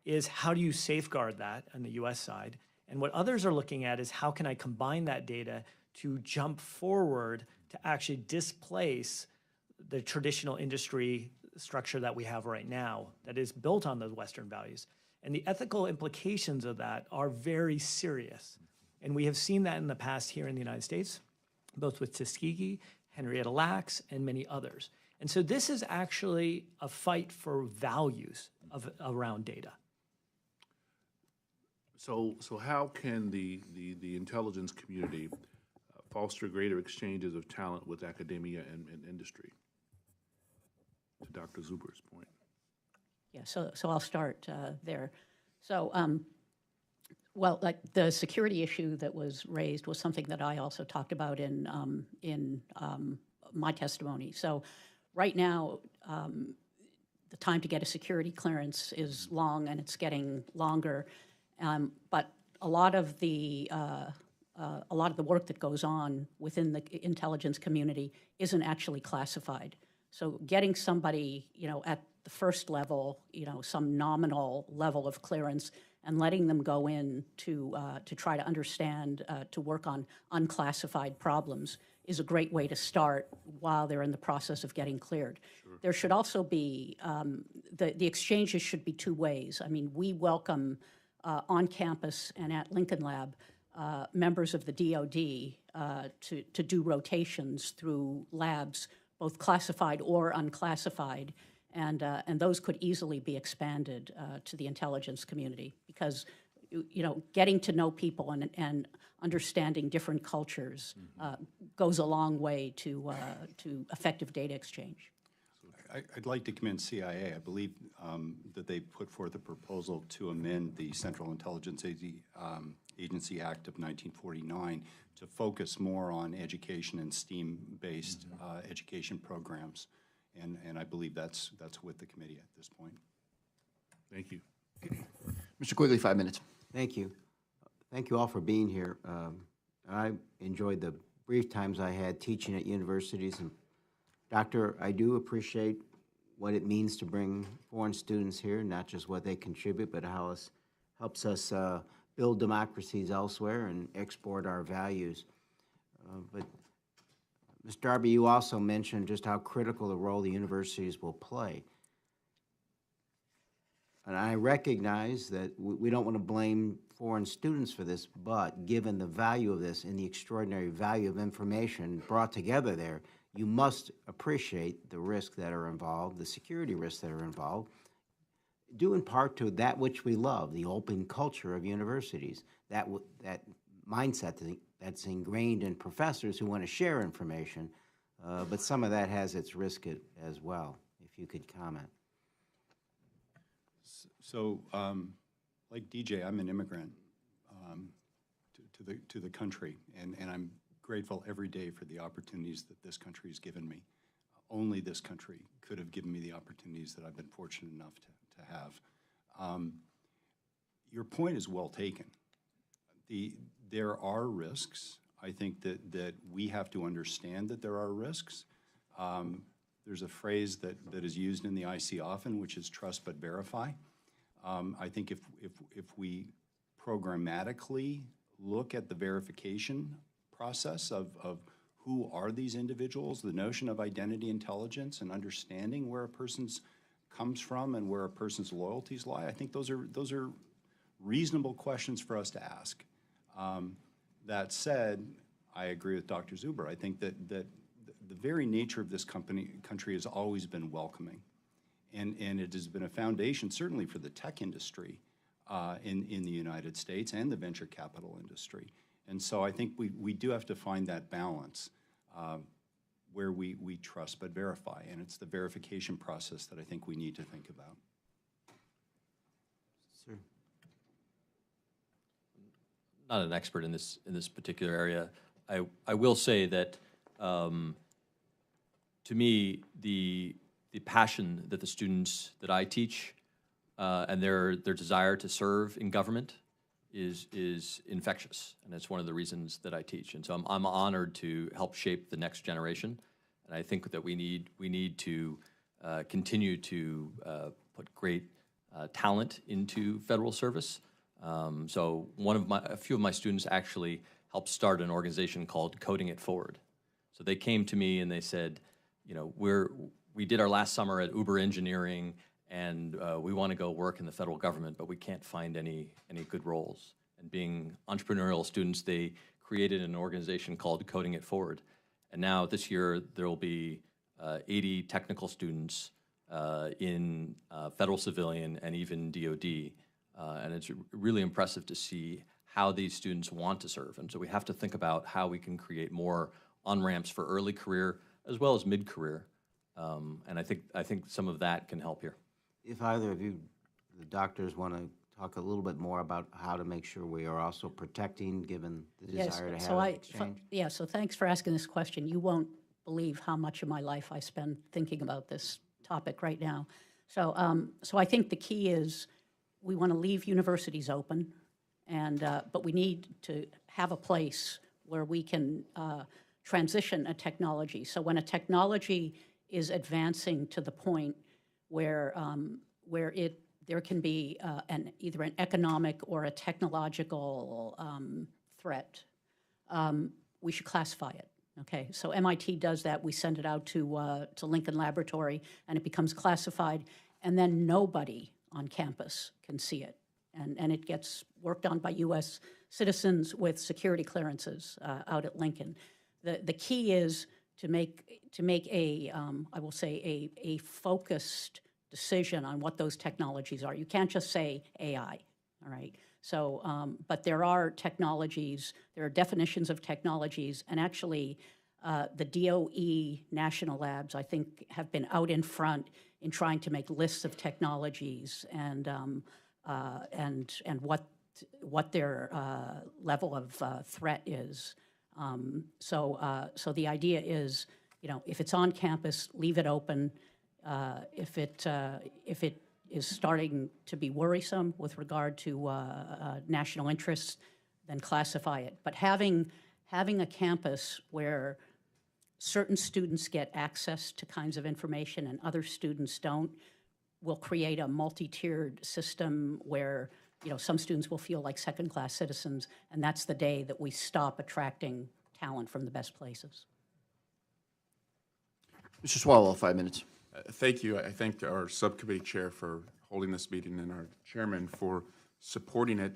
is how do you safeguard that on the US side? And what others are looking at is how can I combine that data to jump forward to actually displace the traditional industry structure that we have right now that is built on those Western values. And the ethical implications of that are very serious. And we have seen that in the past here in the United States, both with Tuskegee, Henrietta Lacks, and many others. And so this is actually a fight for values around data. So how can the intelligence community foster greater exchanges of talent with academia and industry? To Dr. Zuber's point. Yeah, so I'll start there. So, well, like the security issue that was raised was something that I also talked about in my testimony. So right now, the time to get a security clearance is long, and it's getting longer. But a lot of the work that goes on within the intelligence community isn't actually classified. So getting somebody, at the first level, some nominal level of clearance, and letting them go in to try to understand, to work on unclassified problems is a great way to start while they're in the process of getting cleared. Sure. There should also be, the exchanges should be two ways. I mean, we welcome on campus and at Lincoln Lab members of the DoD to do rotations through labs, both classified or unclassified, and those could easily be expanded to the intelligence community because, getting to know people and understanding different cultures goes a long way to effective data exchange. I'd like to commend CIA. I believe that they put forth a proposal to amend the Central Intelligence Agency Act of 1949 to focus more on education and STEAM-based education programs. And I believe that's with the committee at this point. Thank you. Mr. Quigley, 5 minutes. Thank you. Thank you all for being here. I enjoyed the brief times I had teaching at universities. And Doctor, I do appreciate what it means to bring foreign students here, not just what they contribute, but how it helps us build democracies elsewhere and export our values. But Ms. Darby, you also mentioned just how critical the role the universities will play. And I recognize that we don't want to blame foreign students for this, but given the value of this and the extraordinary value of information brought together there, you must appreciate the risks that are involved, the security risks that are involved, due in part to that which we love, the open culture of universities, that mindset that's ingrained in professors who want to share information, but some of that has its risk as well, if you could comment. So, like DJ, I'm an immigrant to the country, and I'm grateful every day for the opportunities that this country has given me. only this country could have given me the opportunities that I've been fortunate enough to have. Your point is well taken. There are risks. I think that we have to understand that there are risks. There's a phrase that is used in the IC often, which is trust but verify. I think if we programmatically look at the verification process of who are these individuals, the notion of identity intelligence and understanding where a person's comes from and where a person's loyalties lie, I think those are reasonable questions for us to ask. That said, I agree with Dr. Zuber. I think that the very nature of this country has always been welcoming. And it has been a foundation, certainly for the tech industry in the United States and the venture capital industry. And so I think we do have to find that balance where we trust but verify. And it's the verification process that I think we need to think about. Sir. Not an expert in this particular area. I will say that to me, the passion that the students that I teach and their desire to serve in government is infectious, and it's one of the reasons that I teach. And so I'm honored to help shape the next generation, and I think that we need to continue to put great talent into federal service. So a few of my students actually helped start an organization called Coding It Forward. So they came to me and they said, you know, we did our last summer at Uber Engineering, and we want to go work in the federal government, but we can't find any good roles. And being entrepreneurial students, they created an organization called Coding It Forward. And now this year there will be 80 technical students in federal civilian and even DoD. And it's really impressive to see how these students want to serve. And so we have to think about how we can create more on-ramps for early career as well as mid-career. And I think some of that can help here. If either of you, the doctors, want to talk a little bit more about how to make sure we are also protecting, given the desire to have an exchange. Yeah, so thanks for asking this question. You won't believe how much of my life I spend thinking about this topic right now. So, so I think the key is we want to leave universities open, and but we need to have a place where we can transition a technology. So when a technology is advancing to the point where there can be either an economic or a technological threat, we should classify it. Okay, so MIT does that. We send it out to Lincoln Laboratory, and it becomes classified, and then nobody on campus can see it, and it gets worked on by U.S. citizens with security clearances out at Lincoln. The key is to make a I will say a focused decision on what those technologies are. You can't just say AI, all right? So, but there are technologies, there are definitions of technologies, and actually the DOE national labs, I think, have been out in front in trying to make lists of technologies and what their level of threat is. So the idea is, you know, if it's on campus, leave it open. If it is starting to be worrisome with regard to national interests, then classify it. But having a campus where certain students get access to kinds of information and other students don't will create a multi-tiered system where, you know, some students will feel like second-class citizens, and that's the day that we stop attracting talent from the best places. Mr. Swalwell, 5 minutes. Thank you. I thank our subcommittee chair for holding this meeting and our chairman for supporting it.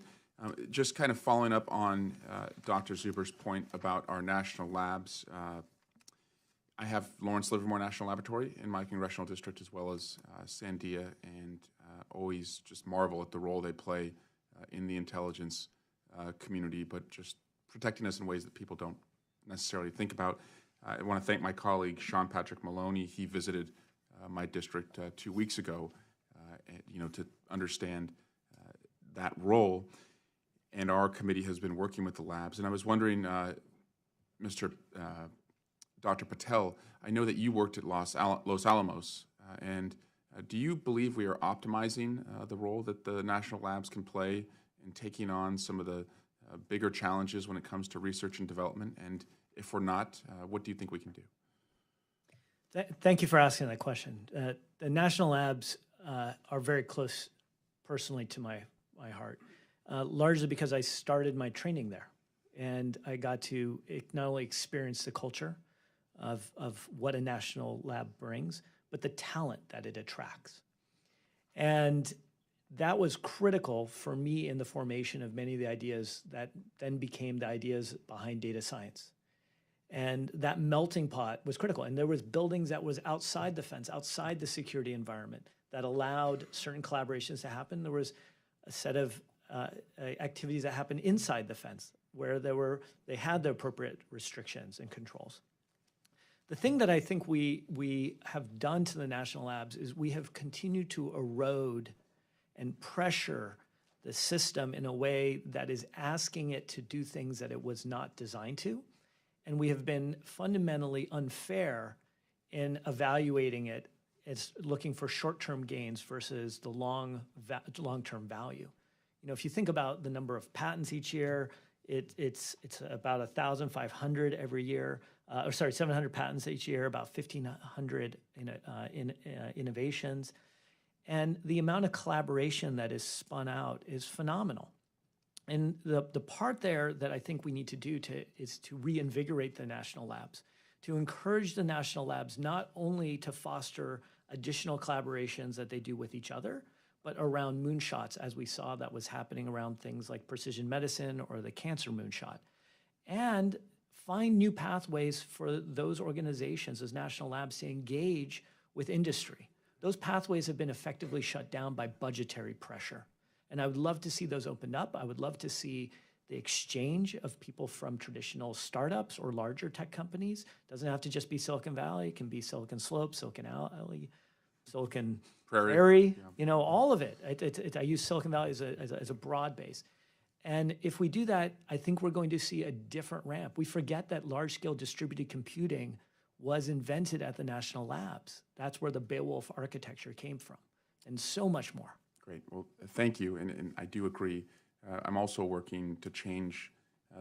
Just kind of following up on Dr. Zuber's point about our national labs. I have Lawrence Livermore National Laboratory in my congressional district, as well as Sandia, and always just marvel at the role they play in the intelligence community, but just protecting us in ways that people don't necessarily think about. I want to thank my colleague, Sean Patrick Maloney. He visited my district 2 weeks ago, you know, to understand that role. And our committee has been working with the labs. And I was wondering, Mr. Dr. Patel, I know that you worked at Los Alamos, and do you believe we are optimizing the role that the national labs can play in taking on some of the bigger challenges when it comes to research and development? And if we're not, what do you think we can do? Thank you for asking that question. The national labs are very close personally to my heart, largely because I started my training there. And I got to not only experience the culture of what a national lab brings, but the talent that it attracts. And that was critical for me in the formation of many of the ideas that then became the ideas behind data science. And that melting pot was critical. And there was buildings that was outside the fence, outside the security environment, that allowed certain collaborations to happen. There was a set of activities that happened inside the fence where they had the appropriate restrictions and controls. The thing that I think we have done to the national labs is we have continued to erode and pressure the system in a way that is asking it to do things that it was not designed to. And we have been fundamentally unfair in evaluating it as looking for short-term gains versus the long-term value. You know, if you think about the number of patents each year, it's about 1,500 every year. 700 patents each year, about 1,500 innovations. And the amount of collaboration that is spun out is phenomenal. And the part there that I think we need to do is to reinvigorate the national labs, to encourage the national labs not only to foster additional collaborations that they do with each other, but around moonshots, as we saw that was happening around things like precision medicine or the cancer moonshot. And find new pathways for those organizations, those national labs, to engage with industry. Those pathways have been effectively shut down by budgetary pressure. And I would love to see those opened up. I would love to see the exchange of people from traditional startups or larger tech companies. It doesn't have to just be Silicon Valley. It can be Silicon Slopes, Silicon Valley, Silicon Prairie, yeah. You know, all of it. I use Silicon Valley as a broad base. And if we do that, I think we're going to see a different ramp. We forget that large-scale distributed computing was invented at the national labs. That's where the Beowulf architecture came from, and so much more. Great. Well, thank you. And I do agree. I'm also working to change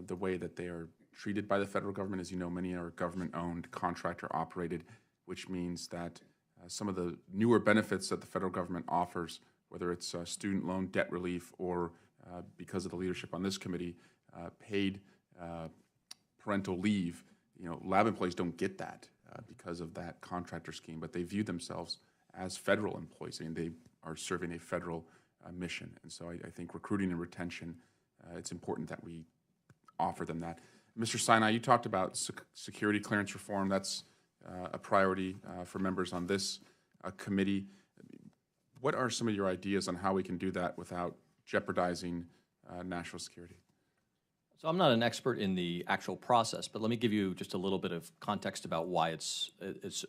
the way that they are treated by the federal government. As you know, many are government-owned, contractor-operated, which means that some of the newer benefits that the federal government offers, whether it's student loan debt relief or because of the leadership on this committee, paid parental leave, you know, lab employees don't get that because of that contractor scheme, but they view themselves as federal employees, and they are serving a federal mission. And so I think recruiting and retention, it's important that we offer them that. Mr. Sinai, you talked about security clearance reform. That's a priority for members on this committee. What are some of your ideas on how we can do that without jeopardizing national security? So I'm not an expert in the actual process, but let me give you just a little bit of context about why it's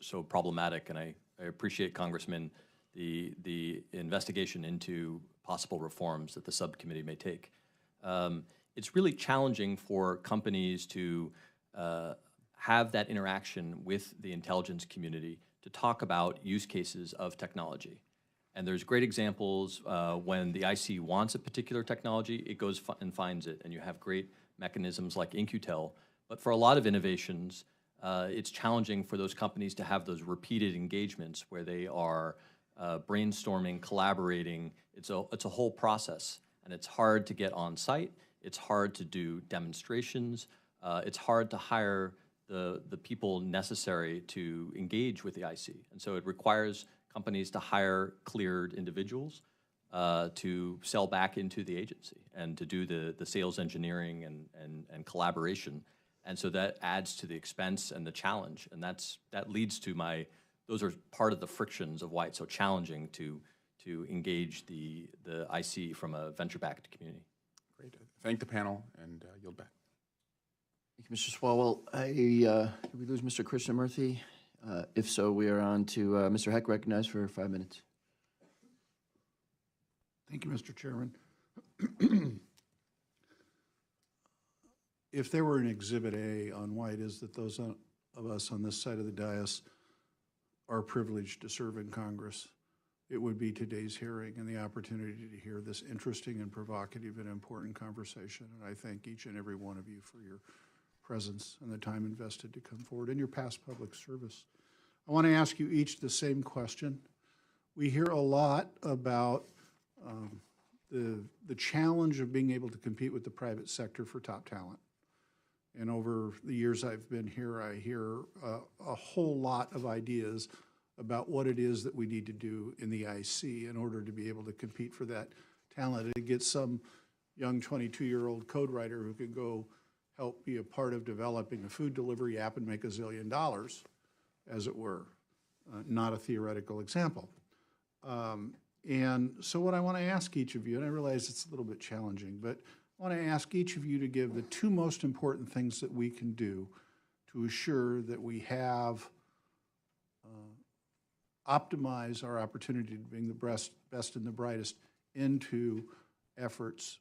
so problematic. And I appreciate, Congressman, the investigation into possible reforms that the subcommittee may take. It's really challenging for companies to have that interaction with the intelligence community to talk about use cases of technology. And there's great examples when the IC wants a particular technology, it goes and finds it, and you have great mechanisms like In-Q-Tel. But for a lot of innovations, it's challenging for those companies to have those repeated engagements where they are brainstorming, collaborating. It's a whole process, and it's hard to get on site. It's hard to do demonstrations. It's hard to hire the people necessary to engage with the IC. And so it requires companies to hire cleared individuals to sell back into the agency and to do the sales engineering and collaboration. And so that adds to the expense and the challenge. And that leads to those are part of the frictions of why it's so challenging to engage the IC from a venture-backed community. Great. Thank the panel and yield back. Thank you, Mr. Swalwell. Did we lose Mr. Krishnamurthy? If so, we are on to Mr. Heck, recognized for 5 minutes. Thank you, Mr. Chairman. If there were an Exhibit A on why it is that those of us on this side of the dais are privileged to serve in Congress, it would be today's hearing and the opportunity to hear this interesting and provocative and important conversation. And I thank each and every one of you for your presence and the time invested to come forward and your past public service. I want to ask you each the same question. We hear a lot about the challenge of being able to compete with the private sector for top talent. And over the years I've been here, I hear a whole lot of ideas about what it is that we need to do in the IC in order to be able to compete for that talent. It gets some young 22-year-old code writer who can go help be a part of developing a food delivery app and make $1 zillion, as it were. Not a theoretical example. And so what I want to ask each of you, and I realize it's a little bit challenging, but I want to ask each of you to give the two most important things that we can do to assure that we have optimize our opportunity to bring the best and the brightest into efforts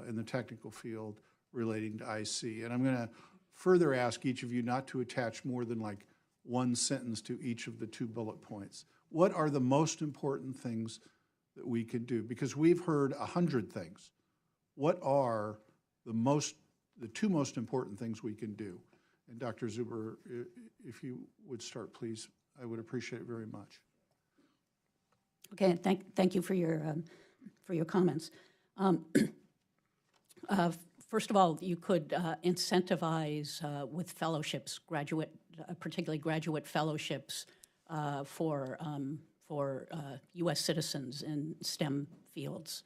in the technical field relating to IC. And I'm going to further ask each of you not to attach more than like one sentence to each of the 2 bullet points. What are the most important things that we can do? Because we've heard 100 things. What are the 2 most important things we can do? And Dr. Zuber, if you would start, please, I would appreciate it very much. Okay, thank you for your comments. First of all, you could incentivize with fellowships, particularly graduate fellowships for U.S. citizens in STEM fields.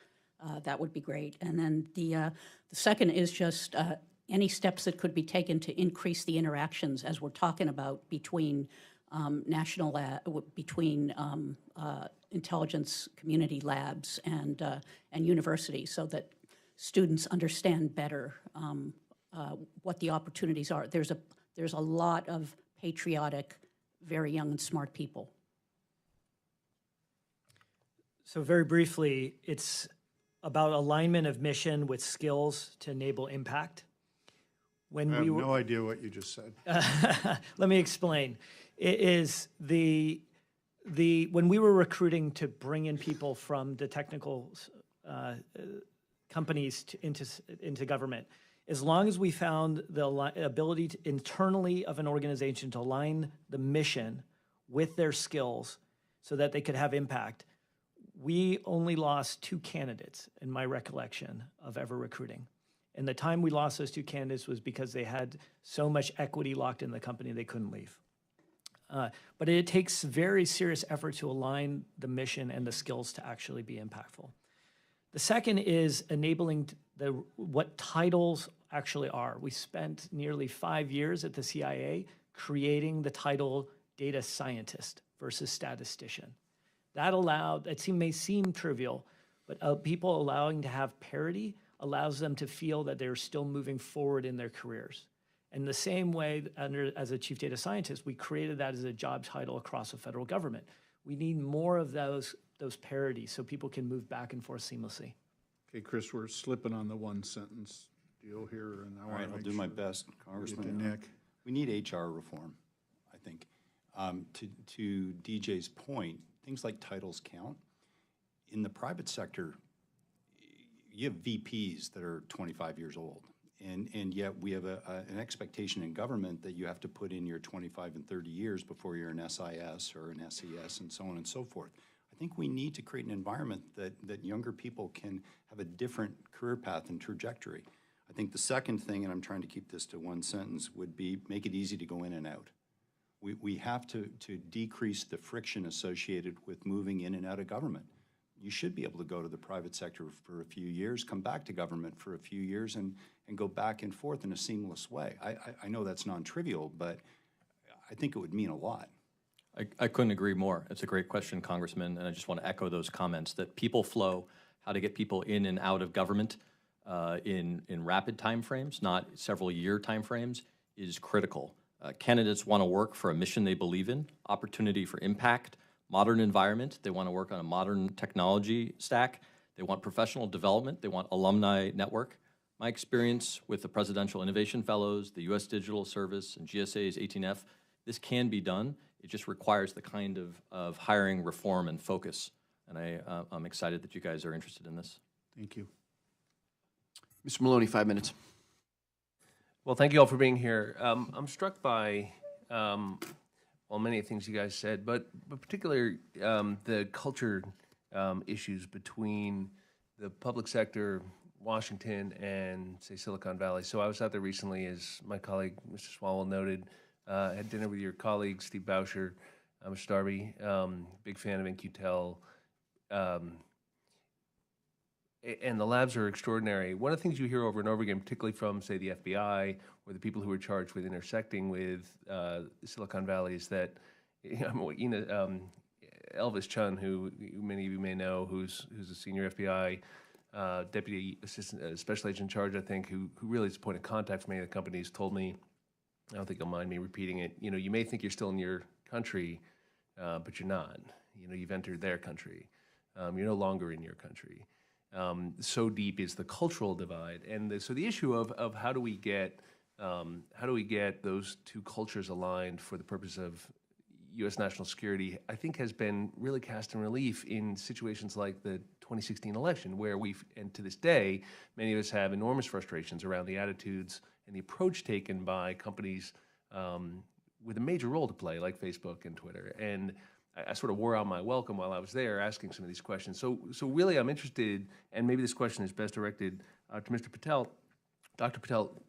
That would be great. And then the second is just any steps that could be taken to increase the interactions, as we're talking about, between intelligence community labs and universities, so that students understand better what the opportunities are. There's a lot of patriotic, very young and smart people. So very briefly, it's about alignment of mission with skills to enable impact. I have no idea what you just said. Let me explain. It is when we were recruiting to bring in people from the technical companies into government, as long as we found the ability internally of an organization to align the mission with their skills so that they could have impact, we only lost 2 candidates in my recollection of ever recruiting. And the time we lost those 2 candidates was because they had so much equity locked in the company they couldn't leave. But it takes very serious effort to align the mission and the skills to actually be impactful. The second is enabling what titles actually are. We spent nearly 5 years at the CIA creating the title data scientist versus statistician. That allowed, may seem trivial, but people allowing to have parity allows them to feel that they're still moving forward in their careers. And the same way, as a chief data scientist, we created that as a job title across the federal government. We need more of those parities so people can move back and forth seamlessly. Okay, Chris, we're slipping on the 1-sentence deal here, and all right, I'll do my best, Congressman. Nick. We need HR reform, I think. To DJ's point, things like titles count. In the private sector, you have VPs that are 25 years old, and yet we have an expectation in government that you have to put in your 25 and 30 years before you're an SIS or an SES and so on and so forth. I think we need to create an environment that younger people can have a different career path and trajectory. I think the second thing, and I'm trying to keep this to 1 sentence, would be make it easy to go in and out. We have to decrease the friction associated with moving in and out of government. You should be able to go to the private sector for a few years, come back to government for a few years, and go back and forth in a seamless way. I know that's non-trivial, but I think it would mean a lot. I couldn't agree more. It's a great question, Congressman, and I just want to echo those comments that people flow, how to get people in and out of government in rapid timeframes, not several year timeframes, is critical. Candidates want to work for a mission they believe in, opportunity for impact, modern environment. They want to work on a modern technology stack. They want professional development. They want alumni network. My experience with the Presidential Innovation Fellows, the U.S. Digital Service, and GSA's 18F This can be done. It just requires the kind of hiring reform and focus. And I'm excited that you guys are interested in this. Thank you. Mr. Maloney, 5 minutes. Well, thank you all for being here. I'm struck by, well, many things you guys said, but particularly the culture issues between the public sector, Washington, and, say, Silicon Valley. So I was out there recently, as my colleague, Mr. Swalwell, noted, had dinner with your colleague, Steve Bauscher, Mr. Darby, big fan of NQTEL. And the labs are extraordinary. One of the things you hear over and over again, particularly from, say, the FBI or the people who are charged with intersecting with Silicon Valley, is that Elvis Chun, who many of you may know, who's a senior FBI deputy assistant, special agent in charge, I think, who really is a point of contact for many of the companies, told me, I don't think you'll mind me repeating it, you may think you're still in your country, but you're not. You've entered their country. You're no longer in your country. So deep is the cultural divide, and so the issue of how do we get those two cultures aligned for the purpose of U.S. national security, I think has been really cast in relief in situations like the 2016 election, where and to this day, many of us have enormous frustrations around the attitudes and the approach taken by companies with a major role to play, like Facebook and Twitter. And I sort of wore out my welcome while I was there asking some of these questions. So really I'm interested, and maybe this question is best directed to Mr. Patel. Dr. Patel,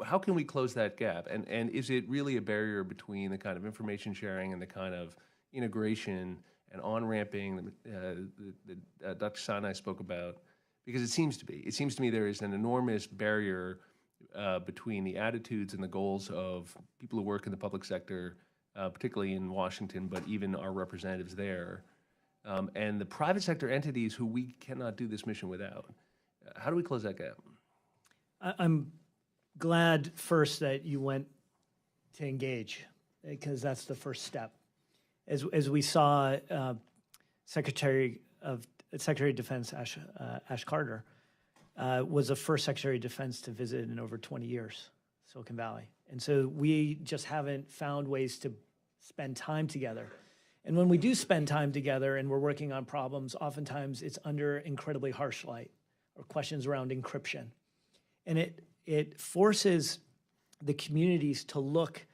how can we close that gap? And is it really a barrier between the kind of information sharing and the kind of integration and on-ramping that Dr. Sinai spoke about? Because it seems to be. It seems to me there is an enormous barrier between the attitudes and the goals of people who work in the public sector, particularly in Washington, but even our representatives there, and the private sector entities who we cannot do this mission without. How do we close that gap? I'm glad first that you went to engage, because that's the first step. As we saw, Secretary of Defense Ash Carter was the first Secretary of Defense to visit in over 20 years, Silicon Valley. And so we just haven't found ways to spend time together. And when we do spend time together and we're working on problems, oftentimes it's under incredibly harsh light or questions around encryption. And it forces the communities to look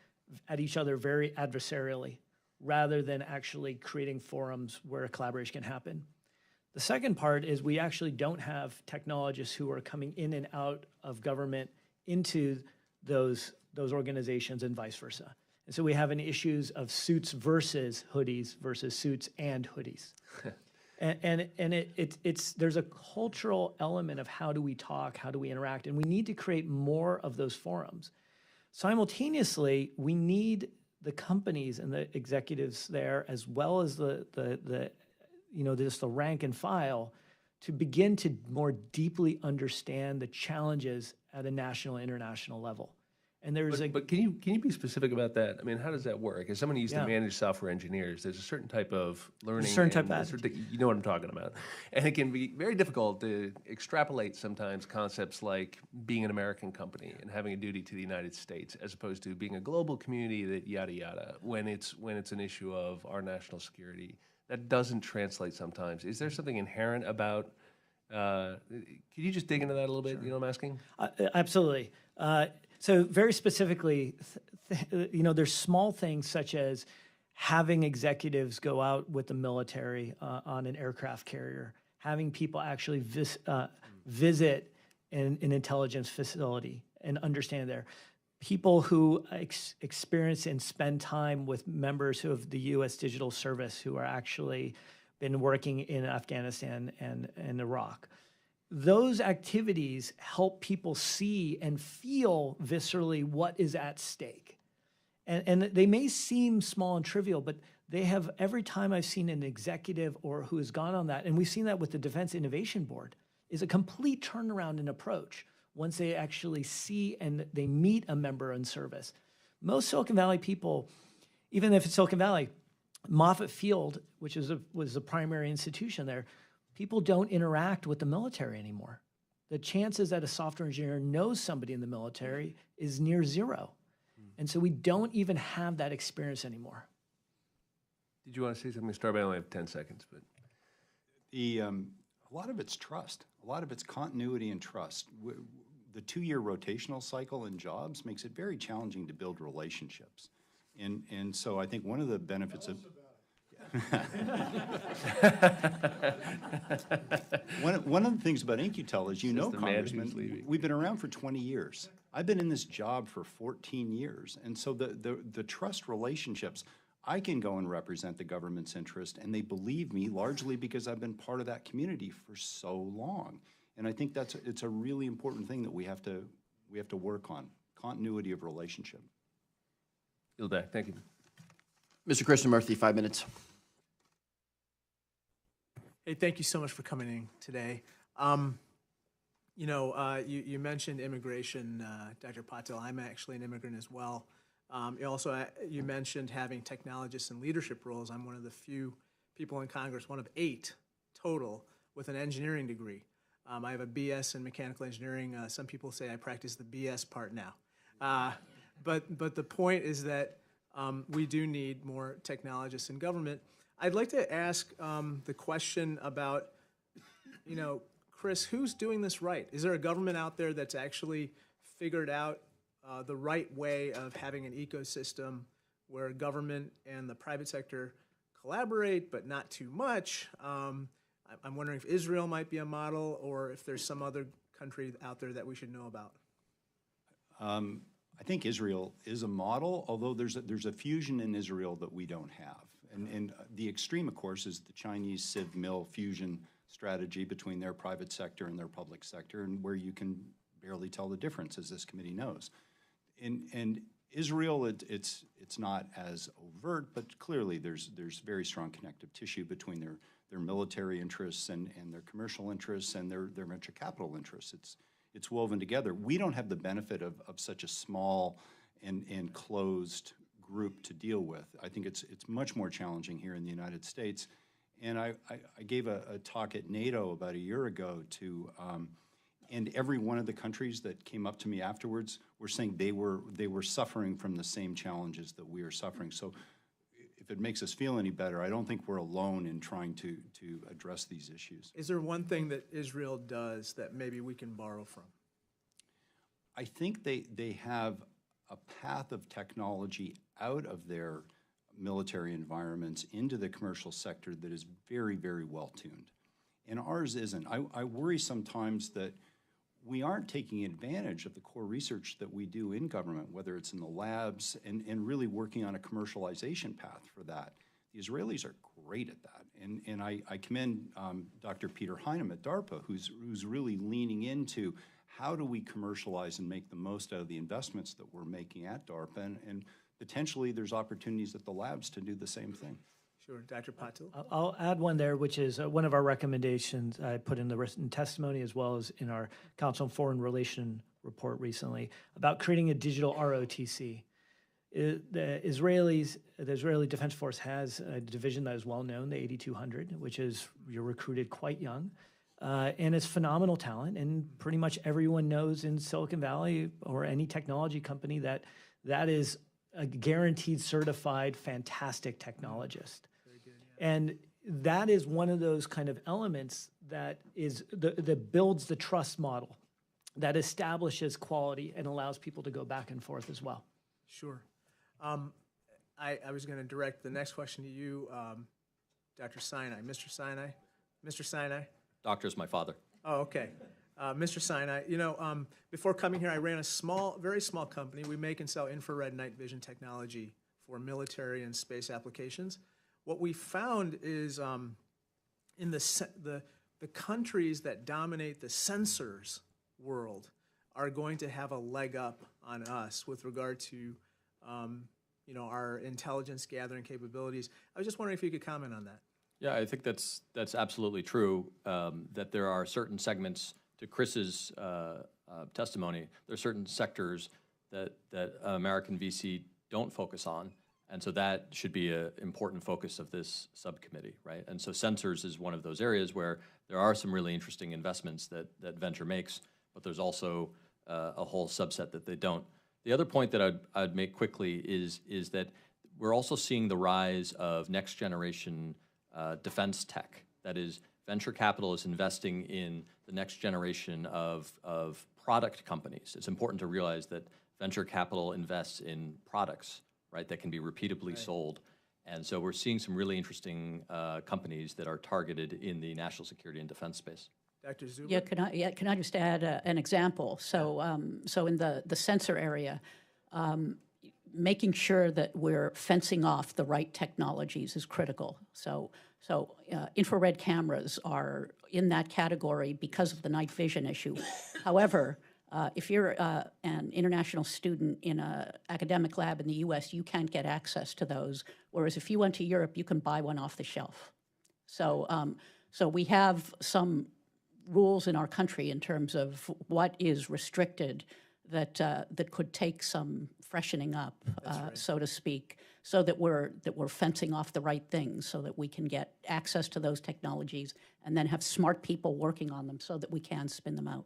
at each other very adversarially rather than actually creating forums where collaboration can happen. The second part is we actually don't have technologists who are coming in and out of government into those organizations and vice versa. And so we have an issues of suits versus hoodies versus suits and hoodies. There's a cultural element of how do we talk, how do we interact, and we need to create more of those forums. Simultaneously, we need the companies and the executives there, as well as just the rank and file, to begin to more deeply understand the challenges at a national and international level. And there's but can you be specific about that? I mean, how does that work? As someone who used to manage software engineers, there's a certain type of learning. You know what I'm talking about. And it can be very difficult to extrapolate sometimes concepts like being an American company and having a duty to the United States, as opposed to being a global community that yada yada, when it's an issue of our national security. That doesn't translate sometimes. Is there something inherent about, could you just dig into that a little bit? Sure. You know what I'm asking? Absolutely. So very specifically, there's small things such as having executives go out with the military on an aircraft carrier, having people actually visit an intelligence facility and understand there. People who experience and spend time with members of the U.S. Digital Service who are actually been working in Afghanistan and Iraq. Those activities help people see and feel viscerally what is at stake. And they may seem small and trivial, but they have, every time I've seen an executive or who has gone on that, and we've seen that with the Defense Innovation Board, is a complete turnaround in approach once they actually see and they meet a member in service. Most Silicon Valley people, even if it's Silicon Valley, Moffett Field, which was the primary institution there, people don't interact with the military anymore. The chances that a software engineer knows somebody in the military is near zero. And so we don't even have that experience anymore. Did you want to say something, Starby? I only have 10 seconds, but. A lot of it's trust. A lot of it's continuity and trust. The 2-year rotational cycle in jobs makes it very challenging to build relationships. And so I think one of the benefits of one of the things about InQtel is, Congressman, we've been around for 20 years. I've been in this job for 14 years. And so the trust relationships, I can go and represent the government's interest, and they believe me largely because I've been part of that community for so long. And I think it's a really important thing that we have to work on, continuity of relationship. Yield back. Thank you. Mr. Krishnamurthy, 5 minutes. Hey, thank you so much for coming in today. You mentioned immigration, Dr. Patil. I'm actually an immigrant as well. You mentioned having technologists in leadership roles. I'm one of the few people in Congress, one of 8 total, with an engineering degree. I have a BS in mechanical engineering. Some people say I practice the BS part now. But the point is that we do need more technologists in government. I'd like to ask the question about, Chris, who's doing this right? Is there a government out there that's actually figured out the right way of having an ecosystem where government and the private sector collaborate, but not too much? I'm wondering if Israel might be a model, or if there's some other country out there that we should know about. I think Israel is a model, although there's a fusion in Israel that we don't have. And the extreme, of course, is the Chinese Civ Mill fusion strategy between their private sector and their public sector, and where you can barely tell the difference, as this committee knows. In Israel, it's not as overt, but clearly there's very strong connective tissue between their military interests and their commercial interests and their venture capital interests. It's woven together. We don't have the benefit of such a small and closed group to deal with. I think it's much more challenging here in the United States. And I gave a talk at NATO about a year ago to and every one of the countries that came up to me afterwards were saying they were suffering from the same challenges that we are suffering. So if it makes us feel any better, I don't think we're alone in trying to address these issues. Is there one thing that Israel does that maybe we can borrow from? I think they have a path of technology out of their military environments into the commercial sector that is very, very well tuned. And ours isn't. I worry sometimes that we aren't taking advantage of the core research that we do in government, whether it's in the labs and really working on a commercialization path for that. The Israelis are great at that. And I commend Dr. Peter Heinem at DARPA, who's really leaning into how do we commercialize and make the most out of the investments that we're making at DARPA, and potentially there's opportunities at the labs to do the same thing. Sure, Dr. Patil. I'll add one there, which is one of our recommendations I put in the written testimony as well as in our Council on Foreign Relations report recently about creating a digital ROTC. The Israeli Defense Force has a division that is well known, the 8200, which is you're recruited quite young. And it's phenomenal talent, and pretty much everyone knows in Silicon Valley or any technology company that is a guaranteed certified fantastic technologist. And that is one of those kind of elements that builds the trust model, that establishes quality and allows people to go back and forth as well. Sure. I was going to direct the next question to you, Dr. Sinai. Mr. Sinai? Mr. Sinai? Doctor's my father. Oh, okay. Mr. Sinai, before coming here, I ran a very small company. We make and sell infrared night vision technology for military and space applications. What we found is in the countries that dominate the sensors world are going to have a leg up on us with regard to our intelligence gathering capabilities. I was just wondering if you could comment on that. Yeah, I think that's absolutely true, that there are certain segments, to Chris's testimony, there are certain sectors that American VC don't focus on, and so that should be an important focus of this subcommittee, right? And so sensors is one of those areas where there are some really interesting investments that venture makes, but there's also a whole subset that they don't. The other point that I'd make quickly is that we're also seeing the rise of next generation defense tech. That is, venture capital is investing in the next generation of product companies. It's important to realize that venture capital invests in products, right, that can be repeatably sold. And so we're seeing some really interesting companies that are targeted in the national security and defense space. Dr. Zuber? Yeah, can I just add an example? So, so in the sensor area, making sure that we're fencing off the right technologies is critical. So infrared cameras are in that category because of the night vision issue. However, if you're an international student in an academic lab in the US, you can't get access to those, whereas if you went to Europe, you can buy one off the shelf. So, so we have some rules in our country in terms of what is restricted that that could take some freshening up, so to speak, so that we're fencing off the right things, so that we can get access to those technologies and then have smart people working on them so that we can spin them out.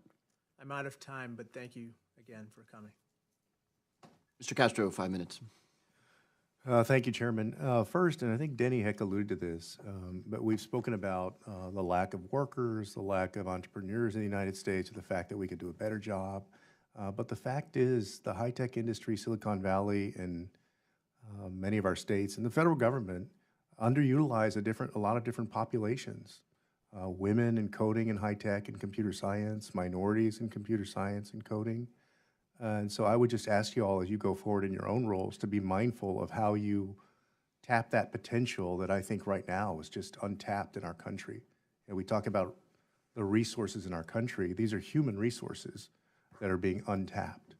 I'm out of time, but thank you again for coming. Mr. Castro, 5 minutes. Thank you, Chairman. First, and I think Denny Heck alluded to this, but we've spoken about the lack of workers, the lack of entrepreneurs in the United States, the fact that we could do a better job. But the fact is the high-tech industry, Silicon Valley, and many of our states and the federal government underutilize a lot of different populations. Women in coding and high-tech and computer science, minorities in computer science and coding. And so I would just ask you all, as you go forward in your own roles, to be mindful of how you tap that potential that I think right now is just untapped in our country. And we talk about the resources in our country. These are human resources that are being untapped.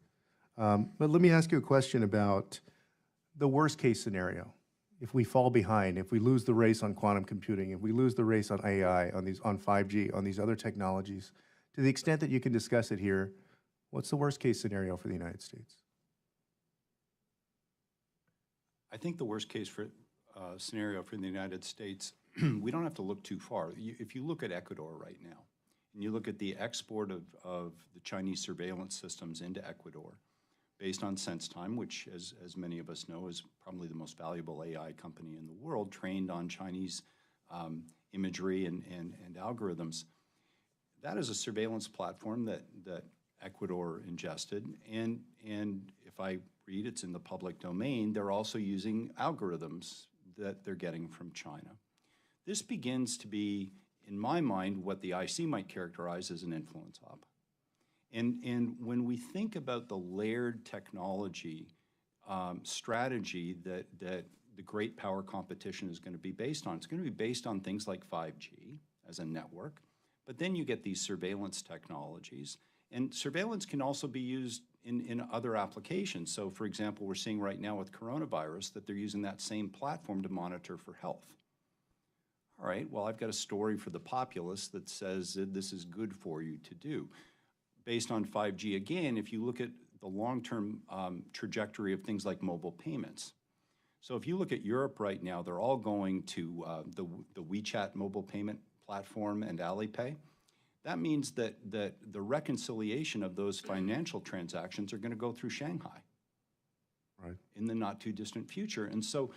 But let me ask you a question about the worst-case scenario. If we fall behind, if we lose the race on quantum computing, if we lose the race on AI, on 5G, on these other technologies, to the extent that you can discuss it here, what's the worst-case scenario for the United States? I think the worst-case scenario for the United States, we don't have to look too far. If you look at Ecuador right now, and you look at the export of the Chinese surveillance systems into Ecuador, based on SenseTime, which, as many of us know, is probably the most valuable AI company in the world, trained on Chinese imagery and algorithms. That is a surveillance platform that Ecuador ingested, and if I read, it's in the public domain, they're also using algorithms that they're getting from China. This begins to be, in my mind, what the IC might characterize as an influence hub. And when we think about the layered technology strategy that the great power competition is going to be based on, it's going to be based on things like 5G as a network, but then you get these surveillance technologies. And surveillance can also be used in other applications. So, for example, we're seeing right now with coronavirus that they're using that same platform to monitor for health. All right, well, I've got a story for the populace that says that this is good for you to do. Based on 5G, again, if you look at the long-term trajectory of things like mobile payments. So if you look at Europe right now, they're all going to the WeChat mobile payment platform and Alipay. That means that the reconciliation of those financial transactions are going to go through Shanghai in the not-too-distant future. And so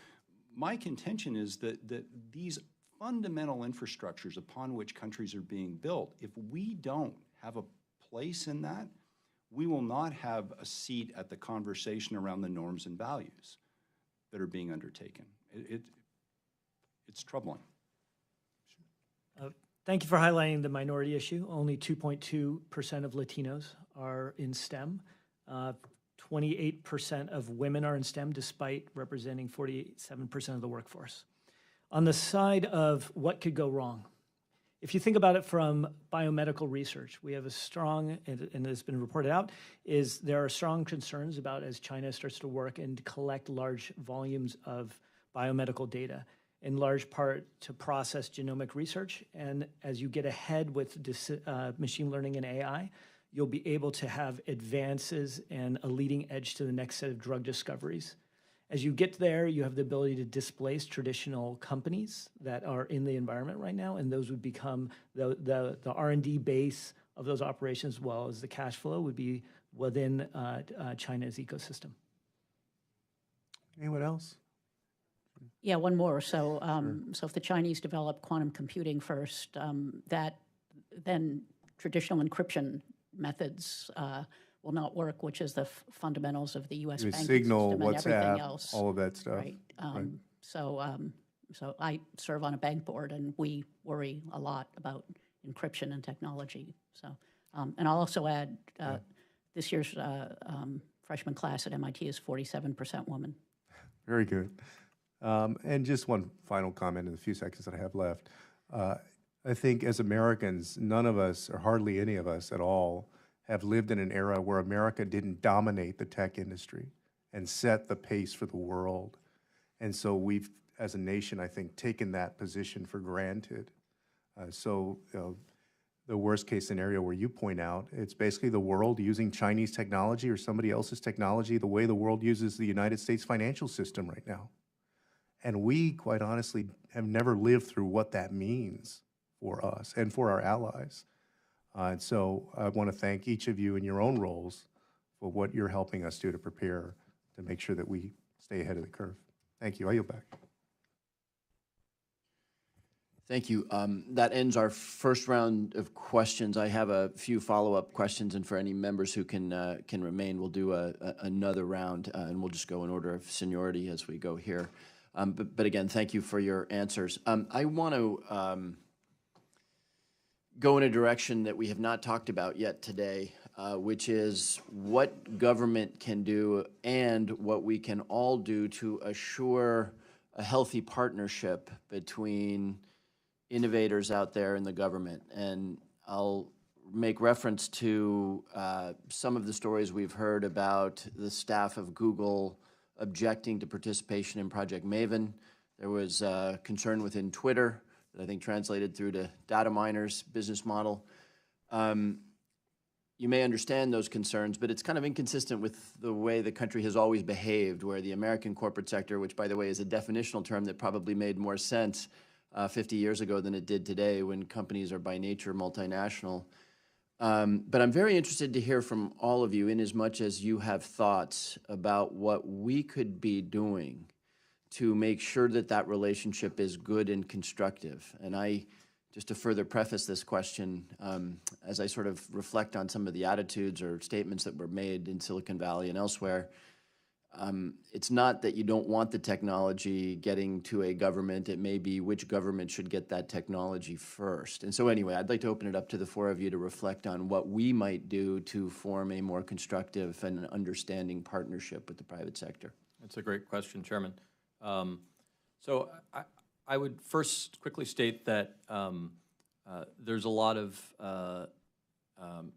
my contention is that these fundamental infrastructures upon which countries are being built, if we don't have a place in that, we will not have a seat at the conversation around the norms and values that are being undertaken. It's troubling. Thank you for highlighting the minority issue. Only 2.2% of Latinos are in STEM. 28% of women are in STEM, despite representing 47% of the workforce. On the side of what could go wrong, if you think about it from biomedical research, we have a strong, and it's been reported out, is there are strong concerns about as China starts to work and collect large volumes of biomedical data, in large part to process genomic research. And as you get ahead with machine learning and AI, you'll be able to have advances and a leading edge to the next set of drug discoveries. As you get there, you have the ability to displace traditional companies that are in the environment right now, and those would become the R&D base of those operations, as well as the cash flow would be within China's ecosystem. Anyone else? Yeah, one more. So, so if the Chinese develop quantum computing first, then traditional encryption methods will not work, which is the fundamentals of the U.S. banking Signal, system and everything WhatsApp, else. all of that stuff. Right. So I serve on a bank board, and we worry a lot about encryption and technology. So, and I'll also add, this year's freshman class at MIT is 47% women. Very good. And just one final comment in the few seconds that I have left. I think as Americans, none of us, or hardly any of us at all, have lived in an era where America didn't dominate the tech industry and set the pace for the world. And so we've, as a nation, I think, taken that position for granted. So the worst case scenario where you point out, it's basically the world using Chinese technology or somebody else's technology the way the world uses the United States financial system right now. And we, quite honestly, have never lived through what that means for us and for our allies. And so I want to thank each of you in your own roles for what you're helping us do to prepare to make sure that we stay ahead of the curve. Thank you. I yield back. Thank you. That ends our first round of questions. I have a few follow-up questions, and for any members who can remain, we'll do another round, and we'll just go in order of seniority as we go here. But again, thank you for your answers. I want to go in a direction that we have not talked about yet today, which is what government can do and what we can all do to assure a healthy partnership between innovators out there in the government. And I'll make reference to some of the stories we've heard about the staff of Google objecting to participation in Project Maven. There was concern within Twitter that I think translated through to data miners' business model. You may understand those concerns, but it's kind of inconsistent with the way the country has always behaved, where the American corporate sector, which by the way is a definitional term that probably made more sense 50 years ago than it did today when companies are by nature multinational. But I'm very interested to hear from all of you in as much as you have thoughts about what we could be doing to make sure that that relationship is good and constructive. And just to further preface this question, as I sort of reflect on some of the attitudes or statements that were made in Silicon Valley and elsewhere, it's not that you don't want the technology getting to a government. It may be which government should get that technology first. And so anyway, I'd like to open it up to the four of you to reflect on what we might do to form a more constructive and understanding partnership with the private sector. That's a great question, Chairman. So I would first quickly state that there's a lot of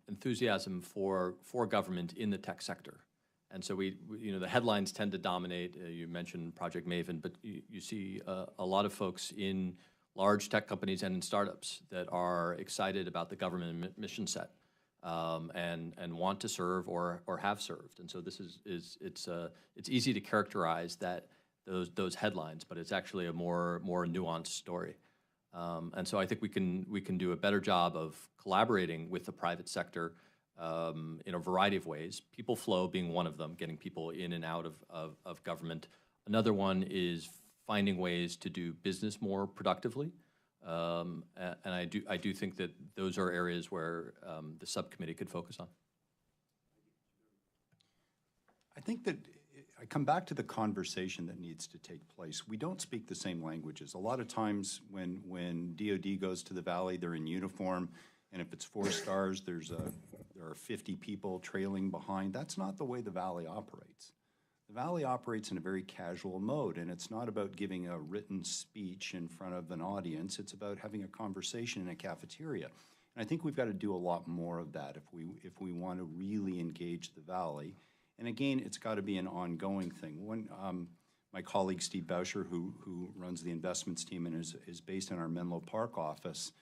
enthusiasm for government in the tech sector. And so the headlines tend to dominate. You mentioned Project Maven, but you see a lot of folks in large tech companies and in startups that are excited about the government mission set and want to serve or have served. And so this it's easy to characterize those headlines, but it's actually a more nuanced story. And so I think we can do a better job of collaborating with the private sector in a variety of ways, people flow being one of them, getting people in and out of government. Another one is finding ways to do business more productively. And I do think that those are areas where the subcommittee could focus on. I think that I come back to the conversation that needs to take place. We don't speak the same languages. A lot of times when DOD goes to the Valley, they're in uniform, and if it's 4 stars, there are 50 people trailing behind. That's not the way the Valley operates. The Valley operates in a very casual mode, and it's not about giving a written speech in front of an audience. It's about having a conversation in a cafeteria. And I think we've got to do a lot more of that if we want to really engage the Valley. And again, it's got to be an ongoing thing. My colleague Steve Boucher, who runs the investments team and is based in our Menlo Park office,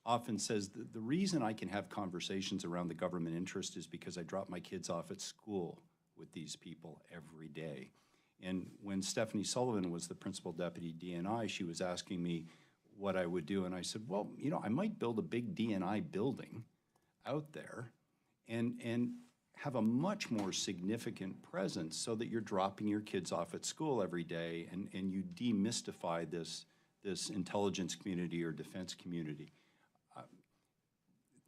often says the reason I can have conversations around the government interest is because I drop my kids off at school with these people every day. And when Stephanie Sullivan was the principal deputy DNI, she was asking me what I would do. And I said, well, I might build a big DNI building out there and have a much more significant presence so that you're dropping your kids off at school every day and you demystify this intelligence community or defense community.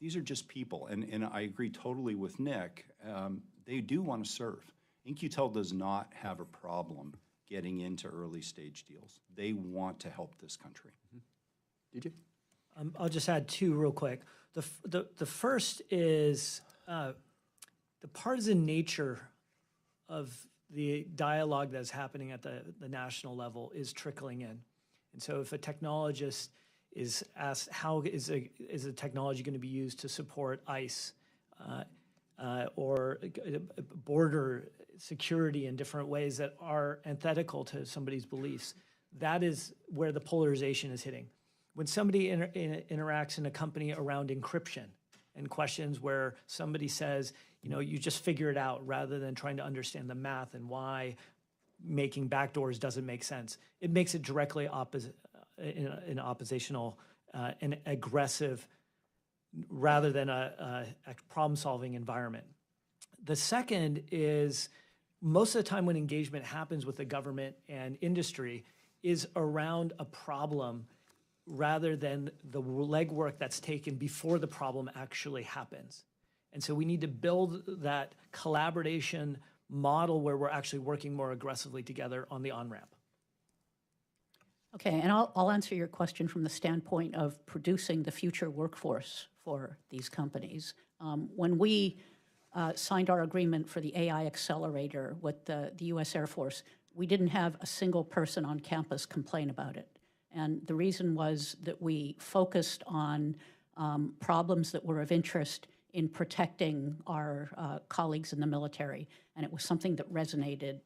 These are just people, and I agree totally with Nick. They do want to serve. In-Q-Tel does not have a problem getting into early stage deals. They want to help this country. Did you? I'll just add two real quick. The first is the partisan nature of the dialogue that's happening at the national level is trickling in. And so if a technologist is asked, how is a technology going to be used to support ICE or border security in different ways that are antithetical to somebody's beliefs, that is where the polarization is hitting. When somebody interacts in a company around encryption and questions where somebody says, you know, you just figure it out rather than trying to understand the math and why making backdoors doesn't make sense, it makes it directly an oppositional and aggressive rather than a problem-solving environment. The second is most of the time when engagement happens with the government and industry is around a problem rather than the legwork that's taken before the problem actually happens. And so we need to build that collaboration model where we're actually working more aggressively together on the on-ramp. Okay, and I'll answer your question from the standpoint of producing the future workforce for these companies. When we signed our agreement for the AI accelerator with the U.S. Air Force, we didn't have a single person on campus complain about it. And the reason was that we focused on problems that were of interest in protecting our colleagues in the military, and it was something that resonated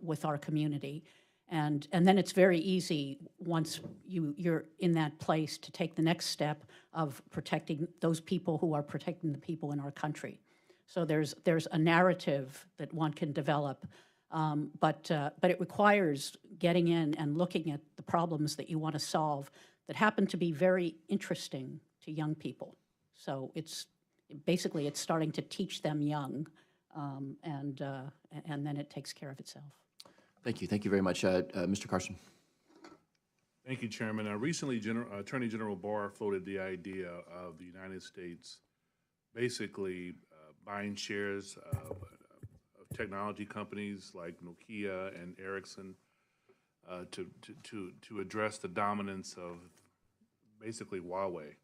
with our community. And then it's very easy once you're in that place to take the next step of protecting those people who are protecting the people in our country. So there's a narrative that one can develop, but it requires getting in and looking at the problems that you want to solve that happen to be very interesting to young people. So it's starting to teach them young, and then it takes care of itself. Thank you. Thank you very much. Mr. Carson. Thank you, Chairman. Recently, Attorney General Barr floated the idea of the United States basically buying shares of technology companies like Nokia and Ericsson to address the dominance of basically Huawei.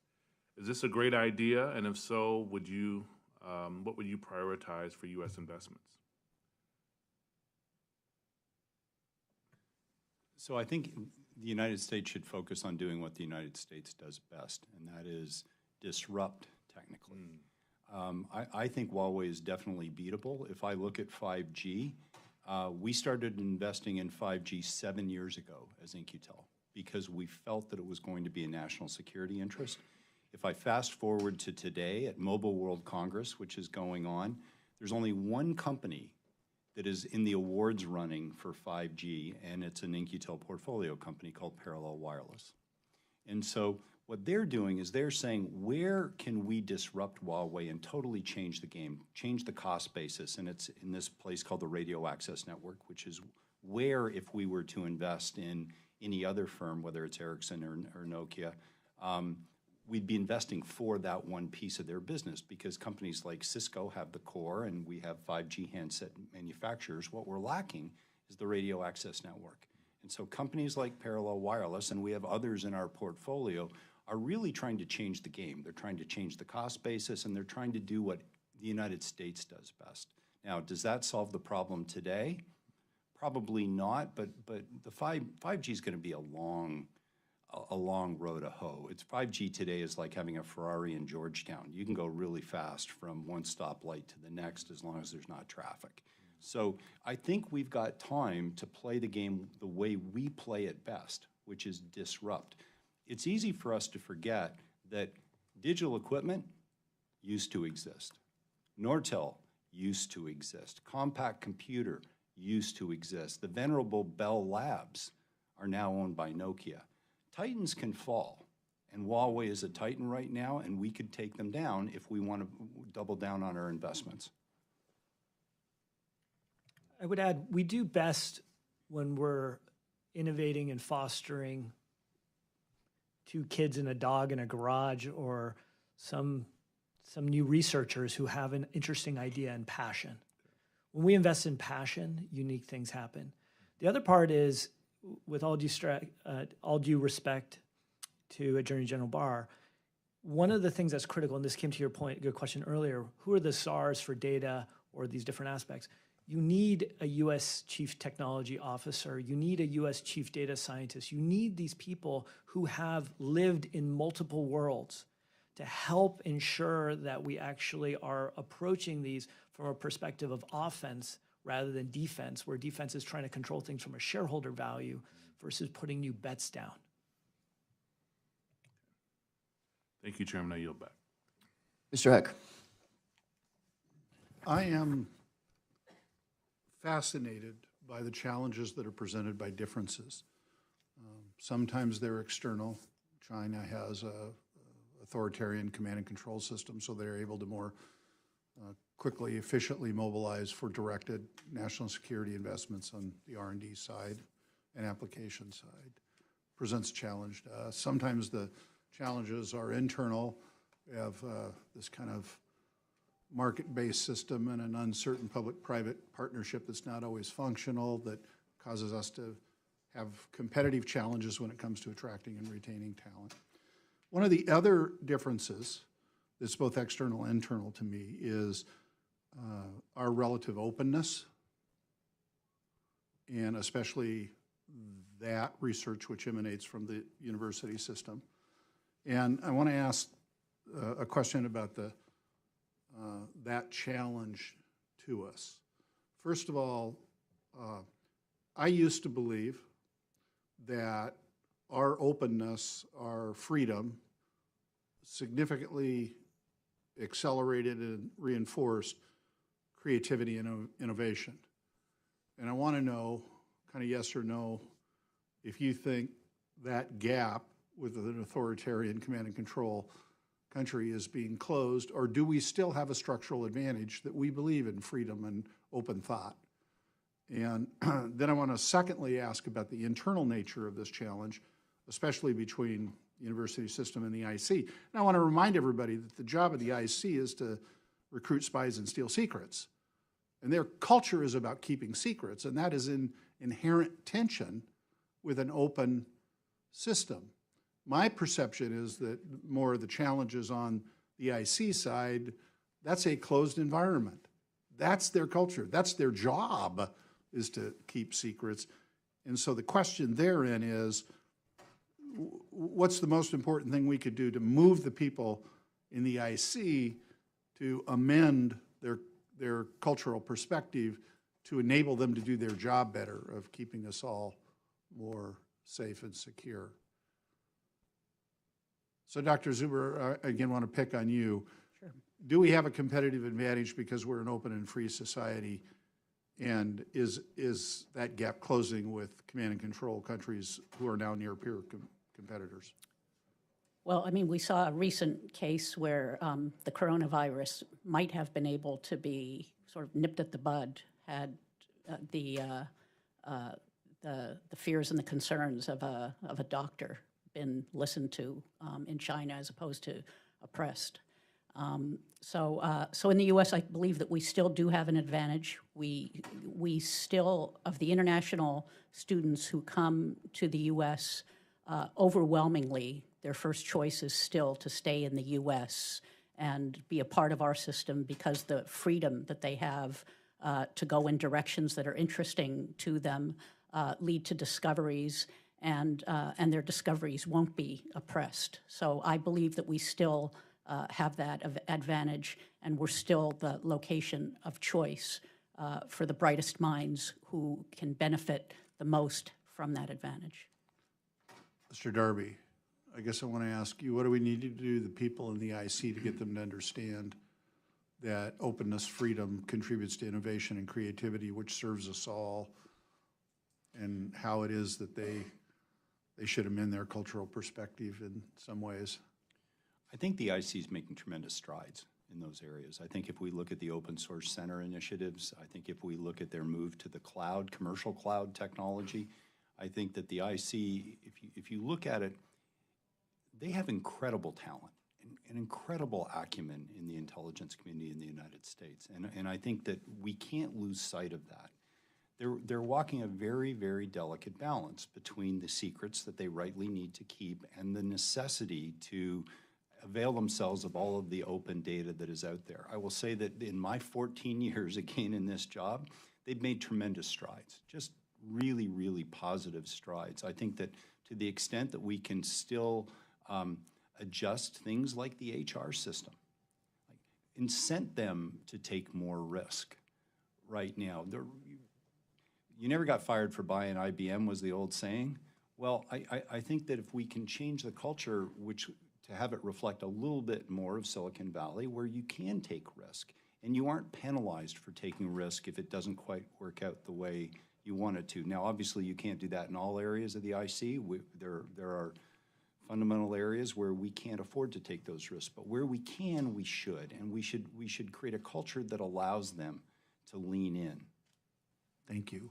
Is this a great idea? And if so, what would you prioritize for U.S. investments? So I think the United States should focus on doing what the United States does best, and that is disrupt technically. I think Huawei is definitely beatable. If I look at 5G, we started investing in 5G 7 years ago as In-Q-Tel because we felt that it was going to be a national security interest. If I fast forward to today at Mobile World Congress, which is going on, there's only one company that is in the awards running for 5G, and it's an In-Q-Tel portfolio company called Parallel Wireless. And so what they're doing is they're saying, where can we disrupt Huawei and totally change the game, change the cost basis? And it's in this place called the Radio Access Network, which is where, if we were to invest in any other firm, whether it's Ericsson or Nokia, we'd be investing for that one piece of their business because companies like Cisco have the core and we have 5G handset manufacturers. What we're lacking is the radio access network. And so companies like Parallel Wireless, and we have others in our portfolio, are really trying to change the game. They're trying to change the cost basis and they're trying to do what the United States does best. Now, does that solve the problem today? Probably not, but the 5G is going to be a long road to hoe. It's 5G today is like having a Ferrari in Georgetown. You can go really fast from one stoplight to the next as long as there's not traffic. So I think we've got time to play the game the way we play it best, which is disrupt. It's easy for us to forget that digital equipment used to exist. Nortel used to exist. Compact computer used to exist. The venerable Bell Labs are now owned by Nokia. Titans can fall, and Huawei is a titan right now, and we could take them down if we want to double down on our investments. I would add, we do best when we're innovating and fostering two kids and a dog in a garage, or some new researchers who have an interesting idea and passion. When we invest in passion, unique things happen. The other part is, with all due respect to Attorney General Barr, one of the things that's critical, and this came to your question earlier, who are the SARs for data or these different aspects? You need a U.S. Chief Technology Officer. You need a U.S. Chief Data Scientist. You need these people who have lived in multiple worlds to help ensure that we actually are approaching these from a perspective of offense rather than defense, where defense is trying to control things from a shareholder value versus putting new bets down. Thank you, Chairman. I yield back. Mr. Heck. I am fascinated by the challenges that are presented by differences. Sometimes they're external. China has a authoritarian command and control system, so they're able to more quickly, efficiently mobilize for directed national security investments on the R&D side and application side. Presents a challenge to us. Sometimes the challenges are internal. We have this kind of market-based system and an uncertain public-private partnership that's not always functional, that causes us to have competitive challenges when it comes to attracting and retaining talent. One of the other differences that's both external and internal to me is our relative openness, and especially that research which emanates from the university system. And I want to ask a question about that challenge to us. First of all, I used to believe that our openness, our freedom, significantly accelerated and reinforced creativity and innovation. And I want to know, kind of yes or no, if you think that gap with an authoritarian command and control country is being closed, or do we still have a structural advantage that we believe in freedom and open thought? And then I want to secondly ask about the internal nature of this challenge, especially between the university system and the IC. And I want to remind everybody that the job of the IC is to recruit spies and steal secrets. And their culture is about keeping secrets, and that is in inherent tension with an open system. My perception is that more of the challenges on the IC side, that's a closed environment. That's their culture. That's their job, is to keep secrets. And so the question therein is, what's the most important thing we could do to move the people in the IC to amend their cultural perspective to enable them to do their job better of keeping us all more safe and secure? So Dr. Zuber, I again want to pick on you. Sure. Do we have a competitive advantage because we're an open and free society? And is that gap closing with command and control countries who are now near peer competitors? Well, I mean, we saw a recent case where the coronavirus might have been able to be sort of nipped at the bud had the fears and the concerns of a doctor been listened to in China as opposed to oppressed. So in the U.S., I believe that we still do have an advantage. We still, of the international students who come to the U.S., overwhelmingly, their first choice is still to stay in the U.S. and be a part of our system because the freedom that they have to go in directions that are interesting to them lead to discoveries, and their discoveries won't be oppressed. So I believe that we still have that advantage, and we're still the location of choice for the brightest minds who can benefit the most from that advantage. Mr. Darby, I guess I want to ask you, what do we need to do, the people in the IC, to get them to understand that openness, freedom contributes to innovation and creativity, which serves us all, and how it is that they should amend their cultural perspective in some ways? I think the IC is making tremendous strides in those areas. I think if we look at the open source center initiatives, I think if we look at their move to the cloud, commercial cloud technology, I think that the IC, if you look at it, they have incredible talent and incredible acumen in the intelligence community in the United States. And I think that we can't lose sight of that. They're walking a very, very delicate balance between the secrets that they rightly need to keep and the necessity to avail themselves of all of the open data that is out there. I will say that in my 14 years, again, in this job, they've made tremendous strides, just really, really positive strides. I think that to the extent that we can still adjust things like the HR system, incent them to take more risk right now. You never got fired for buying IBM was the old saying. Well, I think that if we can change the culture, to have it reflect a little bit more of Silicon Valley, where you can take risk and you aren't penalized for taking risk if it doesn't quite work out the way you want it to. Now, obviously, you can't do that in all areas of the IC. There are fundamental areas where we can't afford to take those risks, but where we can, we should, and we should create a culture that allows them to lean in. Thank you.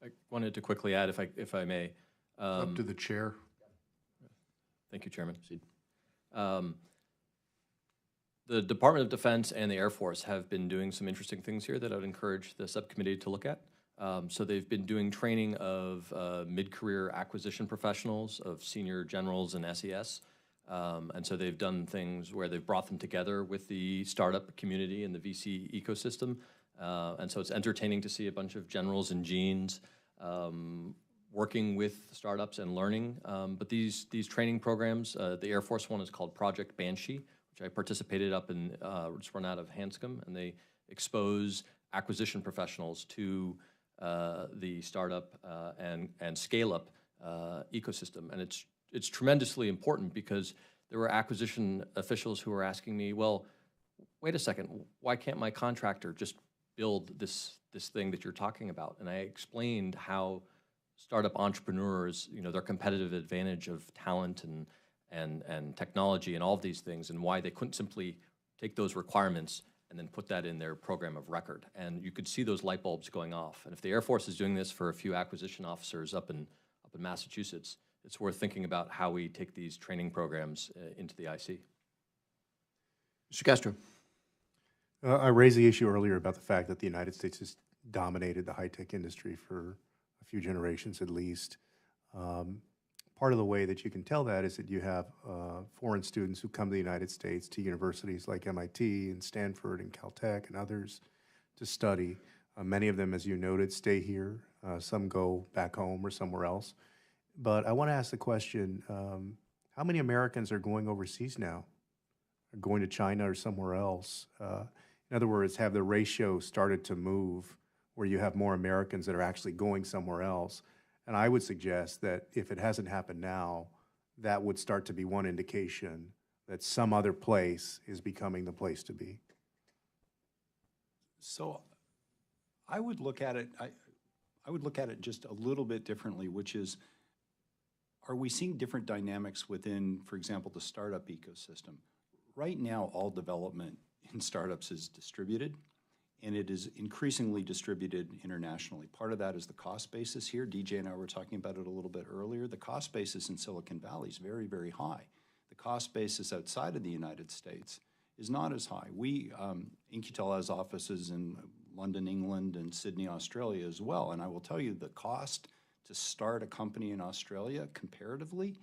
I wanted to quickly add, if I may. Up to the chair. Thank you, Chairman. The Department of Defense and the Air Force have been doing some interesting things here that I would encourage the subcommittee to look at. So they've been doing training of mid-career acquisition professionals, of senior generals and SES. And so they've done things where they've brought them together with the startup community and the VC ecosystem. And so it's entertaining to see a bunch of generals and genes working with startups and learning. But these training programs, the Air Force one is called Project Banshee, which I participated up in, just run out of Hanscom, and they expose acquisition professionals to the startup and scale-up ecosystem. And it's tremendously important because there were acquisition officials who were asking me, well, wait a second, why can't my contractor just build this thing that you're talking about? And I explained how startup entrepreneurs, their competitive advantage of talent and technology and all of these things, and why they couldn't simply take those requirements and then put that in their program of record. And you could see those light bulbs going off. And if the Air Force is doing this for a few acquisition officers up in Massachusetts, it's worth thinking about how we take these training programs into the IC. Mr. Castro. I raised the issue earlier about the fact that the United States has dominated the high-tech industry for a few generations at least. Part of the way that you can tell that is that you have foreign students who come to the United States to universities like MIT and Stanford and Caltech and others to study. Many of them, as you noted, stay here. Some go back home or somewhere else. But I want to ask the question, how many Americans are going overseas now? Are going to China or somewhere else? In other words, have the ratio started to move where you have more Americans that are actually going somewhere else? And I would suggest that if it hasn't happened now, that would start to be one indication that some other place is becoming the place to be. So I would look at it, I would look at it just a little bit differently, which is, are we seeing different dynamics within, for example, the startup ecosystem? Right now, all development in startups is distributed, and it is increasingly distributed internationally. Part of that is the cost basis here. DJ and I were talking about it a little bit earlier. The cost basis in Silicon Valley is very, very high. The cost basis outside of the United States is not as high. In-Q-Tel has offices in London, England, and Sydney, Australia as well. And I will tell you, the cost to start a company in Australia comparatively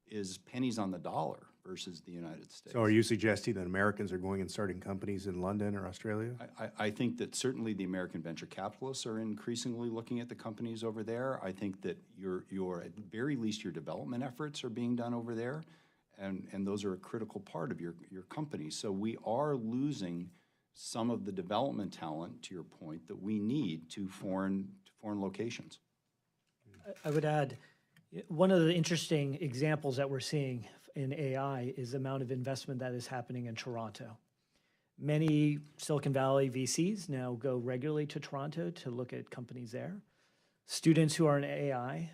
is pennies on the dollar versus the United States. So are you suggesting that Americans are going and starting companies in London or Australia? I think that certainly the American venture capitalists are increasingly looking at the companies over there. I think that your at the very least, your development efforts are being done over there, and those are a critical part of your company. So we are losing some of the development talent, to your point, that we need to foreign locations. I would add, one of the interesting examples that we're seeing in AI is the amount of investment that is happening in Toronto. Many Silicon Valley VCs now go regularly to Toronto to look at companies there. Students who are in AI,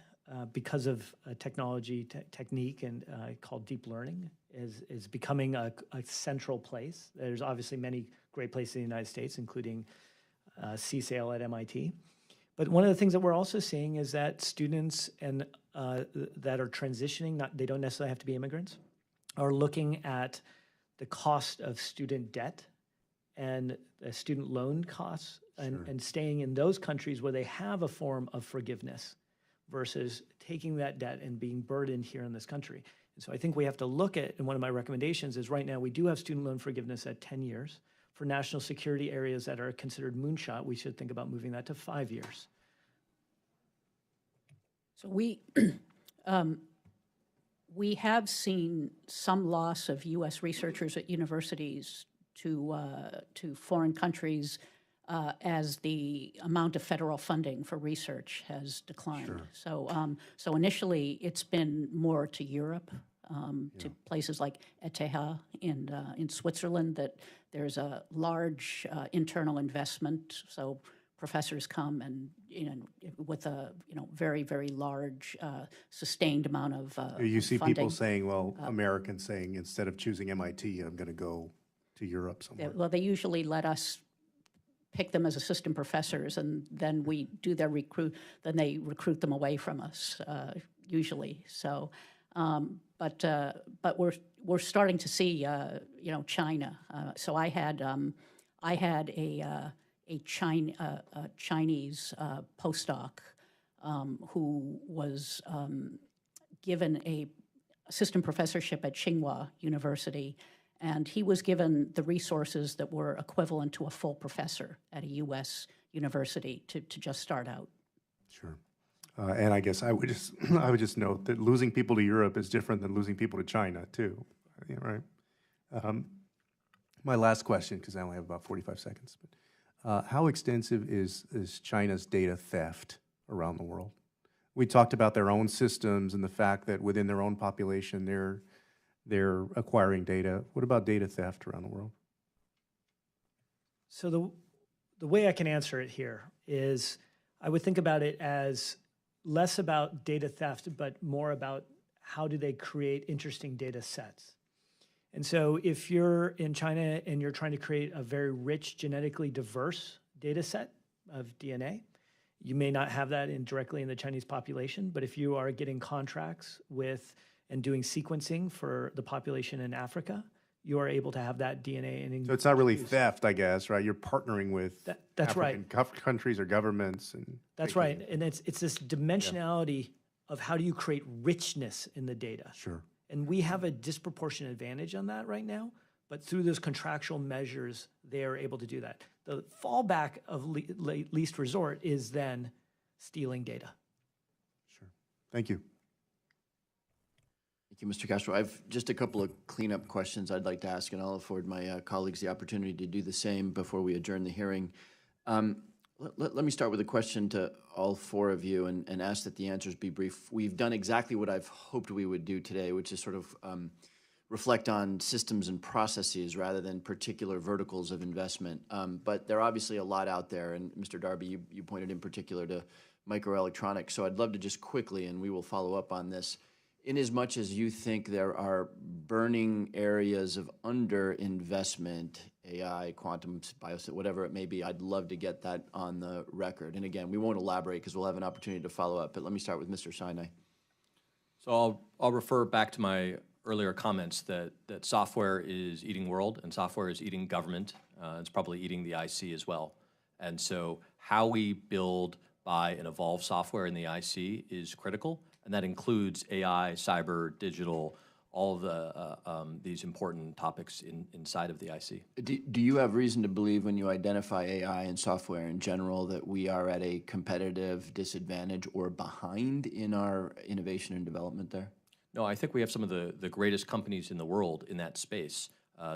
because of a technology technique and called deep learning, is becoming a central place. There's obviously many great places in the United States, including CSAIL at MIT. But one of the things that we're also seeing is that students that are transitioning, they don't necessarily have to be immigrants, are looking at the cost of student debt and student loan costs and staying in those countries where they have a form of forgiveness versus taking that debt and being burdened here in this country. And so I think we have to look at, and one of my recommendations is right now we do have student loan forgiveness at 10 years. For national security areas that are considered moonshot, we should think about moving that to 5 years. So we have seen some loss of U.S. researchers at universities to foreign countries as the amount of federal funding for research has declined. Sure. So initially, it's been more to Europe, to places like ETH in Switzerland, that there's a large internal investment. So professors come and with a very, very large sustained amount of you see funding. people saying, well, Americans saying, instead of choosing MIT, I'm going to go to Europe somewhere. Well, they usually let us pick them as assistant professors, and then we do their then they recruit them away from us, usually. So, but we're starting to see, China. So I had a Chinese postdoc who was given a assistant professorship at Tsinghua University, and he was given the resources that were equivalent to a full professor at a U.S. university to just start out. Sure. And I guess I would just note that losing people to Europe is different than losing people to China, too. Right? My last question, because I only have about 45 seconds. But, how extensive is China's data theft around the world? We talked about their own systems and the fact that within their own population, they're acquiring data. What about data theft around the world? So the way I can answer it here is I would think about it as less about data theft, but more about how do they create interesting data sets. And so if you're in China and you're trying to create a very rich, genetically diverse data set of DNA, you may not have that directly in the Chinese population, but if you are getting contracts with and doing sequencing for the population in Africa, you are able to have that DNA. So it's not really theft, I guess, right? You're partnering with that's African countries or governments. And that's right. And it's this dimensionality of how do you create richness in the data. Sure. And we have a disproportionate advantage on that right now, but through those contractual measures, they are able to do that. The fallback of least resort is then stealing data. Sure. Thank you. Thank you, Mr. Castro. I've just a couple of cleanup questions I'd like to ask, and I'll afford my colleagues the opportunity to do the same before we adjourn the hearing. Let me start with a question to all four of you and ask that the answers be brief. We've done exactly what I've hoped we would do today, which is sort of reflect on systems and processes rather than particular verticals of investment. But there are obviously a lot out there, and Mr. Darby, you pointed in particular to microelectronics. So I'd love to just quickly, and we will follow up on this, in as much as you think there are burning areas of underinvestment, AI, quantum, whatever it may be, I'd love to get that on the record. And again, we won't elaborate because we'll have an opportunity to follow up, but let me start with Mr. Sinai. So I'll refer back to my earlier comments that software is eating world and software is eating government. It's probably eating the IC as well. And so how we build, buy, and evolve software in the IC is critical. And that includes AI, cyber, digital, all of these important topics inside of the IC. Do you have reason to believe when you identify AI and software in general that we are at a competitive disadvantage or behind in our innovation and development there? No, I think we have some of the greatest companies in the world in that space.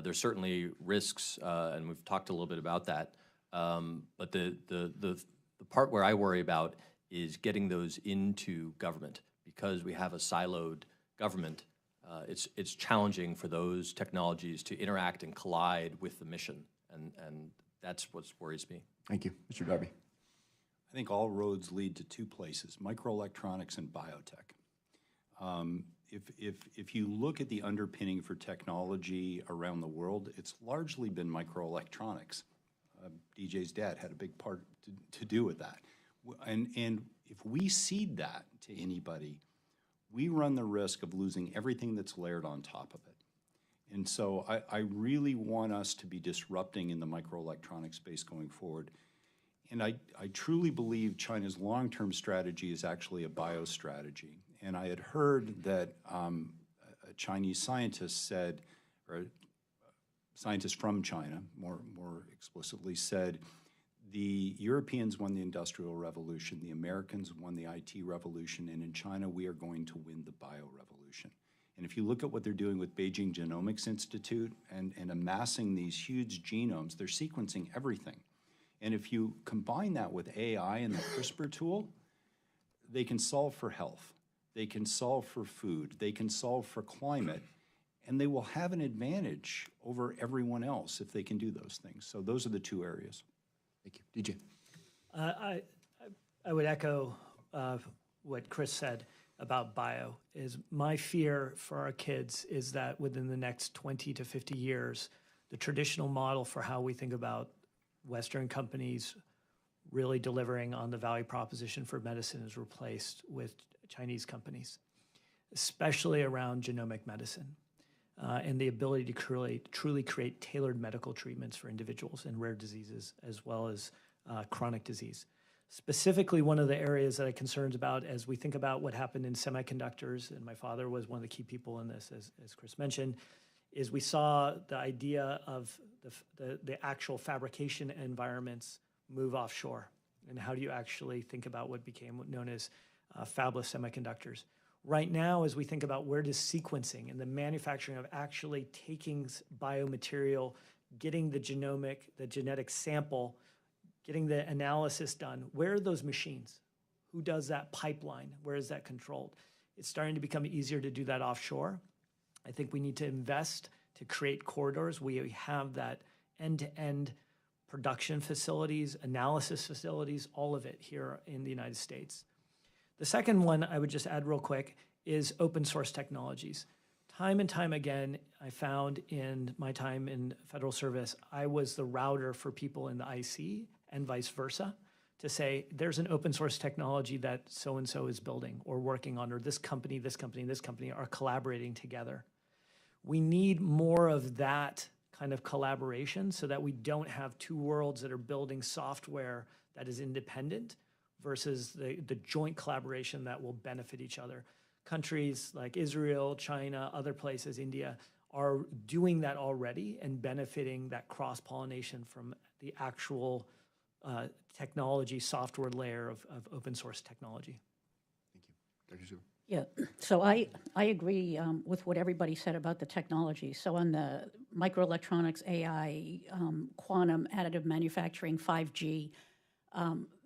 There's certainly risks, and we've talked a little bit about that. But the part where I worry about is getting those into government. Because we have a siloed government, it's challenging for those technologies to interact and collide with the mission, and that's what worries me. Thank you. Mr. Darby. I think all roads lead to two places, microelectronics and biotech. if you look at the underpinning for technology around the world, it's largely been microelectronics. DJ's dad had a big part to do with that. And if we cede that to anybody, we run the risk of losing everything that's layered on top of it. And so I really want us to be disrupting in the microelectronic space going forward. And I truly believe China's long-term strategy is actually a bio-strategy. And I had heard that a Chinese scientist said, or a scientist from China, more explicitly said, the Europeans won the Industrial Revolution, the Americans won the IT revolution, and in China we are going to win the bio-revolution. And if you look at what they're doing with Beijing Genomics Institute and amassing these huge genomes, they're sequencing everything. And if you combine that with AI and the CRISPR tool, they can solve for health, they can solve for food, they can solve for climate, and they will have an advantage over everyone else if they can do those things. So those are the two areas. Thank you. DJ. I would echo what Chris said about bio. Is my fear for our kids is that within the next 20 to 50 years, the traditional model for how we think about Western companies really delivering on the value proposition for medicine is replaced with Chinese companies, especially around genomic medicine and the ability to truly create tailored medical treatments for individuals in rare diseases as well as chronic disease. Specifically, one of the areas that I'm concerned about as we think about what happened in semiconductors, and my father was one of the key people in this, as Chris mentioned, is we saw the idea of the actual fabrication environments move offshore. And how do you actually think about what became known as fabless semiconductors? Right now, as we think about where does sequencing and the manufacturing of actually taking biomaterial, getting the genetic sample, getting the analysis done, where are those machines? Who does that pipeline? Where is that controlled? It's starting to become easier to do that offshore. I think we need to invest to create corridors. We have that end-to-end production facilities, analysis facilities, all of it here in the United States. The second one I would just add real quick is open source technologies. Time and time again, I found in my time in federal service, I was the router for people in the IC and vice versa to say, there's an open source technology that so-and-so is building or working on, or this company, this company, this company are collaborating together. We need more of that kind of collaboration so that we don't have two worlds that are building software that is independent versus the joint collaboration that will benefit each other. Countries like Israel, China, other places, India, are doing that already and benefiting that cross-pollination from the actual technology software layer of open source technology. Thank you. Dr. Zuber. Yeah, so I agree with what everybody said about the technology. So on the microelectronics, AI, quantum, additive manufacturing, 5G,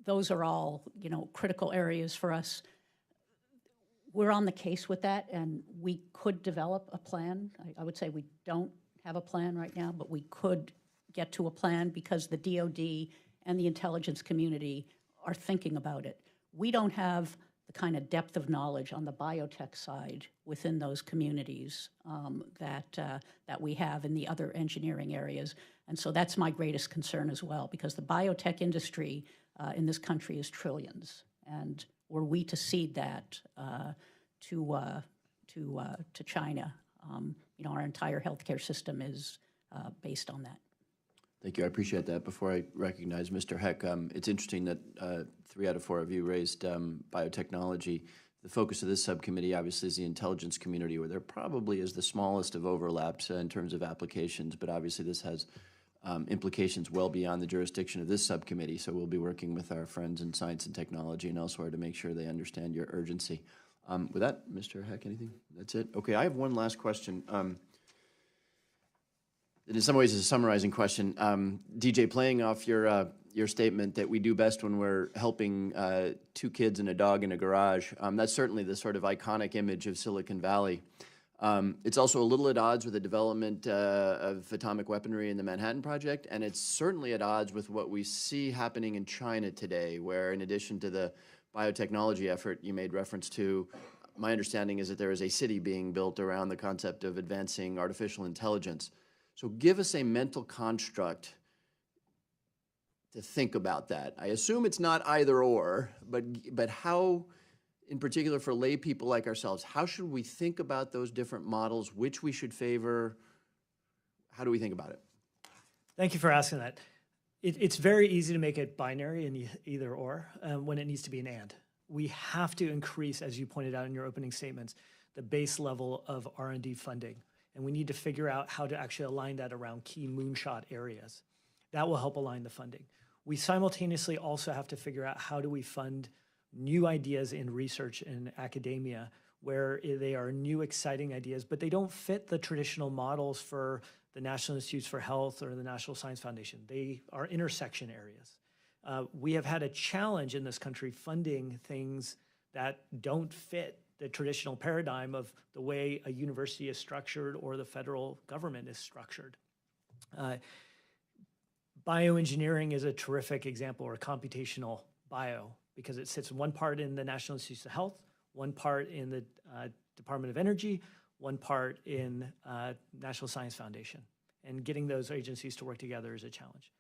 those are all, critical areas for us. We're on the case with that, and we could develop a plan. I would say we don't have a plan right now, but we could get to a plan because the DoD and the intelligence community are thinking about it. We don't have the kind of depth of knowledge on the biotech side within those communities that we have in the other engineering areas. And so that's my greatest concern as well, because the biotech industry in this country is trillions. And were we to cede that to China, our entire healthcare system is based on that. Thank you. I appreciate that. Before I recognize Mr. Heck, it's interesting that 3 out of 4 of you raised biotechnology. The focus of this subcommittee obviously is the intelligence community, where there probably is the smallest of overlaps in terms of applications, but obviously this has implications well beyond the jurisdiction of this subcommittee, so we'll be working with our friends in science and technology and elsewhere to make sure they understand your urgency. With that, Mr. Heck, anything? That's it? Okay, I have one last question. It in some ways is a summarizing question. DJ, playing off your statement that we do best when we're helping 2 kids and a dog in a garage, that's certainly the sort of iconic image of Silicon Valley. It's also a little at odds with the development of atomic weaponry in the Manhattan Project, and it's certainly at odds with what we see happening in China today, where in addition to the biotechnology effort you made reference to, my understanding is that there is a city being built around the concept of advancing artificial intelligence. So give us a mental construct to think about that. I assume it's not either or, but how, in particular for lay people like ourselves, how should we think about those different models, which we should favor? How do we think about it? Thank you for asking that. It's very easy to make it binary in either or when it needs to be an and. We have to increase, as you pointed out in your opening statements, the base level of R&D funding. And we need to figure out how to actually align that around key moonshot areas. That will help align the funding. We simultaneously also have to figure out how do we fund new ideas in research and academia where they are new, exciting ideas, but they don't fit the traditional models for the National Institutes for Health or the National Science Foundation. They are intersection areas. We have had a challenge in this country funding things that don't fit the traditional paradigm of the way a university is structured or the federal government is structured. Bioengineering is a terrific example, or computational bio, because it sits one part in the National Institutes of Health, one part in the Department of Energy, one part in National Science Foundation. And getting those agencies to work together is a challenge.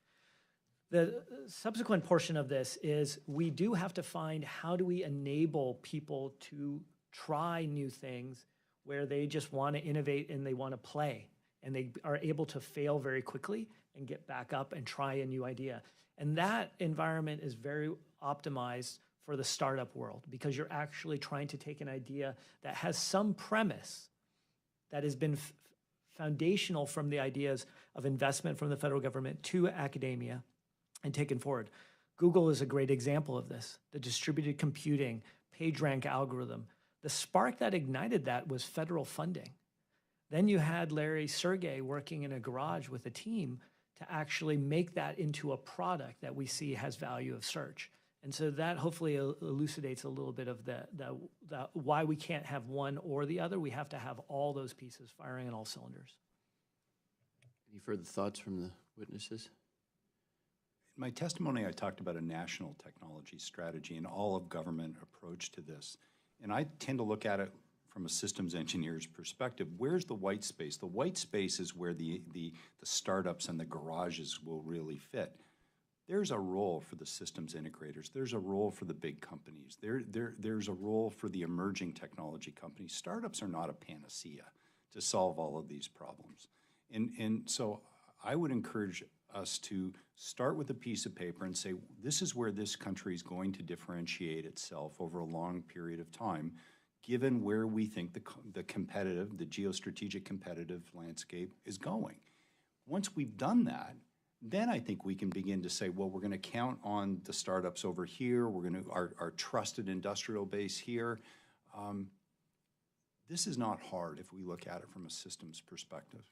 The subsequent portion of this is we do have to find how do we enable people to try new things where they just want to innovate and they want to play and they are able to fail very quickly and get back up and try a new idea. And that environment is very optimized for the startup world because you're actually trying to take an idea that has some premise that has been foundational from the ideas of investment from the federal government to academia and taken forward. Google is a great example of this. The distributed computing, PageRank algorithm. The spark that ignited that was federal funding. Then you had Larry Sergey working in a garage with a team to actually make that into a product that we see has value of search. And so that hopefully elucidates a little bit of the why we can't have one or the other. We have to have all those pieces firing on all cylinders. Any further thoughts from the witnesses? In my testimony, I talked about a national technology strategy and all of government approach to this. And I tend to look at it from a systems engineer's perspective. Where's the white space? The white space is where the startups and the garages will really fit. There's a role for the systems integrators. There's a role for the big companies. There's a role for the emerging technology companies. Startups are not a panacea to solve all of these problems. And so I would encourage us to start with a piece of paper and say, this is where this country is going to differentiate itself over a long period of time, given where we think the geostrategic competitive landscape is going. Once we've done that, then I think we can begin to say, well, we're going to count on the startups over here. We're going to our trusted industrial base here. This is not hard if we look at it from a systems perspective.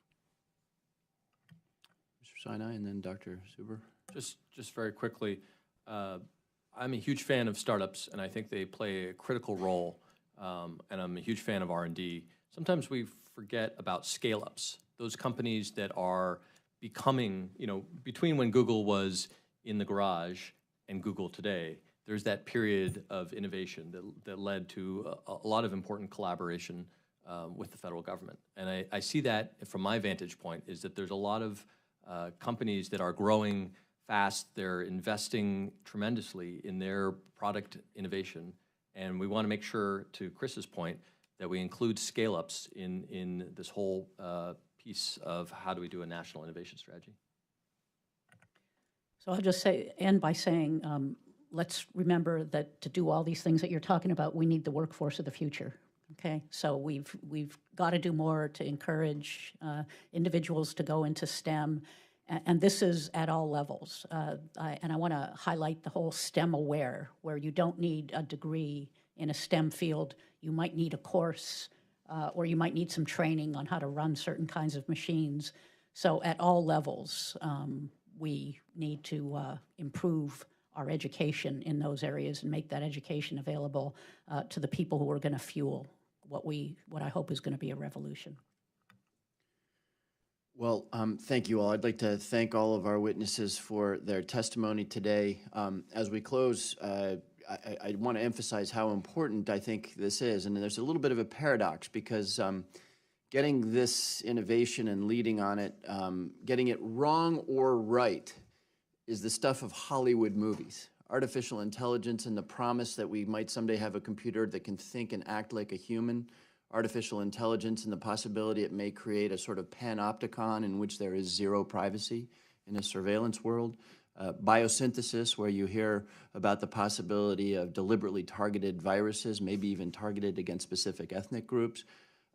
Mr. Sinai and then Dr. Zuber. Just very quickly, I'm a huge fan of startups, and I think they play a critical role. And I'm a huge fan of R&D. Sometimes we forget about scale-ups, those companies that are becoming, between when Google was in the garage and Google today, there's that period of innovation that led to a lot of important collaboration with the federal government. And I see that from my vantage point is that there's a lot of companies that are growing fast. They're investing tremendously in their product innovation. And we want to make sure, to Chris's point, that we include scale-ups in this whole piece of how do we do a national innovation strategy. So I'll just end by saying, let's remember that to do all these things that you're talking about, we need the workforce of the future. Okay, so we've got to do more to encourage individuals to go into STEM, and this is at all levels. And I want to highlight the whole STEM aware, where you don't need a degree in a STEM field. You might need a course, or you might need some training on how to run certain kinds of machines. So at all levels, we need to improve our education in those areas and make that education available to the people who are going to fuel what I hope is going to be a revolution. Well, thank you all. I'd like to thank all of our witnesses for their testimony today. As we close, I want to emphasize how important I think this is. And there's a little bit of a paradox because getting this innovation and leading on it, getting it wrong or right is the stuff of Hollywood movies. Artificial intelligence and the promise that we might someday have a computer that can think and act like a human. Artificial intelligence and the possibility it may create a sort of panopticon in which there is zero privacy in a surveillance world. Biosynthesis, where you hear about the possibility of deliberately targeted viruses, maybe even targeted against specific ethnic groups,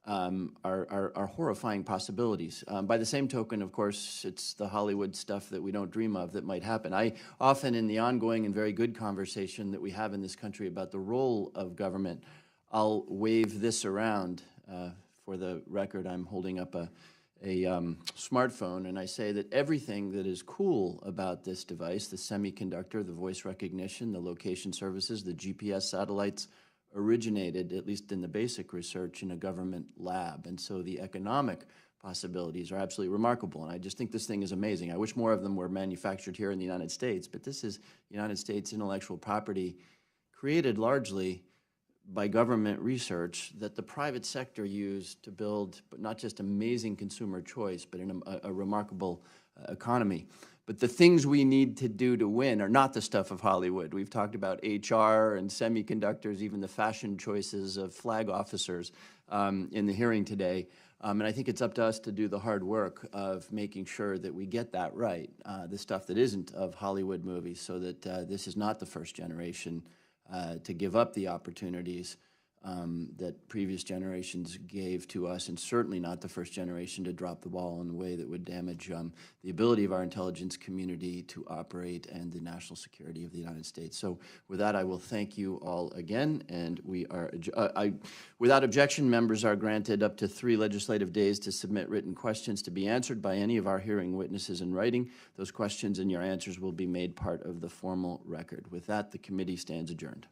are horrifying possibilities. By the same token, of course, it's the Hollywood stuff that we don't dream of that might happen. I often, in the ongoing and very good conversation that we have in this country about the role of government, I'll wave this around. For the record, I'm holding up a smartphone, and I say that everything that is cool about this device, the semiconductor, the voice recognition, the location services, the GPS satellites, originated, at least in the basic research, in a government lab. And so the economic possibilities are absolutely remarkable. And I just think this thing is amazing. I wish more of them were manufactured here in the United States, but this is United States intellectual property created largely by government research that the private sector used to build, but not just amazing consumer choice, but in a remarkable economy. But the things we need to do to win are not the stuff of Hollywood. We've talked about HR and semiconductors, even the fashion choices of flag officers in the hearing today. And I think it's up to us to do the hard work of making sure that we get that right, the stuff that isn't of Hollywood movies, so that this is not the first generation to give up the opportunities that previous generations gave to us, and certainly not the first generation to drop the ball in a way that would damage the ability of our intelligence community to operate and the national security of the United States. So with that, I will thank you all again, and we are, without objection, members are granted up to 3 legislative days to submit written questions to be answered by any of our hearing witnesses in writing. Those questions and your answers will be made part of the formal record. With that, the committee stands adjourned.